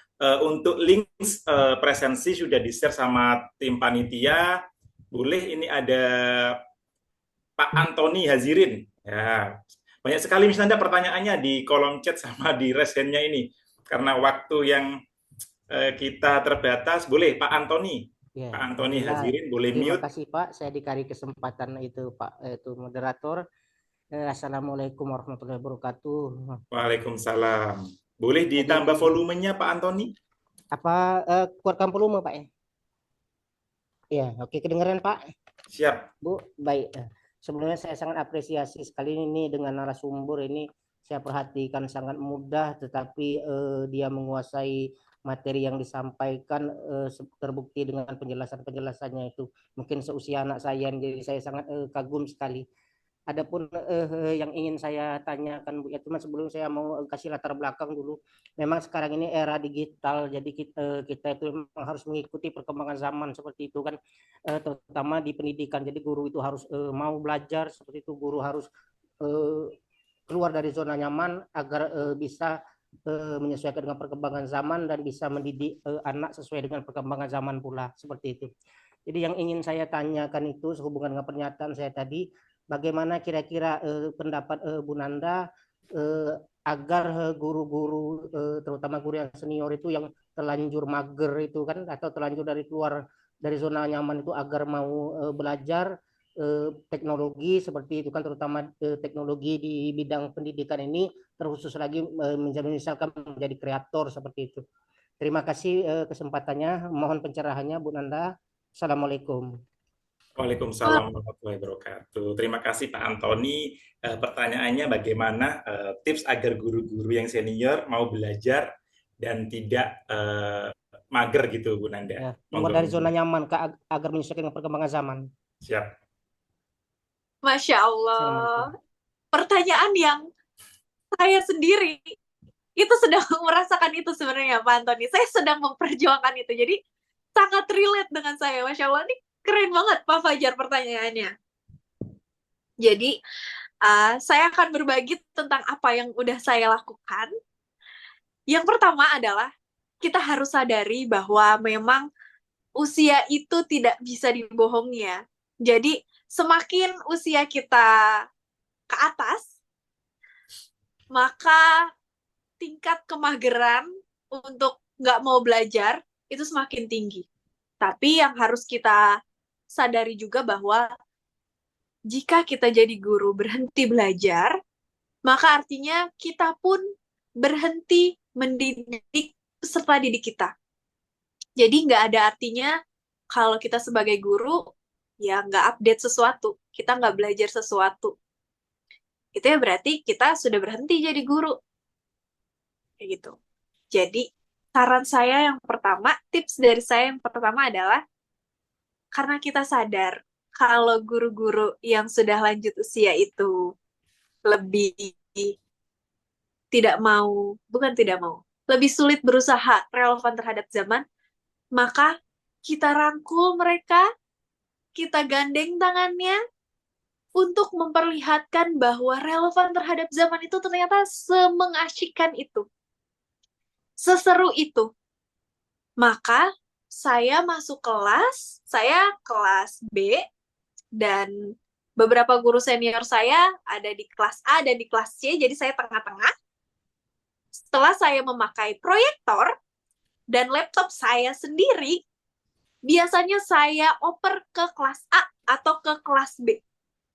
untuk link presensi sudah di-share sama tim panitia. Boleh, ini ada Pak Antoni Hazirin. Ya, banyak sekali Miss Nanda pertanyaannya di kolom chat sama di raise hand-nya ini. Karena waktu yang kita terbatas, boleh Pak Antoni. Ya, Pak Antoni alhamdulillah. Hazirin, boleh Terima mute. kasih Pak, saya dikasih kesempatan itu Pak, itu moderator. Assalamualaikum warahmatullahi wabarakatuh. Waalaikumsalam. Boleh ditambah volumenya Pak Antoni? Apa kuatkan volume Pak ya? Ya, oke, kedengaran Pak. Siap. Bu, baik. Sebelumnya saya sangat apresiasi sekali ini dengan narasumber ini. Saya perhatikan sangat mudah, tetapi dia menguasai materi yang disampaikan, terbukti dengan penjelasannya itu. Mungkin seusia anak saya, jadi saya sangat kagum sekali. Adapun yang ingin saya tanyakan Bu, ya cuma sebelum saya mau kasih latar belakang dulu. Memang sekarang ini era digital, jadi kita itu memang harus mengikuti perkembangan zaman seperti itu kan, terutama di pendidikan. Jadi guru itu harus mau belajar seperti itu, guru harus keluar dari zona nyaman agar bisa menyesuaikan dengan perkembangan zaman dan bisa mendidik anak sesuai dengan perkembangan zaman pula, seperti itu. Jadi yang ingin saya tanyakan itu sehubungan dengan pernyataan saya tadi, bagaimana kira-kira pendapat Bu Nanda agar guru-guru terutama guru yang senior itu yang terlanjur mager itu kan, atau terlanjur dari keluar dari zona nyaman itu, agar mau belajar teknologi seperti itu kan, terutama teknologi di bidang pendidikan ini, terkhusus lagi misalkan menjadi kreator seperti itu. Terima kasih kesempatannya, mohon pencerahannya Bu Nanda. Assalamualaikum. Waalaikumsalam warahmatullahi wabarakatuh. Terima kasih Pak Antoni. Pertanyaannya bagaimana tips agar guru-guru yang senior mau belajar dan tidak mager gitu Bu Nanda. Ya, keluar dari zona nyaman agar menyesuaikan dengan perkembangan zaman. Siap. Masya Allah. Pertanyaan yang saya sendiri itu sedang merasakan itu sebenarnya Pak Antoni. Saya sedang memperjuangkan itu. Jadi sangat relate dengan saya. Masya Allah, ini keren banget Pak Fajar pertanyaannya. Jadi saya akan berbagi tentang apa yang udah saya lakukan. Yang pertama adalah kita harus sadari bahwa memang usia itu tidak bisa dibohongi ya. Jadi semakin usia kita ke atas, maka tingkat kemageran untuk nggak mau belajar itu semakin tinggi. Tapi yang harus kita sadari juga bahwa jika kita jadi guru berhenti belajar, maka artinya kita pun berhenti mendidik peserta didik kita. Jadi nggak ada artinya kalau kita sebagai guru ya nggak update sesuatu, kita nggak belajar sesuatu. Itu ya berarti kita sudah berhenti jadi guru. Kayak gitu. Jadi saran saya yang pertama, tips dari saya yang pertama adalah karena kita sadar kalau guru-guru yang sudah lanjut usia itu lebih lebih sulit berusaha relevan terhadap zaman, maka kita rangkul mereka, kita gandeng tangannya untuk memperlihatkan bahwa relevan terhadap zaman itu ternyata semengasyikkan itu, seseru itu. Maka saya masuk kelas, saya kelas B, dan beberapa guru senior saya ada di kelas A dan di kelas C, jadi saya tengah-tengah. Setelah saya memakai proyektor dan laptop saya sendiri, biasanya saya oper ke kelas A atau ke kelas B.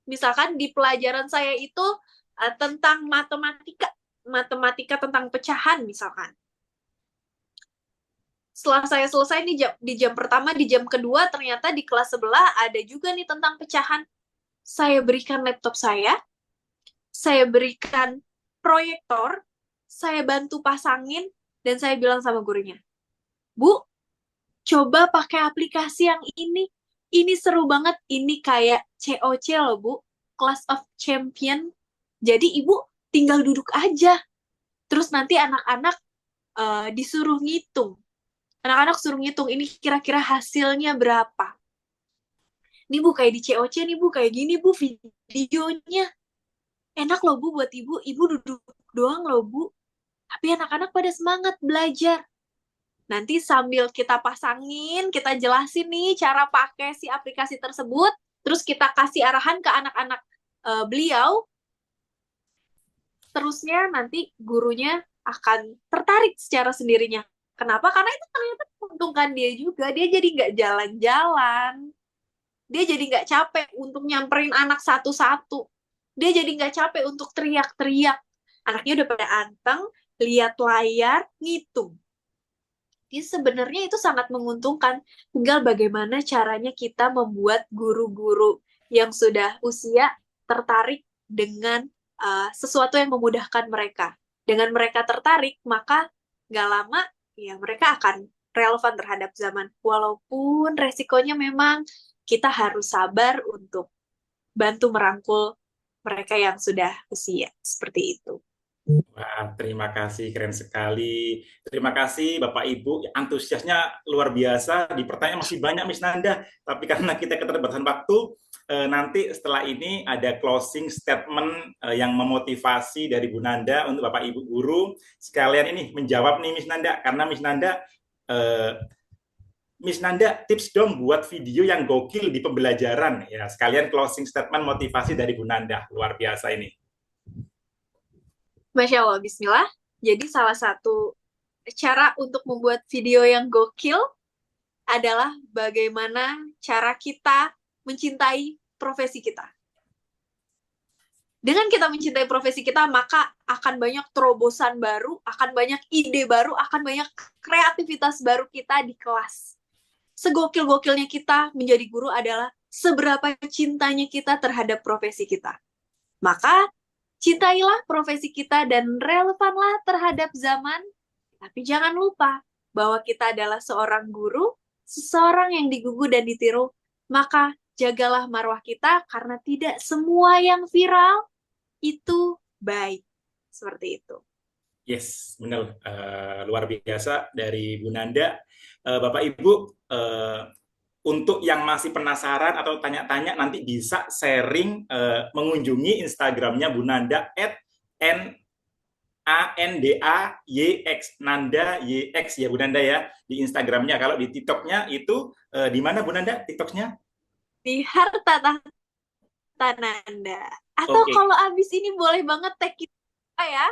Misalkan di pelajaran saya itu tentang matematika tentang pecahan misalkan. Setelah saya selesai di jam pertama, di jam kedua, ternyata di kelas sebelah ada juga nih tentang pecahan. Saya berikan laptop saya berikan proyektor, saya bantu pasangin, dan saya bilang sama gurunya, Bu, coba pakai aplikasi yang ini seru banget, ini kayak COC loh Bu, Class of Champion. Jadi ibu tinggal duduk aja. Terus nanti anak-anak disuruh ngitung. Anak-anak suruh ngitung ini kira-kira hasilnya berapa. Nih Bu, kayak di COC nih Bu, kayak gini Bu videonya. Enak loh Bu buat ibu. Ibu duduk doang loh Bu. Tapi anak-anak pada semangat belajar. Nanti sambil kita pasangin, kita jelasin nih cara pakai si aplikasi tersebut. Terus kita kasih arahan ke anak-anak beliau. Terusnya nanti gurunya akan tertarik secara sendirinya. Kenapa? Karena itu ternyata menguntungkan dia juga. Dia jadi nggak jalan-jalan. Dia jadi nggak capek untuk nyamperin anak satu-satu. Dia jadi nggak capek untuk teriak-teriak. Anaknya udah pada anteng, lihat layar, ngitung. Jadi sebenarnya itu sangat menguntungkan. Tinggal bagaimana caranya kita membuat guru-guru yang sudah usia tertarik dengan sesuatu yang memudahkan mereka. Dengan mereka tertarik, maka nggak lama ya mereka akan relevan terhadap zaman. Walaupun resikonya memang kita harus sabar untuk bantu merangkul mereka yang sudah usia. Seperti itu. Wah, terima kasih, keren sekali. Terima kasih Bapak Ibu, antusiasnya luar biasa. Di pertanyaan masih banyak Miss Nanda, tapi karena kita keterbatasan waktu, nanti setelah ini ada closing statement yang memotivasi dari Bu Nanda untuk Bapak Ibu guru. Sekalian ini menjawab nih Miss Nanda, karena Miss Nanda tips dong buat video yang gokil di pembelajaran. Ya, sekalian closing statement motivasi dari Bu Nanda, luar biasa ini. Masya Allah, bismillah. Jadi salah satu cara untuk membuat video yang gokil adalah bagaimana cara kita mencintai profesi kita. Dengan kita mencintai profesi kita, maka akan banyak terobosan baru, akan banyak ide baru, akan banyak kreativitas baru kita di kelas. Segokil-gokilnya kita menjadi guru adalah seberapa cintanya kita terhadap profesi kita. Maka cintailah profesi kita dan relevanlah terhadap zaman. Tapi jangan lupa bahwa kita adalah seorang guru, seseorang yang digugu dan ditiru. Maka jagalah marwah kita karena tidak semua yang viral itu baik. Seperti itu. Yes, benar. Luar biasa dari Bu Nanda. Bapak Ibu, untuk yang masih penasaran atau tanya-tanya nanti bisa sharing mengunjungi Instagramnya Bu Nanda @NANDAYX Nanda YX ya Bu Nanda ya di Instagramnya. Kalau di TikToknya itu di mana Bu Nanda TikToknya? Di Harta Tahta Nanda. Atau kalau abis ini boleh banget tag kita ya.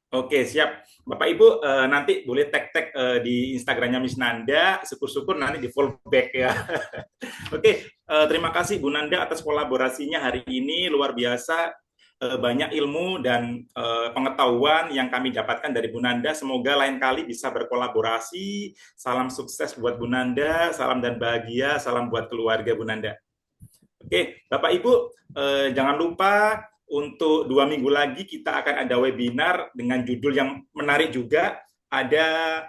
Oke, siap. Bapak Ibu nanti boleh tag-tag di Instagramnya Miss Nanda, syukur-syukur nanti di follow back ya. Oke, terima kasih Bu Nanda atas kolaborasinya hari ini, luar biasa. Banyak ilmu dan pengetahuan yang kami dapatkan dari Bu Nanda. Semoga lain kali bisa berkolaborasi. Salam sukses buat Bu Nanda, salam dan bahagia, salam buat keluarga Bu Nanda. Oke, Bapak Ibu, jangan lupa untuk 2 minggu lagi kita akan ada webinar dengan judul yang menarik juga. Ada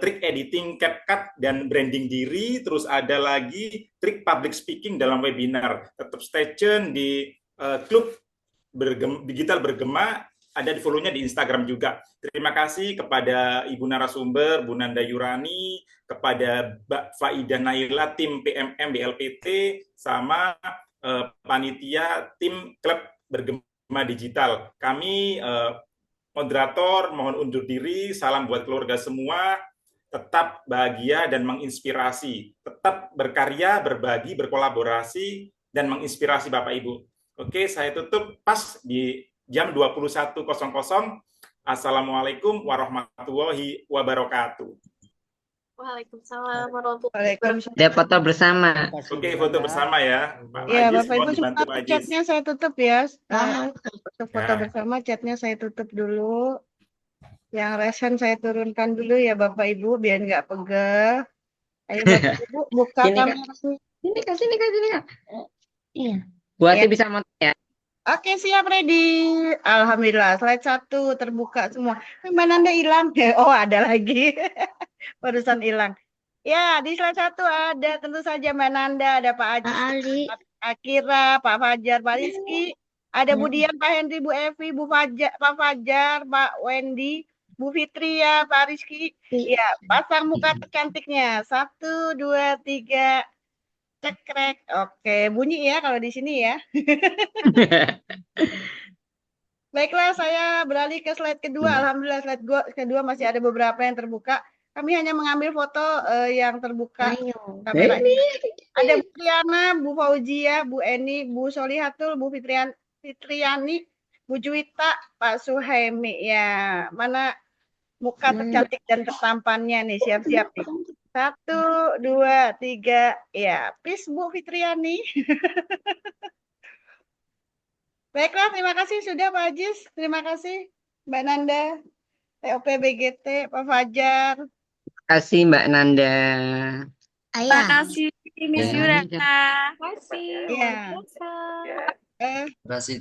trik editing CapCut dan branding diri, terus ada lagi trik public speaking dalam webinar. Tetap stay tune di klub digital bergema, ada di follow-nya di Instagram juga. Terima kasih kepada Ibu narasumber, Bu Nanda Yurani, kepada Mbak Faidah Naila, tim PMM BLPT, sama panitia tim klub bergema digital. Kami moderator mohon undur diri, salam buat keluarga semua, tetap bahagia dan menginspirasi, tetap berkarya, berbagi, berkolaborasi, dan menginspirasi Bapak Ibu. Oke, saya tutup pas di jam 21.00. Assalamualaikum warahmatullahi wabarakatuh. Waalaikumsalam warahmatullahi wabarakatuh. Ada foto bersama. Oke, foto bersama ya. Pak Ya, Ajis, Bapak mohon Ibu dibantu semua Pak Ajis. chatnya saya tutup ya. Foto Ya. bersama chatnya saya tutup dulu. Yang resen saya turunkan dulu ya Bapak Ibu biar nggak pegel. Ayo Bapak Ibu buka Sini, Kak. kameranya. Sini Kak, sini Kak, sini Kak. Iya. Buatnya Ya. bisa nonton ya. Oke, siap, ready. Alhamdulillah, slide 1 terbuka semua. Mbak Nanda hilang. Oh, ada lagi. Barusan hilang. Ya, di slide 1 ada tentu saja Mbak Nanda, ada Pak Ajis, Akira, Pak Fajar, Pak Rizky. Ada Bu Dian, Pak Henry, Bu Evi, Bu Fajar, Pak Fajar, Pak Wendy, Bu Fitria, Pak Rizky. Ya, pasang muka tercantiknya. 1, 2, 3. Cekrek. Oke, bunyi ya kalau di sini ya. Baiklah, saya beralih ke slide kedua. Alhamdulillah slide kedua masih ada beberapa yang terbuka. Kami hanya mengambil foto yang terbuka kameranya. Ada Bu Triana, Bu Fauzia, Bu Eni, Bu Solihatul, Bu Fitriani, Bu Juwita, Pak Suhaimi. Ya, mana muka tercantik dan tertampannya nih, siap-siap nih. 1, 2, 3. Ya, please Bu Fitriani. Baiklah, terima kasih sudah Pak Ajis. Terima kasih Mbak Nanda, TOP BGT, Pak Fajar. Terima kasih Mbak Nanda. Terima kasih Miss Ya. Yura. Terima kasih. Iya.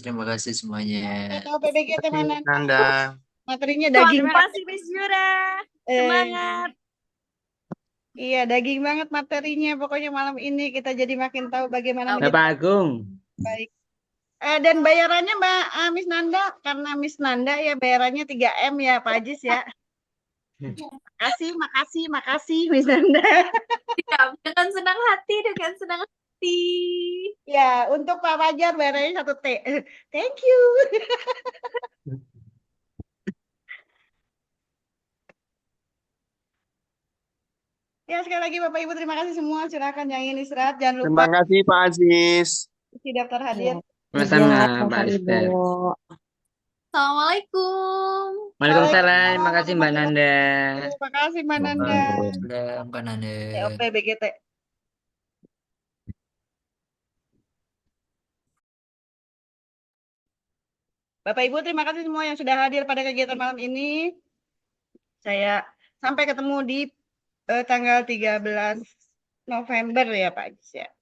Terima kasih semuanya. TOP BGT mana? Nanda. Materinya daging. Terima kasih Miss Yura. Semangat. Iya, daging banget materinya. Pokoknya malam ini kita jadi makin tahu bagaimana menjadi Bapak Agung. baik. Dan bayarannya Mbak Miss Nanda, karena Miss Nanda ya bayarannya 3M ya Pak Ajis ya. Makasih Miss Nanda. Siap, dengan senang hati, dengan senang hati. Ya, untuk Pak Fajar bayarannya 1T. Thank you. Ya, sekali lagi Bapak Ibu terima kasih semua. Silakan yang ingin istirahat jangan lupa Terima kasih Pak Aziz. isi daftar hadir. Sama-sama Pak Rizky. Assalamualaikum. Waalaikumsalam. Terima kasih Mbak Nanda. Terima kasih Mbak Nanda. Mbak Nanda. TOP BGT. Bapak Ibu terima kasih semua yang sudah hadir pada kegiatan malam ini. Saya sampai ketemu di tanggal 13 November ya Pak Ajis ya.